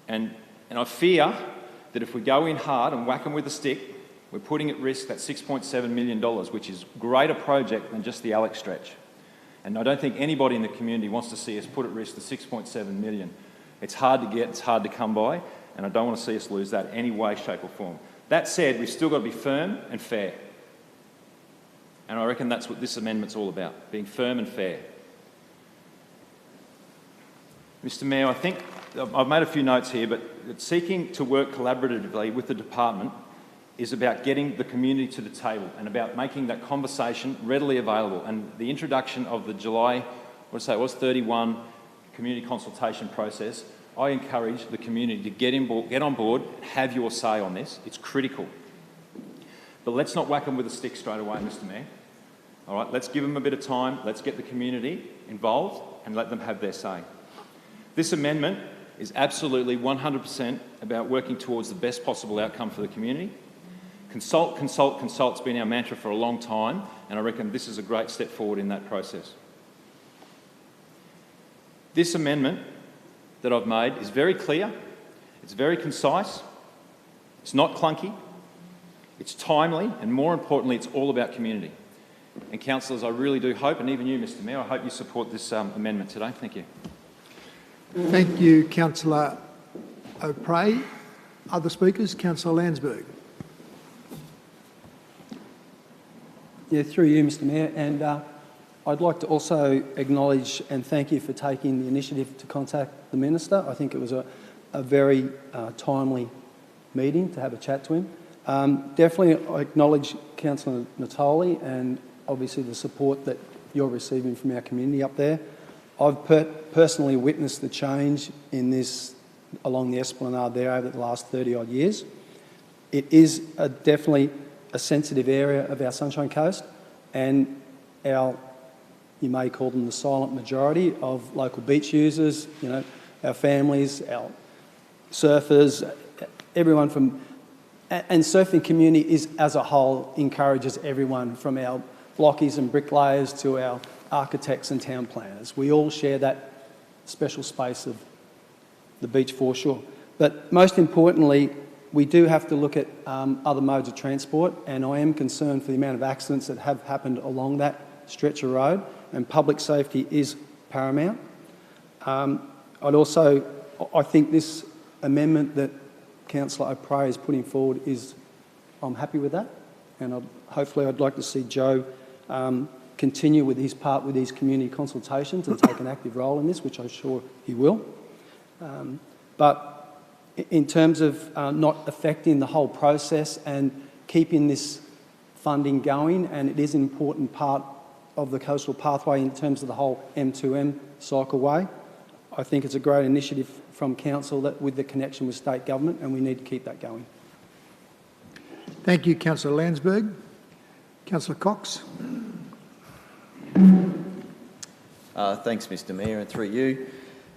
E: And I fear that if we go in hard and whack them with a stick, we're putting at risk that $6.7 million, which is a greater project than just the Alex stretch. And I don't think anybody in the community wants to see us put at risk the $6.7 million. It's hard to get, it's hard to come by, and I don't want to see us lose that in any way, shape or form. That said, we've still got to be firm and fair. And I reckon that's what this amendment's all about, being firm and fair. Mr Mayor, I think I've made a few notes here, but seeking to work collaboratively with the department is about getting the community to the table and about making that conversation readily available. And the introduction of the July, what did I say, it was 31 community consultation process, I encourage the community to get on board, have your say on this. It's critical. But let's not whack them with a stick straight away, Mr Mayor. All right, let's give them a bit of time. Let's get the community involved and let them have their say. This amendment is absolutely 100% about working towards the best possible outcome for the community. Consult, consult, consult's been our mantra for a long time, and I reckon this is a great step forward in that process. This amendment that I've made is very clear, it's very concise, it's not clunky, it's timely, and more importantly, it's all about community. And councillors, I really do hope, and even you, Mr Mayor, I hope you support this amendment today. Thank you.
A: Thank you, Councillor O'Prey. Other speakers? Councillor Landsberg.
N: Yeah, through you, Mr Mayor, and I'd like to also acknowledge and thank you for taking the initiative to contact the Minister. I think it was a very timely meeting to have a chat to him. Definitely I acknowledge Councillor Natali and obviously the support that you're receiving from our community up there. I've personally witnessed the change in this along the esplanade there over the last 30-odd years. It is definitely a sensitive area of our Sunshine Coast, and our, you may call them the silent majority of local beach users, you know, our families, our surfers, everyone from, and surfing community is as a whole encourages everyone from our blockies and bricklayers to our architects and town planners. We all share that special space of the beach foreshore. But most importantly, we do have to look at other modes of transport, and I am concerned for the amount of accidents that have happened along that stretch of road, and public safety is paramount. I think this amendment that Councillor O'Prey is putting forward is, I'm happy with that, and hopefully I'd like to see Joe continue with his part with these community consultations and take an active role in this, which I'm sure he will. But in terms of not affecting the whole process and keeping this funding going, and it is an important part of the coastal pathway in terms of the whole M2m Cycleway, I think it's a great initiative from Council that with the connection with state government, and we need to keep that going.
A: Thank you, Councillor Landsberg. Councillor Cox.
D: Thanks, Mr Mayor, and through you.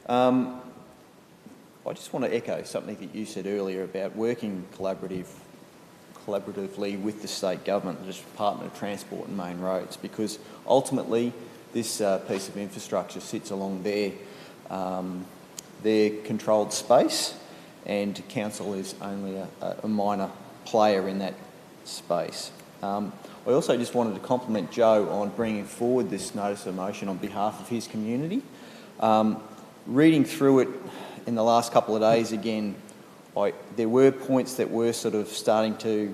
D: I just want to echo something that you said earlier about working collaboratively with the state government, the Department of Transport and Main Roads, because ultimately this piece of infrastructure sits along their controlled space, and council is only a minor player in that space. I also just wanted to compliment Joe on bringing forward this notice of motion on behalf of his community. Reading through it in the last couple of days again, there were points that were sort of starting to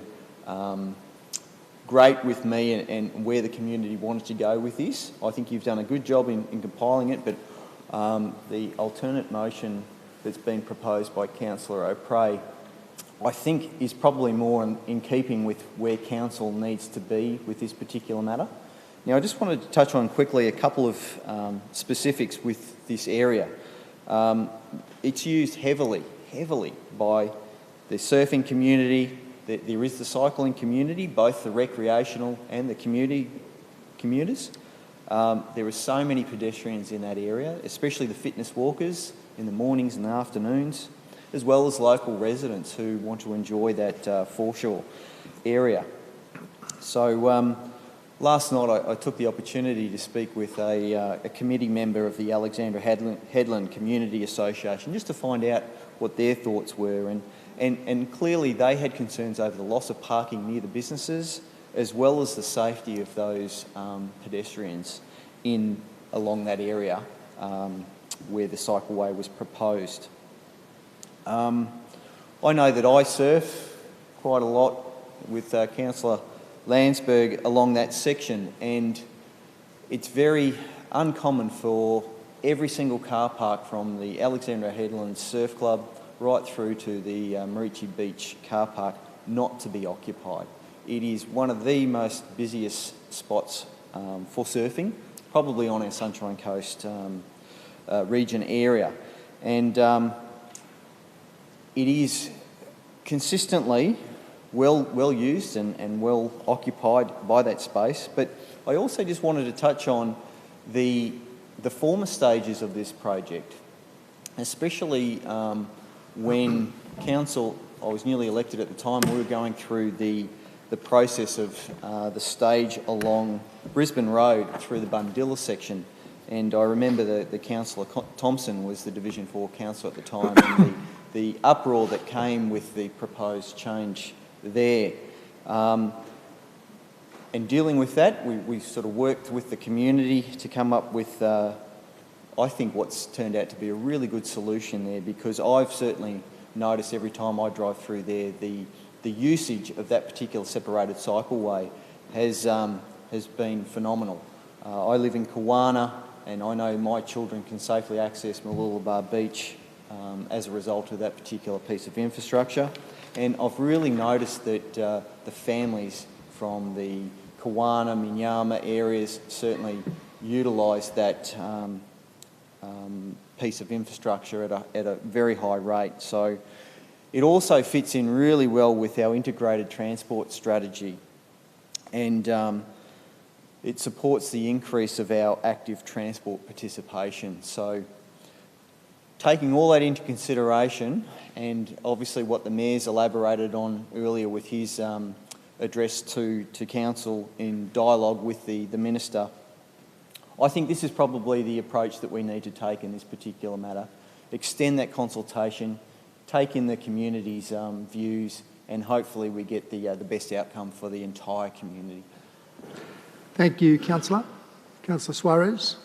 D: grate with me and where the community wanted to go with this. I think you've done a good job in compiling it, but the alternate motion that's been proposed by Councillor O'Prey, I think is probably more in keeping with where council needs to be with this particular matter. Now, I just wanted to touch on quickly a couple of specifics with this area. It's used heavily by the surfing community. There is the cycling community, both the recreational and the commuters. There are so many pedestrians in that area, especially the fitness walkers in the mornings and the afternoons. as well as local residents who want to enjoy that foreshore area. So last night I took the opportunity to speak with a committee member of the Alexandra Headland Community Association just to find out what their thoughts were, and clearly they had concerns over the loss of parking near the businesses as well as the safety of those pedestrians along that area where the cycleway was proposed. I know that I surf quite a lot with Councillor Landsberg along that section, and it's very uncommon for every single car park from the Alexandra Headlands Surf Club right through to the Marici Beach car park not to be occupied. It is one of the most busiest spots for surfing, probably on our Sunshine Coast region area, and it is consistently well used and well occupied by that space. But I also just wanted to touch on the former stages of this project, especially when council, I was newly elected at the time, we were going through the process of the stage along Brisbane Road through the Bundilla section. And I remember the Councillor Thompson was the Division 4 councillor at the time, and the uproar that came with the proposed change there. And dealing with that, we sort of worked with the community to come up with, I think, what's turned out to be a really good solution there, because I've certainly noticed every time I drive through there, the usage of that particular separated cycleway has been phenomenal. I live in Kawana, and I know my children can safely access Mooloolaba Beach as a result of that particular piece of infrastructure. And I've really noticed that the families from the Kawana, Minyama areas certainly utilise that piece of infrastructure at a very high rate. So it also fits in really well with our integrated transport strategy, and it supports the increase of our active transport participation. So taking all that into consideration, and obviously what the Mayor's elaborated on earlier with his address to Council in dialogue with the Minister, I think this is probably the approach that we need to take in this particular matter. Extend that consultation, take in the community's views, and hopefully we get the best outcome for the entire community.
A: Thank you, Councillor. Councillor Suarez.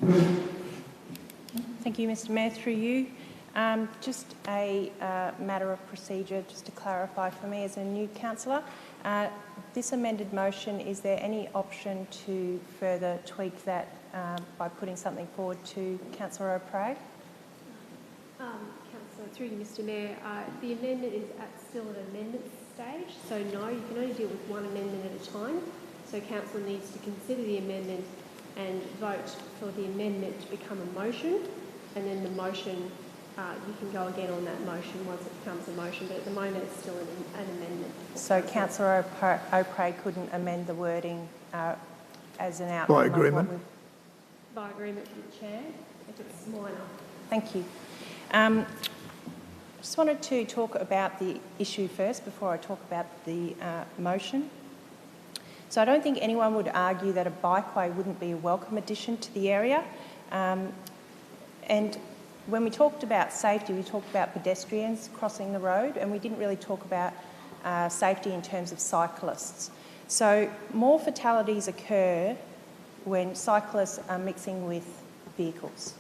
H: Thank you, Mr Mayor. Through you, just a matter of procedure, just to clarify for me as a new councillor. This amended motion, is there any option to further tweak that by putting something forward to Councillor O'Prey?
P: Councillor, through you, Mr Mayor, the amendment is still at amendment stage, so no, you can only deal with one amendment at a time. So Council needs to consider the amendment and vote for the amendment to become a motion, and then the motion, you can go again on that motion once it becomes a motion, but at the moment it's still an amendment.
H: So Councillor O'Prey couldn't amend the wording as an outcome?
A: By agreement.
P: By agreement with the Chair, if it's minor.
H: Thank you. Just wanted to talk about the issue first before I talk about the motion. So I don't think anyone would argue that a bikeway wouldn't be a welcome addition to the area. And when we talked about safety, we talked about pedestrians crossing the road, and we didn't really talk about safety in terms of cyclists. So more fatalities occur when cyclists are mixing with vehicles,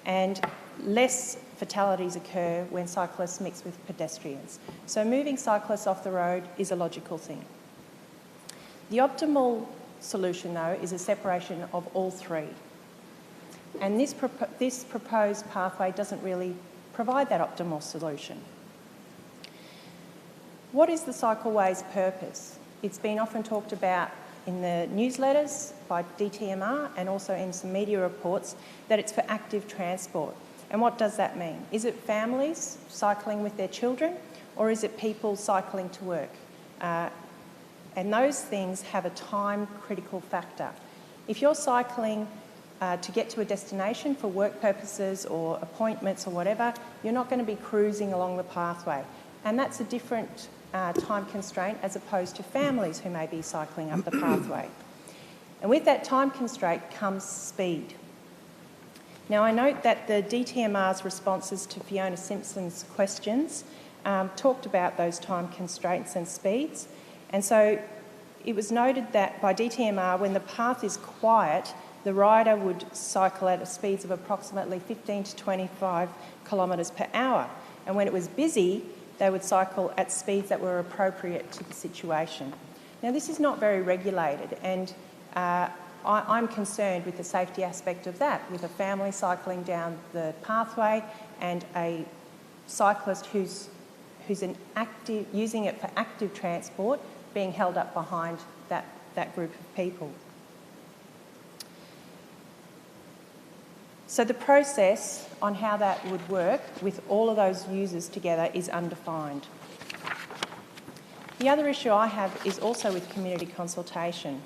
H: and less fatalities occur when cyclists mix with pedestrians. So moving cyclists off the road is a logical thing. The optimal solution, though, is a separation of all three. And this proposed pathway doesn't really provide that optimal solution. What is the cycleway's purpose? It's been often talked about in the newsletters by DTMR and also in some media reports that it's for active transport. And what does that mean? Is it families cycling with their children, or is it people cycling to work? And those things have a time critical factor. If you're cycling to get to a destination for work purposes or appointments or whatever, you're not going to be cruising along the pathway. And that's a different time constraint as opposed to families who may be cycling up the pathway. And with that time constraint comes speed. Now, I note that the DTMR's responses to Fiona Simpson's questions talked about those time constraints and speeds. And so it was noted that by DTMR, when the path is quiet, the rider would cycle at speeds of approximately 15 to 25 kilometres per hour. And when it was busy, they would cycle at speeds that were appropriate to the situation. Now, this is not very regulated, and I'm concerned with the safety aspect of that, with a family cycling down the pathway and a cyclist who's using it for active transport being held up behind that group of people. So the process on how that would work with all of those users together is undefined. The other issue I have is also with community consultation.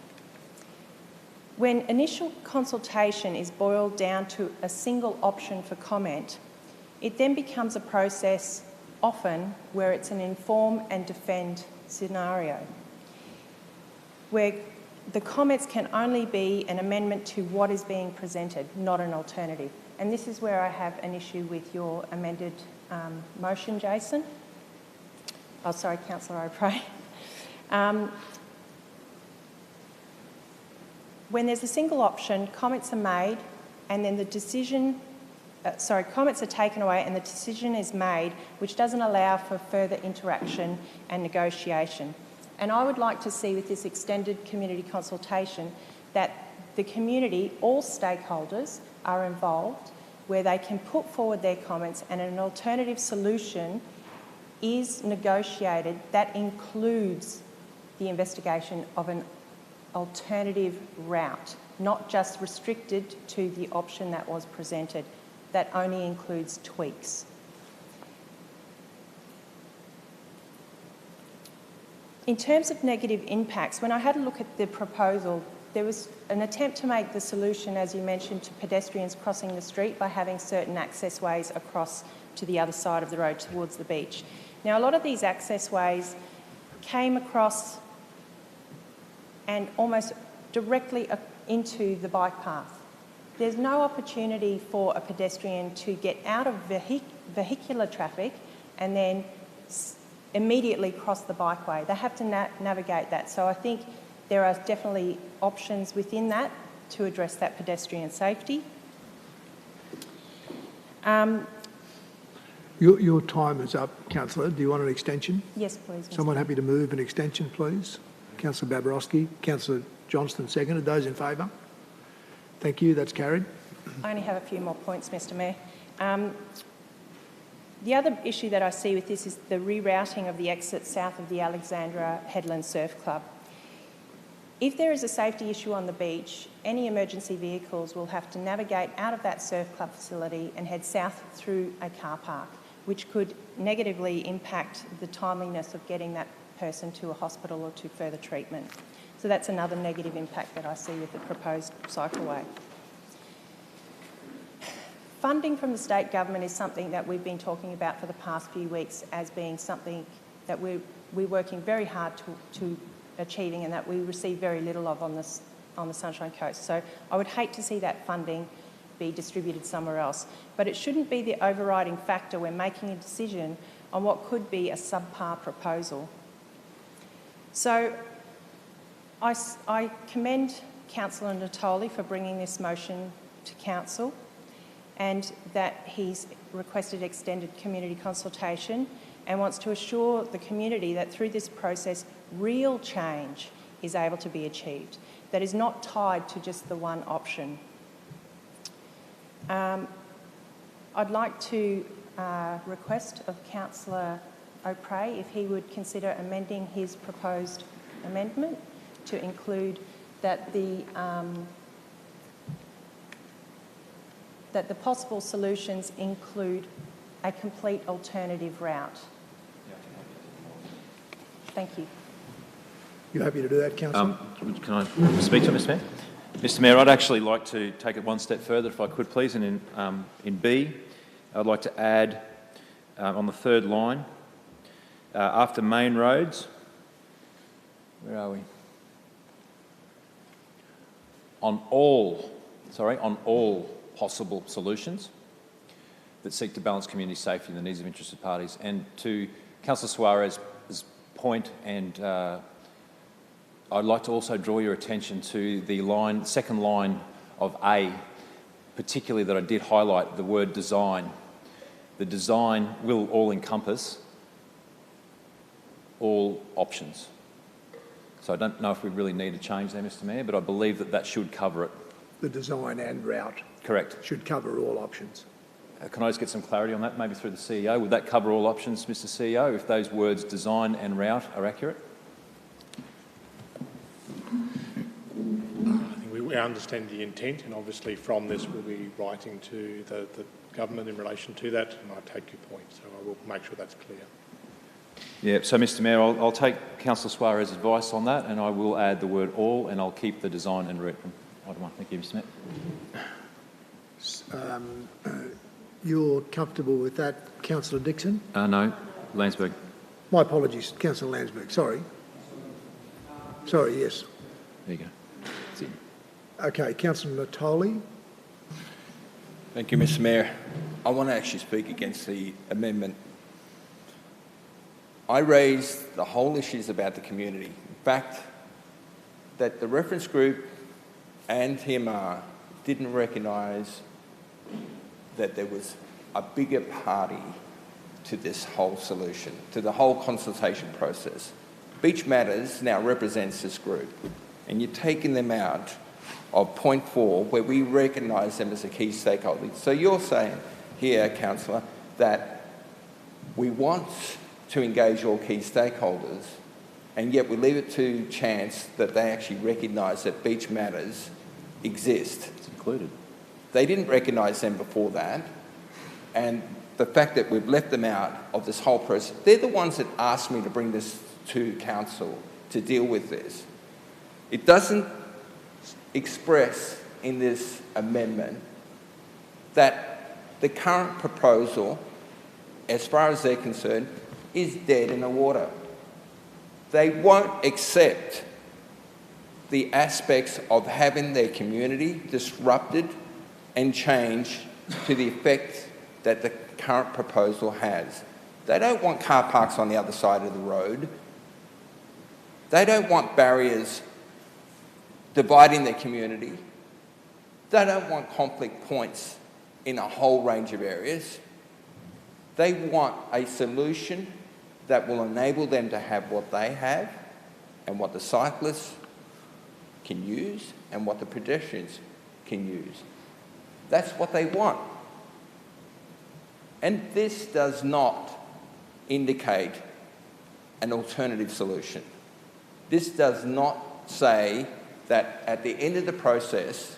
H: When initial consultation is boiled down to a single option for comment, it then becomes a process often where it's an inform and defend scenario, where the comments can only be an amendment to what is being presented, not an alternative. And this is where I have an issue with your amended motion, Jason. Oh, sorry, Councillor O'Prey. When there's a single option, comments are made and then the decision, comments are taken away and the decision is made, which doesn't allow for further interaction and negotiation. And I would like to see with this extended community consultation that the community, all stakeholders, are involved, where they can put forward their comments and an alternative solution is negotiated that includes the investigation of an alternative route, not just restricted to the option that was presented. That only includes tweaks. In terms of negative impacts, when I had a look at the proposal, there was an attempt to make the solution, as you mentioned, to pedestrians crossing the street by having certain access ways across to the other side of the road towards the beach. Now, a lot of these access ways came across and almost directly into the bike path. There's no opportunity for a pedestrian to get out of vehicular traffic and then immediately cross the bikeway. They have to navigate that. So I think there are definitely options within that to address that pedestrian safety.
A: Your time is up, Councillor. Do you want an extension?
H: Yes, please.
A: Someone happy to move an extension, please? Councillor Babarowski. Councillor Johnston seconded. Those in favour? Thank you. That's carried.
H: I only have a few more points, Mr Mayor. The other issue that I see with this is the rerouting of the exit south of the Alexandra Headland Surf Club. If there is a safety issue on the beach, any emergency vehicles will have to navigate out of that surf club facility and head south through a car park, which could negatively impact the timeliness of getting that person to a hospital or to further treatment. So that's another negative impact that I see with the proposed cycleway. Funding from the state government is something that we've been talking about for the past few weeks as being something that we're working very hard to achieving and that we receive very little of on the Sunshine Coast. So I would hate to see that funding be distributed somewhere else. But it shouldn't be the overriding factor when making a decision on what could be a subpar proposal. So I commend Councillor Natoli for bringing this motion to Council and that he's requested extended community consultation and wants to assure the community that through this process, real change is able to be achieved, that is not tied to just the one option. I'd like to request of Councillor O'Prey if he would consider amending his proposed amendment to include that the possible solutions include a complete alternative route. Thank you.
A: You happy to do that, Councillor?
E: Can I speak to Mr Mayor? Mr Mayor, I'd actually like to take it one step further, if I could please, and in B, I'd like to add on the third line, after main roads, where are we? On all possible solutions that seek to balance community safety and the needs of interested parties. And to Councillor Suarez's point, and I'd like to also draw your attention to the second line of A, particularly that I did highlight the word design. The design will all encompass all options. So I don't know if we really need to change there, Mr Mayor, but I believe that should cover it.
A: The design and route.
E: Correct.
A: Should cover all options.
E: Can I just get some clarity on that, maybe through the CEO? Would that cover all options, Mr CEO, if those words design and route are accurate?
C: I think we understand the intent, and obviously from this we'll be writing to the government in relation to that, and I take your point, so I will make sure that's clear.
E: Yeah, so Mr Mayor, I'll take Councillor Suarez's advice on that, and I will add the word all, and I'll keep the design and route from item 1. Thank you, Mr Mayor.
A: You're comfortable with that, Councillor Dixon?
E: No, Landsberg.
A: My apologies, Councillor Landsberg, sorry. Sorry, yes.
E: There you go. That's it.
A: Okay, Councillor Natoli.
M: Thank you, Mr Mayor. I want to actually speak against the amendment. I raised the whole issues about the community. In fact, that the reference group and TMR didn't recognise that there was a bigger party to this whole solution, to the whole consultation process. Beach Matters now represents this group, and you're taking them out of point 4, where we recognise them as a key stakeholder. So you're saying here, Councillor, that we want to engage all key stakeholders, and yet we leave it to chance that they actually recognise that Beach Matters exist.
E: It's included.
M: They didn't recognise them before that, and the fact that we've left them out of this whole process, they're the ones that asked me to bring this to Council to deal with this. It doesn't express in this amendment that the current proposal, as far as they're concerned, is dead in the water. They won't accept the aspects of having their community disrupted and changed to the effect that the current proposal has. They don't want car parks on the other side of the road. They don't want barriers dividing their community. They don't want conflict points in a whole range of areas. They want a solution that will enable them to have what they have and what the cyclists can use and what the pedestrians can use. That's what they want. And this does not indicate an alternative solution. This does not say that at the end of the process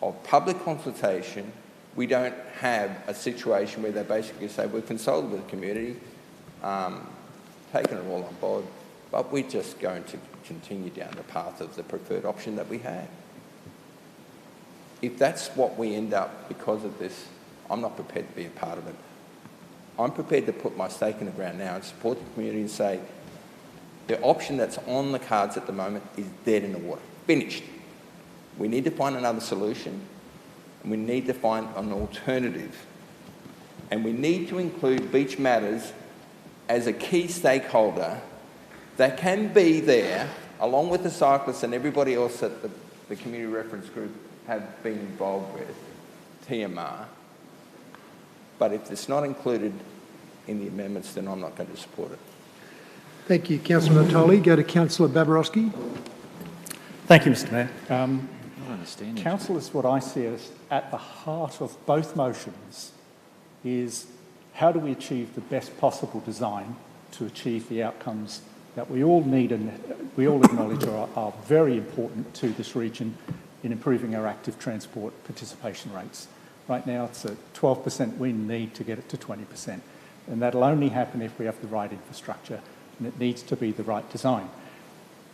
M: of public consultation, we don't have a situation where they basically say, we've consulted with the community, taken it all on board, but we're just going to continue down the path of the preferred option that we had. If that's what we end up because of this, I'm not prepared to be a part of it. I'm prepared to put my stake in the ground now and support the community and say, the option that's on the cards at the moment is dead in the water. Finished. We need to find another solution, and we need to find an alternative. And we need to include Beach Matters as a key stakeholder that can be there, along with the cyclists and everybody else that the community reference group have been involved with, TMR. But if it's not included in the amendments, then I'm not going to support it.
A: Thank you, Councillor Natoli. Go to Councillor Babarowski.
G: Thank you, Mr Mayor.
E: I understand.
G: Councillors, what I see as at the heart of both motions is how do we achieve the best possible design to achieve the outcomes that we all need and we all acknowledge are very important to this region in improving our active transport participation rates. Right now it's at 12%, we need to get it to 20%. And that'll only happen if we have the right infrastructure, and it needs to be the right design.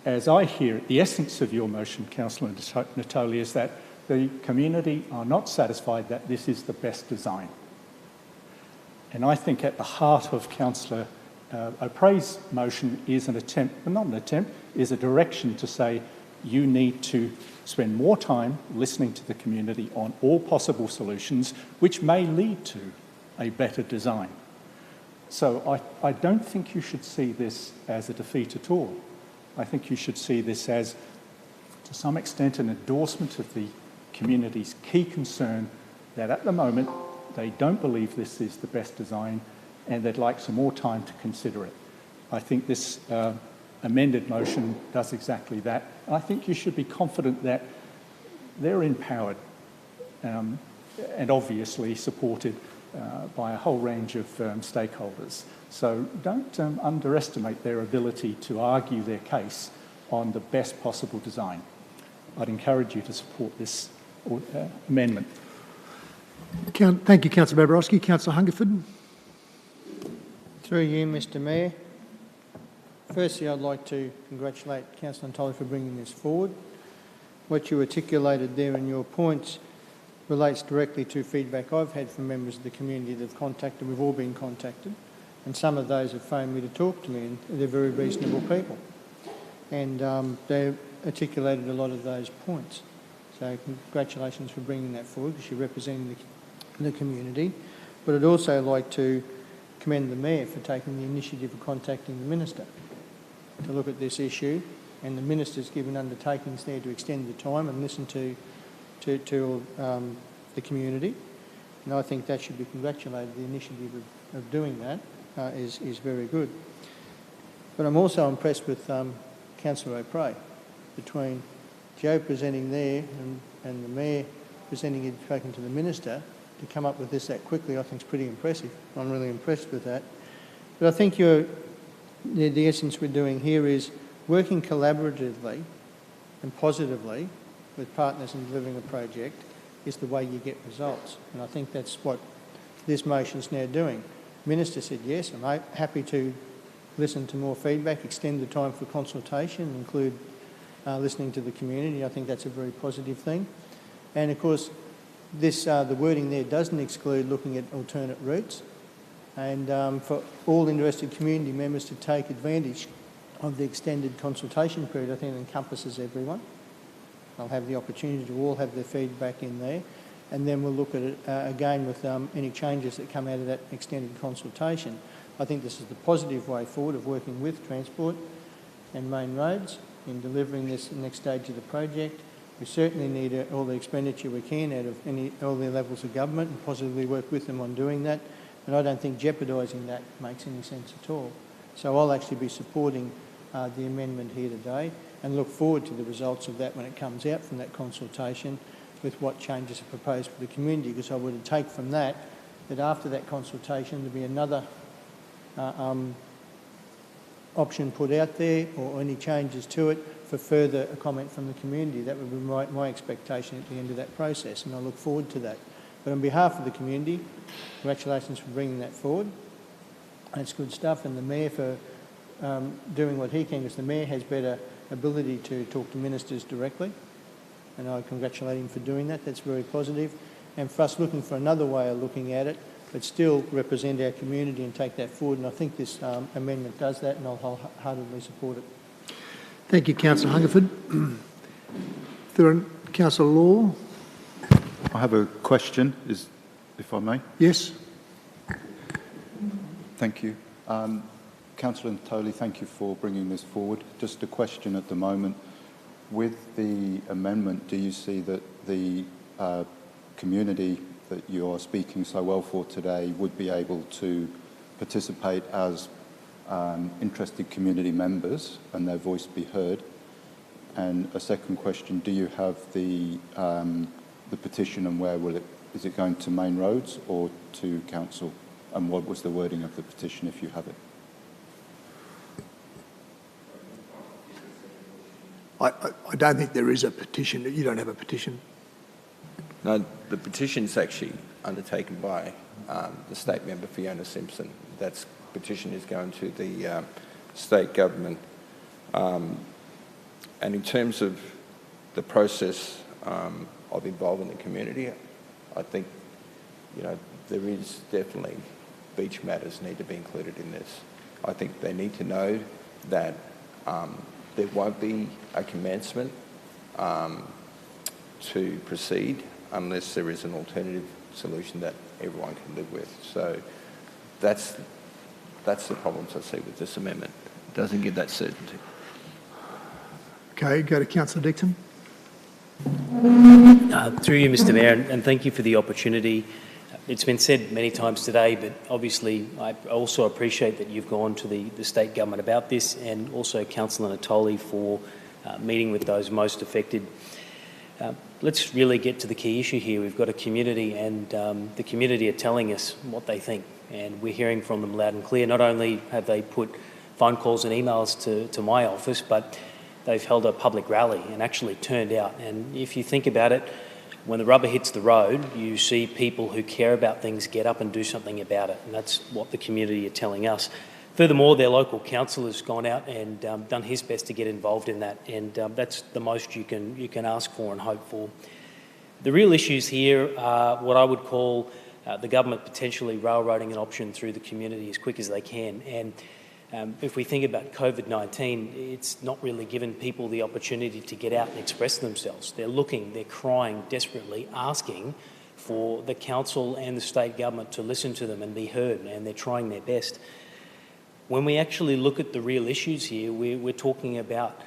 G: as I hear it, the essence of your motion, Councillor Natoli, is that the community are not satisfied that this is the best design. And I think at the heart of Councillor O'Prea's motion is an attempt, well, not an attempt, is a direction to say you need to spend more time listening to the community on all possible solutions, which may lead to a better design. So I don't think you should see this as a defeat at all. I think you should see this as, to some extent, an endorsement of the community's key concern that at the moment they don't believe this is the best design and they'd like some more time to consider it. I think this amended motion does exactly that. And I think you should be confident that they're empowered and obviously supported by a whole range of stakeholders. So don't underestimate their ability to argue their case on the best possible design. I'd encourage you to support this amendment.
A: Thank you, Councillor Babarowski. Councillor Hungerford.
F: Through you, Mr Mayor. Firstly, I'd like to congratulate Councillor Natoli for bringing this forward. What you articulated there in your points relates directly to feedback I've had from members of the community that have contacted. We've all been contacted, and some of those have phoned me to talk to me, and they're very reasonable people. And they articulated a lot of those points. So congratulations for bringing that forward, because you're representing the community. But I'd also like to commend the Mayor for taking the initiative of contacting the Minister to look at this issue, and the Minister's given undertakings there to extend the time and listen to the community. And I think that should be congratulated. The initiative of doing that is very good. But I'm also impressed with Councillor O'Prea, between Joe presenting there and the Mayor presenting it, spoken to the Minister, to come up with this that quickly. I think is pretty impressive. I'm really impressed with that. But I think the essence we're doing here is working collaboratively and positively with partners in delivering a project is the way you get results. And I think that's what this motion's now doing. Minister said yes, I'm happy to listen to more feedback, extend the time for consultation, include listening to the community. I think that's a very positive thing. And of course, this the wording there doesn't exclude looking at alternate routes, and for all interested community members to take advantage of the extended consultation period. I think it encompasses everyone. They'll have the opportunity to all have their feedback in there, and then we'll look at it again with any changes that come out of that extended consultation. I think this is the positive way forward of working with Transport and Main Roads in delivering this next stage of the project. We certainly need all the expenditure we can out of all the levels of government, and positively work with them on doing that. And I don't think jeopardising that makes any sense at all. So I'll actually be supporting the amendment here today, and look forward to the results of that when it comes out from that consultation with what changes are proposed for the community, because I would take from that after that consultation there'll be another option put out there, or any changes to it for further comment from the community. That would be my expectation at the end of that process, and I look forward to that. But on behalf of the community, congratulations for bringing that forward. That's good stuff, and the Mayor for doing what he can, because the Mayor has better ability to talk to ministers directly, and I congratulate him for doing that. That's very positive. And for us looking for another way of looking at it, but still represent our community and take that forward, and I think this amendment does that, and I'll wholeheartedly support it.
A: Thank you, Councillor Hungerford. Councillor Law.
B: I have a question, if I may.
A: Yes.
B: Thank you. Councillor Natoli, thank you for bringing this forward. Just a question at the moment. With the amendment, do you see that the community that you are speaking so well for today would be able to participate as interested community members and their voice be heard? And a second question, do you have the petition, and where will is it going to Main Roads or to Council? And what was the wording of the petition, if you have it?
A: I don't think there is a petition. You don't have a petition?
M: No, the petition's actually undertaken by the state member Fiona Simpson. That petition is going to the state government. And in terms of the process of involving the community, I think, you know, there is definitely beach matters need to be included in this. I think they need to know that there won't be a commencement to proceed unless there is an alternative solution that everyone can live with. So that's the problems I see with this amendment. It doesn't give that certainty.
A: Okay, go to Councillor Dixon.
Q: Through you, Mr Mayor, and thank you for the opportunity. It's been said many times today, but obviously I also appreciate that you've gone to the state government about this, and also Councillor Natoli for meeting with those most affected. Let's really get to the key issue here. We've got a community, and the community are telling us what they think, and we're hearing from them loud and clear. Not only have they put phone calls and emails to my office, but they've held a public rally and actually turned out. And if you think about it, when the rubber hits the road, you see people who care about things get up and do something about it, and that's what the community are telling us. Furthermore, their local council has gone out and done his best to get involved in that, and that's the most you can ask for and hope for. The real issues here are what I would call the government potentially railroading an option through the community as quick as they can. And if we think about COVID-19, it's not really given people the opportunity to get out and express themselves. They're looking, they're crying desperately, asking for the council and the state government to listen to them and be heard, and they're trying their best. When we actually look at the real issues here, we're talking about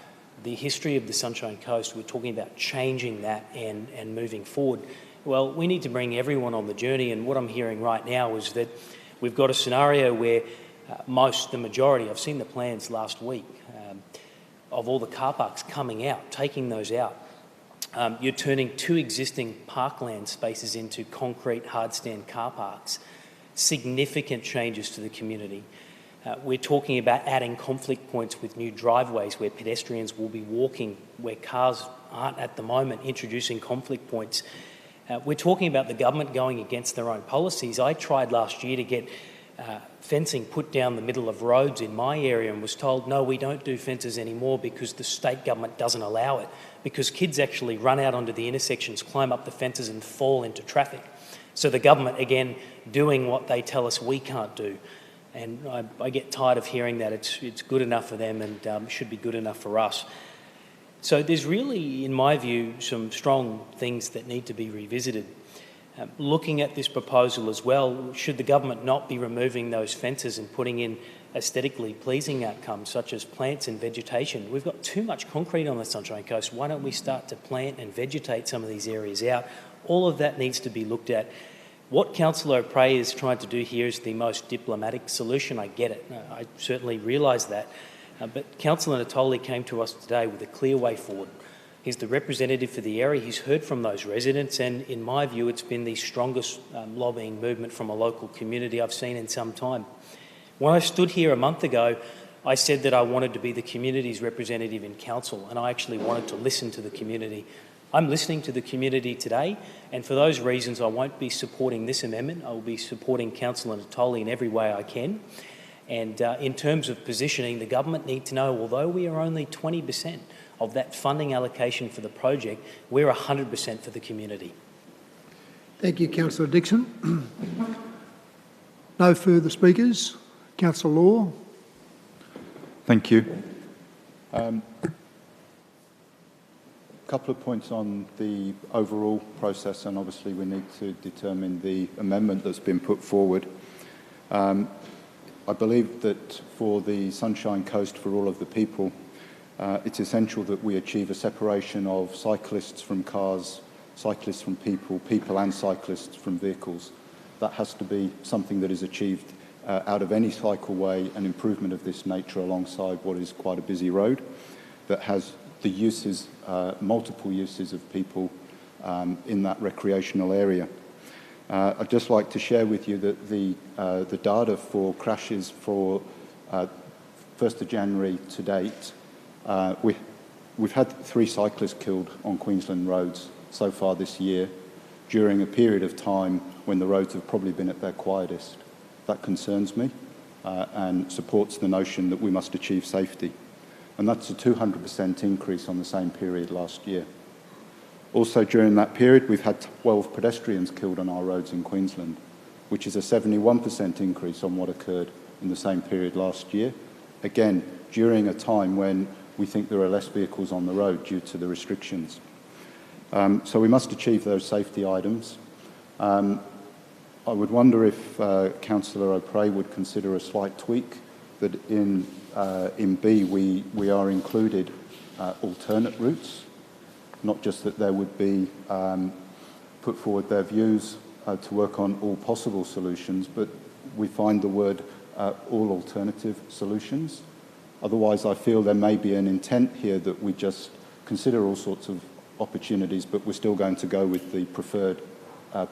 Q: the history of the Sunshine Coast. We're talking about changing that and moving forward. Well, we need to bring everyone on the journey, and what I'm hearing right now is that we've got a scenario where the majority, I've seen the plans last week, of all the car parks coming out, taking those out. You're turning 2 existing parkland spaces into concrete hardstand car parks. Significant changes to the community. We're talking about adding conflict points with new driveways where pedestrians will be walking, where cars aren't at the moment, introducing conflict points. We're talking about the government going against their own policies. I tried last year to get fencing put down the middle of roads in my area and was told, no, we don't do fences anymore because the state government doesn't allow it, because kids actually run out onto the intersections, climb up the fences and fall into traffic. So the government, again, doing what they tell us we can't do. And I get tired of hearing that it's good enough for them and should be good enough for us. So there's really, in my view, some strong things that need to be revisited. Looking at this proposal as well, should the government not be removing those fences and putting in aesthetically pleasing outcomes such as plants and vegetation? We've got too much concrete on the Sunshine Coast. Why don't we start to plant and vegetate some of these areas out? All of that needs to be looked at. What Councillor Prey is trying to do here is the most diplomatic solution. I get it. I certainly realise that. But Councillor Natoli came to us today with a clear way forward. He's the representative for the area. He's heard from those residents, and in my view, it's been the strongest lobbying movement from a local community I've seen in some time. When I stood here a month ago, I said that I wanted to be the community's representative in council, and I actually wanted to listen to the community. I'm listening to the community today, and for those reasons, I won't be supporting this amendment. I will be supporting Councillor Natoli in every way I can. And in terms of positioning, the government need to know, although we are only 20% of that funding allocation for the project, we're 100% for the community.
A: Thank you, Councillor Dixon. No further speakers. Councillor Law.
B: Thank you. A couple of points on the overall process, and obviously we need to determine the amendment that's been put forward. I believe that for the Sunshine Coast, for all of the people, it's essential that we achieve a separation of cyclists from cars, cyclists from people, people and cyclists from vehicles. That has to be something that is achieved out of any cycleway, an improvement of this nature alongside what is quite a busy road that has the uses, multiple uses of people in that recreational area. I'd just like to share with you that the data for crashes for 1st of January to date, we've had 3 cyclists killed on Queensland roads so far this year during a period of time when the roads have probably been at their quietest. That concerns me and supports the notion that we must achieve safety. and that's a 200% increase on the same period last year. Also during that period, we've had 12 pedestrians killed on our roads in Queensland, which is a 71% increase on what occurred in the same period last year. Again, during a time when we think there are less vehicles on the road due to the restrictions. So we must achieve those safety items. I would wonder if Councillor O'Prey would consider a slight tweak, that in B we are included alternate routes, not just that there would be put forward their views to work on all possible solutions, but we find the word all alternative solutions. Otherwise, I feel there may be an intent here that we just consider all sorts of opportunities, but we're still going to go with the preferred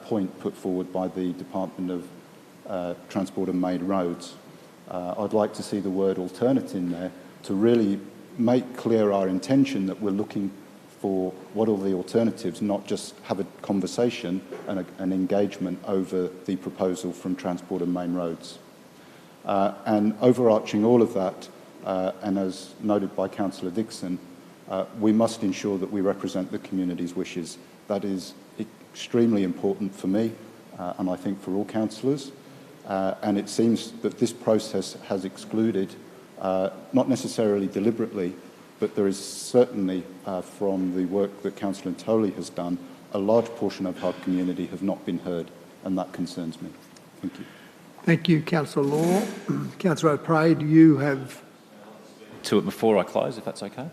B: point put forward by the Department of Transport and Main Roads. I'd like to see the word alternate in there to really make clear our intention that we're looking for what are the alternatives, not just have a conversation and an engagement over the proposal from Transport and Main Roads. And overarching all of that, and as noted by Councillor Dixon, we must ensure that we represent the community's wishes. That is extremely important for me, and I think for all councillors. And it seems that this process has excluded, not necessarily deliberately, but there is certainly, from the work that Councillor Tolley has done, a large portion of our community have not been heard, and that concerns me. Thank you.
A: Thank you, Councillor Law. Councillor O'Prey, do you have...
E: To it before I close, if that's okay?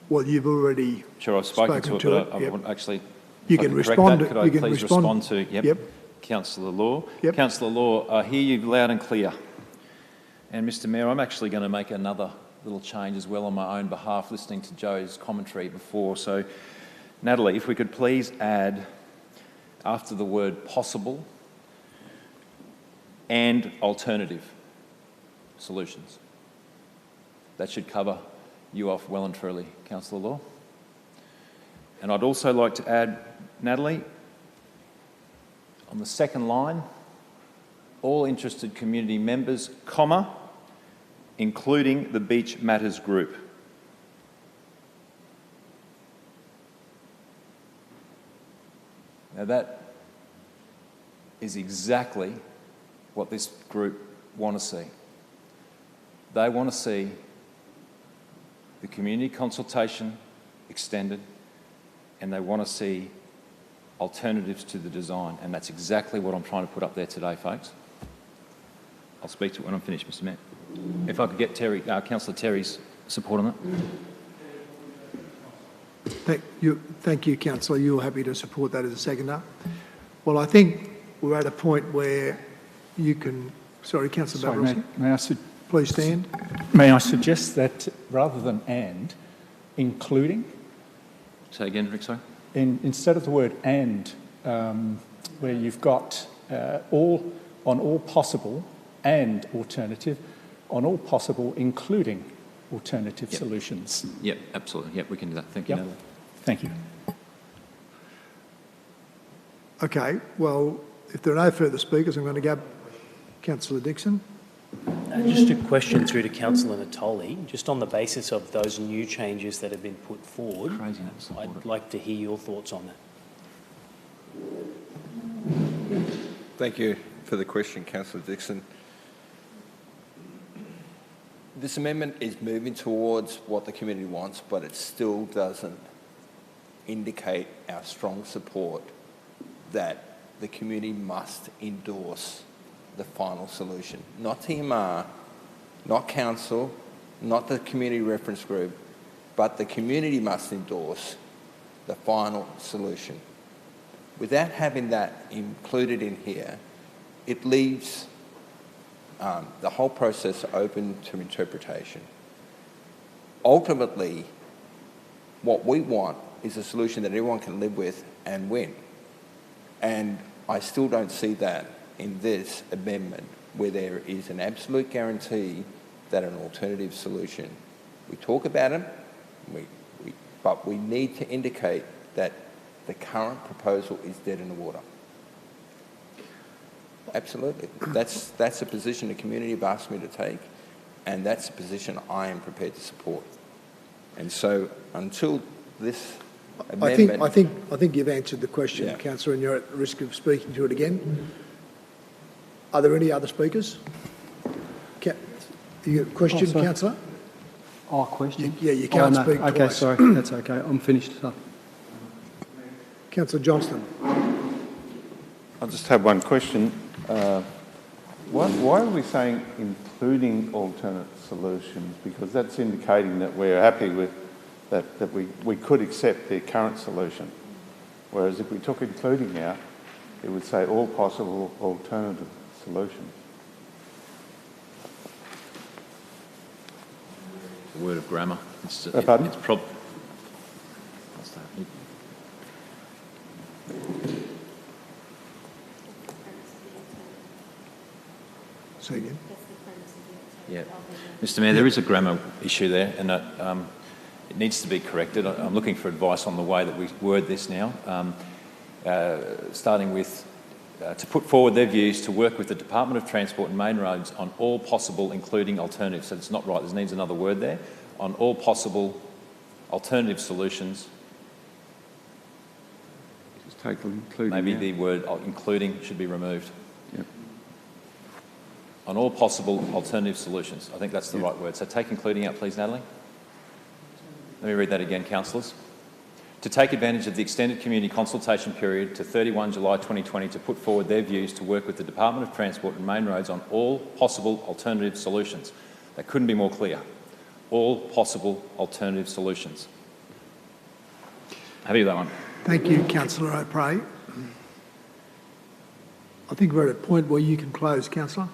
A: Well, you've already
E: Sure, I've spoken to it, but I
A: yep.
E: want actually...
A: You can respond.
E: Could I please respond to... Yep. Councillor Law.
A: Yep.
E: Councillor Law, I hear you loud and clear. And Mr Mayor, I'm actually going to make another little change as well on my own behalf, listening to Joe's commentary before. So, Natalie, if we could please add, after the word possible, and alternative solutions. That should cover you off well and truly, Councillor Law. And I'd also like to add, Natalie, on the second line, all interested community members, comma, including the Beach Matters Group. Now that is exactly what this group want to see. They want to see the community consultation extended, and they want to see alternatives to the design, and that's exactly what I'm trying to put up there today, folks. I'll speak to it when I'm finished, Mr Mayor. If I could get Councillor Terry's support on
A: Thank you, Councillor. You're happy to support that as a seconder. Well, I think we're at a point where you can... Sorry, Councillor Barbarossa. Please stand.
G: May I suggest that rather than and, including...
E: Say again, Rick, sorry?
G: Instead of the word and, where you've got all possible and alternative, on all possible including alternative solutions.
E: Yep, absolutely. Yep, we can do that. Thank you, Natalie.
G: Thank you.
A: Okay, well, if there are no further speakers, I'm going to go Councillor Dixon.
Q: Just a question through to Councillor Natoli, just on the basis of those new changes that have been put forward. I'd like to hear your thoughts on that.
M: Thank you for the question, Councillor Dixon. This amendment is moving towards what the community wants, but it still doesn't indicate our strong support that the community must endorse the final solution. Not TMR, not council, not the community reference group, but the community must endorse the final solution. Without having that included in here, it leaves the whole process open to interpretation. Ultimately, what we want is a solution that everyone can live with and win. And I still don't see that in this amendment, where there is an absolute guarantee that an alternative solution. We talk about it, but we need to indicate that the current proposal is dead in the water. Absolutely. That's a position the community have asked me to take, and that's a position I am prepared to support. And so until this amendment...
A: I think you've answered the question, Councillor, and you're at risk of speaking to it again. Are there any other speakers? You got a question, Councillor?
N: Oh, question?
A: You can't speak
N: Okay,
A: twice.
N: sorry, that's okay. I'm finished. So.
A: Councillor Johnston.
R: I just have one question. Why are we saying including alternate solutions? Because that's indicating that we're happy with that we could accept their current solution. Whereas if we took including out, it would say all possible alternative solutions.
E: A word of grammar. It's
R: pardon?
A: Say again.
E: Yeah, Mr. Mayor, there is a grammar issue there, and it needs to be corrected. I'm looking for advice on the way that we word this now, starting with to put forward their views to work with the Department of Transport and Main Roads on all possible, including alternatives. So it's not right. There needs another word there. On all possible alternative solutions.
R: Just take including.
E: Maybe
R: out.
E: the word including should be removed.
R: Yep.
E: On all possible alternative solutions. I think that's the right word. So take including out, please, Natalie. Let me read that again, councillors. To take advantage of the extended community consultation period to 31 July 2020 to put forward their views to work with the Department of Transport and Main Roads on all possible alternative solutions. That couldn't be more clear. All possible alternative solutions. Happy with that one.
A: Thank you, Councillor O'Prey. I think we're at a point where you can close, Councillor.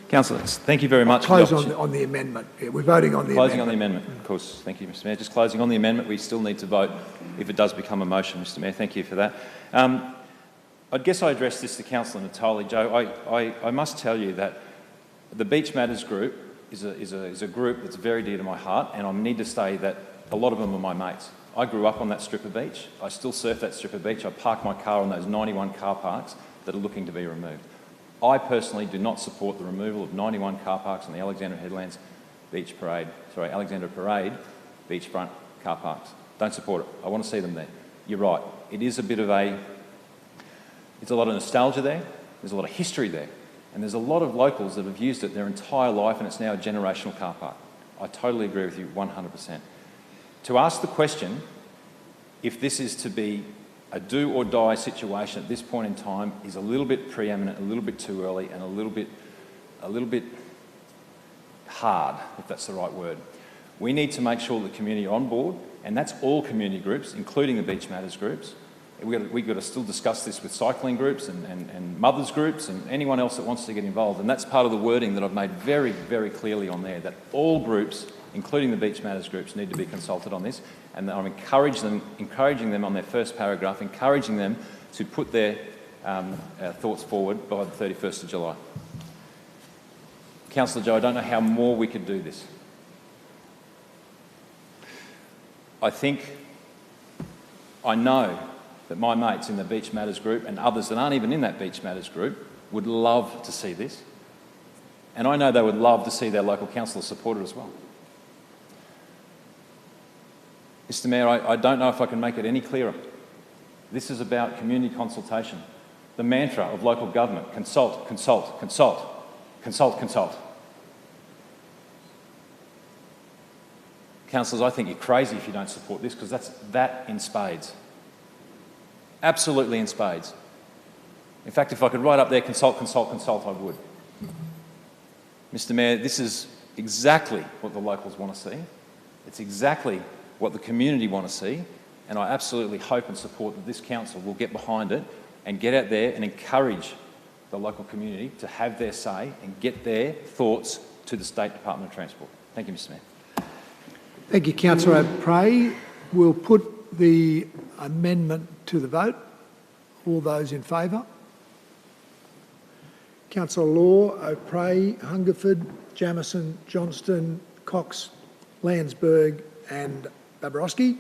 E: Councillors, thank you very much.
A: Close on the amendment. Yeah, we're voting on the
E: closing
A: amendment.
E: on the amendment, of course. Thank you, Mr. Mayor. Just closing on the amendment. We still need to vote if it does become a motion, Mr. Mayor. Thank you for that. I guess I addressed this to Councillor Natoli. Joe, I must tell you that the Beach Matters group is a group that's very dear to my heart, and I need to say that a lot of them are my mates. I grew up on that strip of beach. I still surf that strip of beach. I park my car on those 91 car parks that are looking to be removed. I personally do not support the removal of 91 car parks on the Alexandra Headlands Alexandra Parade beachfront car parks. Don't support it. I want to see them there. You're right. It is a bit of it's a lot of nostalgia there. There's a lot of history there. And there's a lot of locals that have used it their entire life, and it's now a generational car park. I totally agree with you 100%. To ask the question if this is to be a do or die situation at this point in time is a little bit preeminent, a little bit too early, and a little bit hard, if that's the right word. We need to make sure the community are on board, and that's all community groups, including the Beach Matters groups. We've got to still discuss this with cycling groups and mothers groups and anyone else that wants to get involved. And that's part of the wording that I've made very, very clearly on there, that all groups, including the Beach Matters groups, need to be consulted on this. And I'm encouraging them on their first paragraph, encouraging them to put their thoughts forward by the 31st of July. Councillor Joe, I don't know how more we could do this. I know that my mates in the Beach Matters group and others that aren't even in that Beach Matters group would love to see this. And I know they would love to see their local councillors support it as well. Mr. Mayor, I don't know if I can make it any clearer. This is about community consultation. The mantra of local government, consult, consult, consult, consult, consult. Councillors, I think you're crazy if you don't support this, because that's that in spades. Absolutely in spades. In fact, if I could write up there, consult, consult, consult, I would. Mr. Mayor, this is exactly what the locals want to see. It's exactly what the community want to see, and I absolutely hope and support that this council will get behind it and get out there and encourage the local community to have their say and get their thoughts to the State Department of Transport. Thank you, Mr. Mayor.
A: Thank you, Councillor O'Prey. We'll put the amendment to the vote. All those in favour? Councillor Law, O'Prey, Hungerford, Jamieson, Johnston, Cox, Landsberg and Babarowski.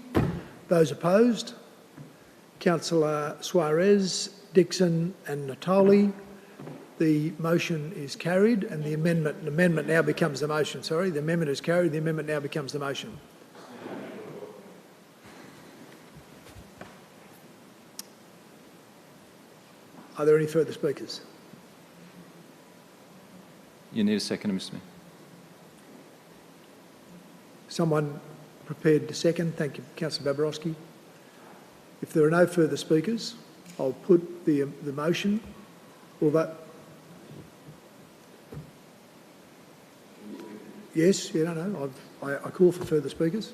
A: Those opposed? Councillor Suarez, Dixon and Natoli. The motion is carried and the amendment now becomes the motion. Sorry, the amendment is carried, the amendment now becomes the motion. Are there any further speakers?
E: You need a second, Mr. Mayor.
A: Someone prepared to second? Thank you, Councillor Babarowski. If there are no further speakers, I'll put the motion. Will that? Yes, yeah, no. I call for further speakers.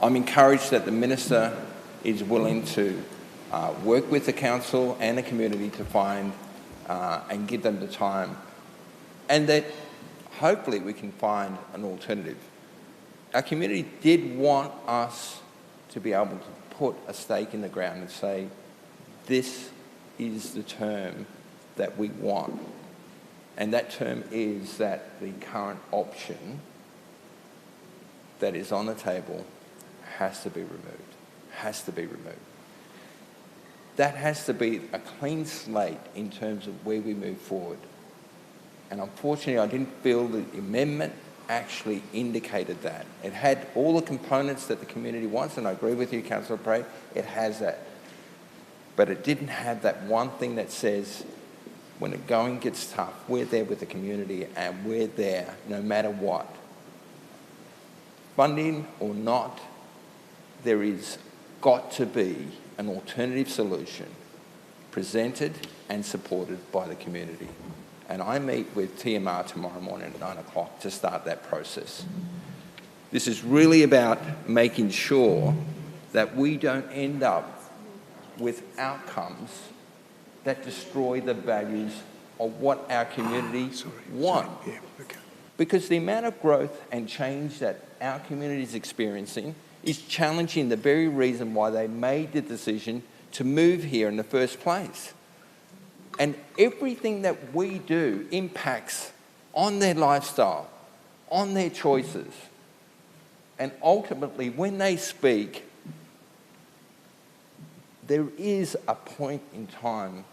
M: I'm encouraged that the Minister is willing to work with the Council and the community to find and give them the time, and that hopefully we can find an alternative. Our community did want us to be able to put a stake in the ground and say, this is the term that we want. And that term is that the current option that is on the table has to be removed. That has to be a clean slate in terms of where we move forward. And unfortunately, I didn't feel that the amendment actually indicated that. It had all the components that the community wants, and I agree with you, Councillor Prey, it has that. But it didn't have that one thing that says, when the going gets tough, we're there with the community and we're there no matter what. Funding or not, there is got to be an alternative solution presented and supported by the community. And I meet with TMR tomorrow morning at 9 o'clock to start that process. This is really about making sure that we don't end up with outcomes that destroy the values of what our community want. Because the amount of growth and change that our community is experiencing is challenging the very reason why they made the decision to move here in the first place. And everything that we do impacts on their lifestyle, on their choices. And ultimately, when they speak, there is a point in time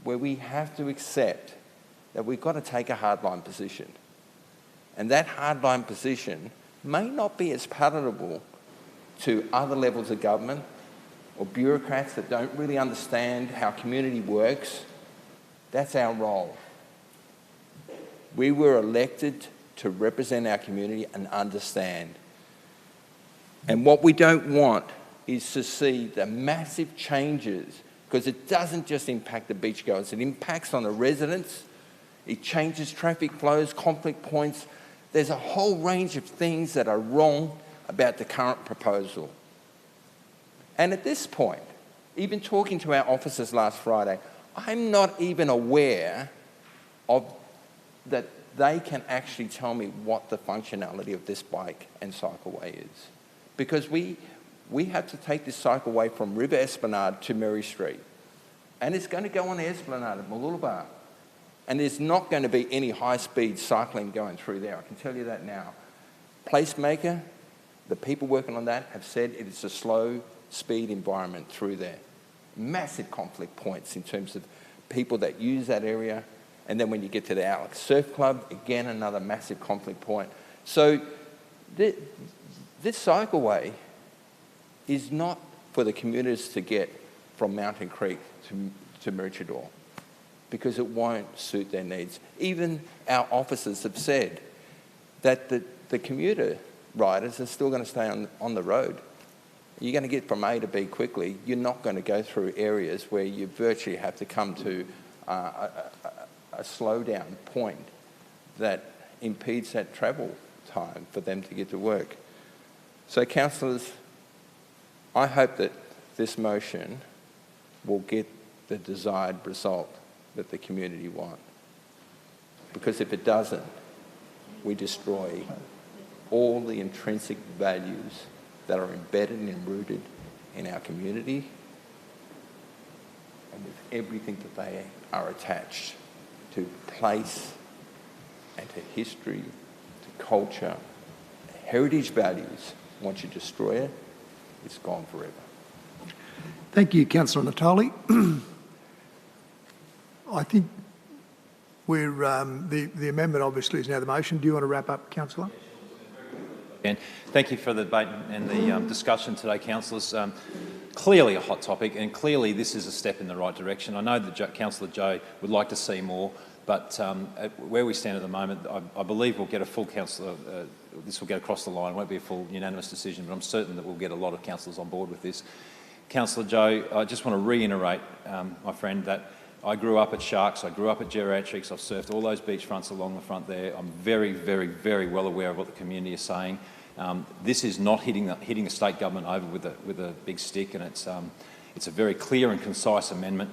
M: where we have to accept that we've got to take a hardline position. And that hardline position may not be as palatable to other levels of government or bureaucrats that don't really understand how community works. That's our role. We were elected to represent our community and understand. And what we don't want is to see the massive changes, because it doesn't just impact the beachgoers, it impacts on the residents, it changes traffic flows, conflict points. There's a whole range of things that are wrong about the current proposal. And at this point, even talking to our officers last Friday, I'm not even aware of that they can actually tell me what the functionality of this bike and cycleway is. Because we have to take this cycleway from River Esplanade to Murray Street. And it's going to go on the Esplanade at Mooloolaba. And there's not going to be any high-speed cycling going through there, I can tell you that now. Placemaker, the people working on that have said it is a slow-speed environment through there. Massive conflict points in terms of people that use that area. And then when you get to the Alex Surf Club, again, another massive conflict point. So this cycleway is not for the commuters to get from Mountain Creek to Maroochydore, because it won't suit their needs. Even our officers have said that the commuter riders are still going to stay on the road. You're going to get from A to B quickly. You're not going to go through areas where you virtually have to come to a slowdown point that impedes that travel time for them to get to work. So, councillors, I hope that this motion will get the desired result that the community want. Because if it doesn't, we destroy all the intrinsic values that are embedded and rooted in our community. and with everything that they are attached to place and to history, to culture, heritage values. Once you destroy it, it's gone forever.
A: Thank you, Councillor Natali. I think we're, the amendment obviously is now the motion. Do you want to wrap up, Councillor?
E: And thank you for the debate and the discussion today, councillors. Clearly a hot topic, and clearly this is a step in the right direction. I know that Councillor Joe would like to see more, but where we stand at the moment, I believe we'll get a full councillor, this will get across the line. It won't be a full unanimous decision, but I'm certain that we'll get a lot of councillors on board with this. Councillor Joe, I just want to reiterate, my friend, that I grew up at Sharks, I grew up at Geriatrics, I've surfed all those beachfronts along the front there. I'm very, very, very well aware of what the community is saying. This is not hitting the state government over with a big stick, and it's a very clear and concise amendment.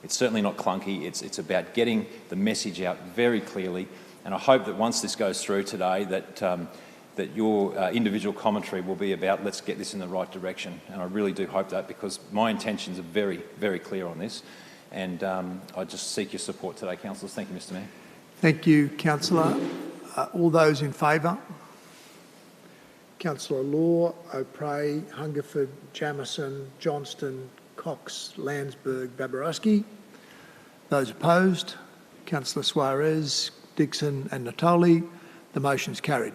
E: It's certainly not clunky. It's about getting the message out very clearly, and I hope that once this goes through today, that your individual commentary will be about let's get this in the right direction, and I really do hope that, because my intentions are very, very clear on this. And I just seek your support today, councillors. Thank you, Mr Mayor.
A: Thank you, Councillor. All those in favour? Councillor Law, O'Prey, Hungerford, Jamieson, Johnston, Cox, Landsberg, Babarowski. Those opposed? Councillor Suarez, Dixon and Natoli. The motion's carried.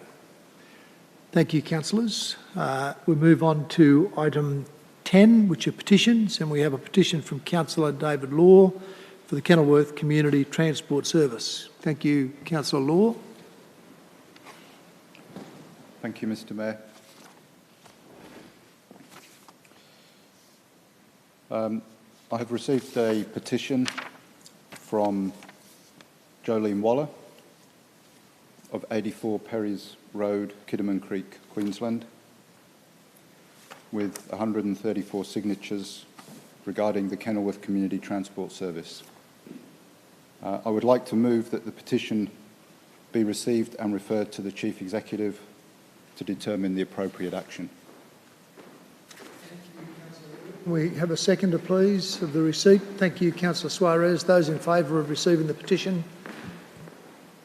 A: Thank you, councillors. We'll move on to item 10, which are petitions, and we have a petition from Councillor David Law for the Kenilworth Community Transport Service. Thank you, Councillor Law.
B: Thank you, Mr Mayor. I have received a petition from Jolene Waller of 84 Perry's Road, Kidderman Creek, Queensland, with 134 signatures regarding the Kenilworth Community Transport Service. I would like to move that the petition be received and referred to the Chief Executive to determine the appropriate action.
A: We have a seconder, please, of the receipt. Thank you, Councillor Suarez. Those in favour of receiving the petition?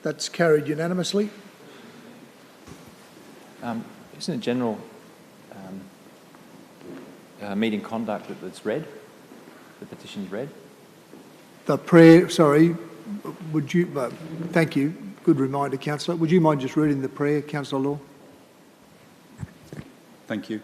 A: That's carried unanimously.
E: Isn't it general meeting conduct that's read? The petition's read?
A: The prayer, sorry, would you, thank you, good reminder, Councillor. Would you mind just reading the prayer, Councillor Law?
B: Thank you.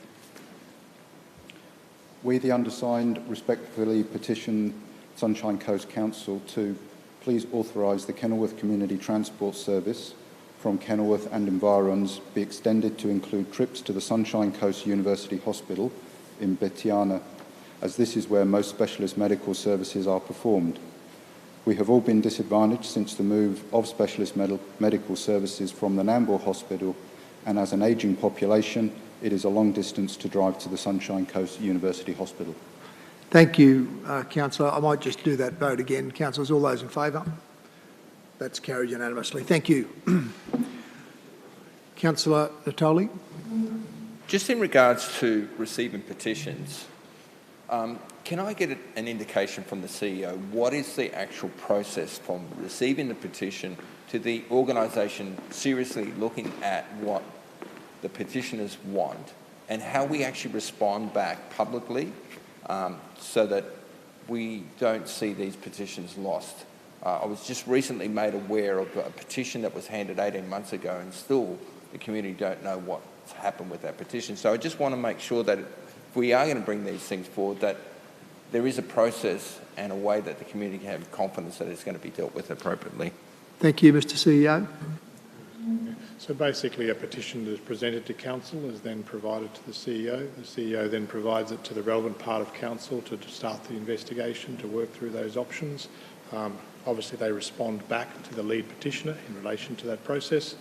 B: We, the undersigned, respectfully petition Sunshine Coast Council to please authorise the Kenilworth Community Transport Service from Kenilworth and environs be extended to include trips to the Sunshine Coast University Hospital in Betiana, as this is where most specialist medical services are performed. We have all been disadvantaged since the move of specialist medical services from the Nambour Hospital, and as an ageing population, it is a long distance to drive to the Sunshine Coast University Hospital.
A: Thank you, Councillor. I might just do that vote again. Councillors, all those in favour? That's carried unanimously. Thank you. Councillor Natoli.
M: Just in regards to receiving petitions, can I get an indication from the CEO, what is the actual process from receiving the petition to the organisation seriously looking at what the petitioners want and how we actually respond back publicly so that we don't see these petitions lost? I was just recently made aware of a petition that was handed 18 months ago, and still the community don't know what's happened with that petition. So I just want to make sure that if we are going to bring these things forward, that there is a process and a way that the community can have confidence that it's going to be dealt with appropriately.
A: Thank you, Mr CEO.
C: So basically a petition that is presented to Council is then provided to the CEO. The CEO then provides it to the relevant part of Council to start the investigation, to work through those options. Obviously they respond back to the lead petitioner in relation to that process,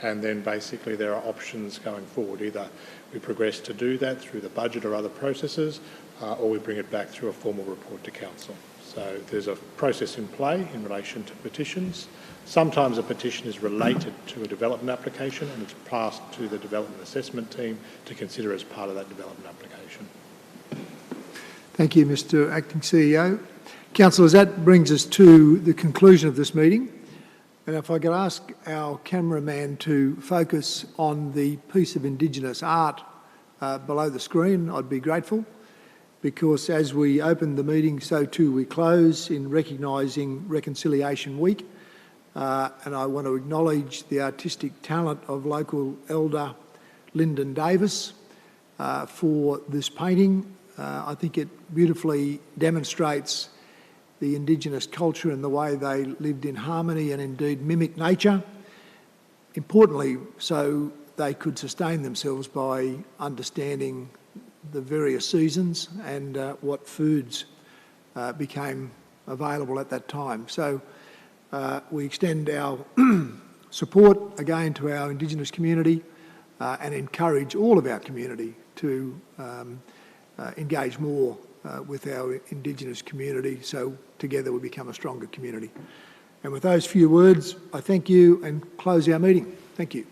C: and then basically there are options going forward. Either we progress to do that through the budget or other processes, or we bring it back through a formal report to Council. So there's a process in play in relation to petitions. Sometimes a petition is related to a development application and it's passed to the development assessment team to consider as part of that development application.
A: Thank you, Mr Acting CEO. Councillors, that brings us to the conclusion of this meeting. And if I could ask our cameraman to focus on the piece of Indigenous art below the screen, I'd be grateful, because as we open the meeting, so too we close in recognising Reconciliation Week. And I want to acknowledge the artistic talent of local elder Lyndon Davis for this painting. I think it beautifully demonstrates the Indigenous culture and the way they lived in harmony and indeed mimic nature. Importantly, so they could sustain themselves by understanding the various seasons and what foods became available at that time. So we extend our support again to our Indigenous community and encourage all of our community to engage more with our Indigenous community, so together we become a stronger community. And with those few words, I thank you and close our meeting. Thank you.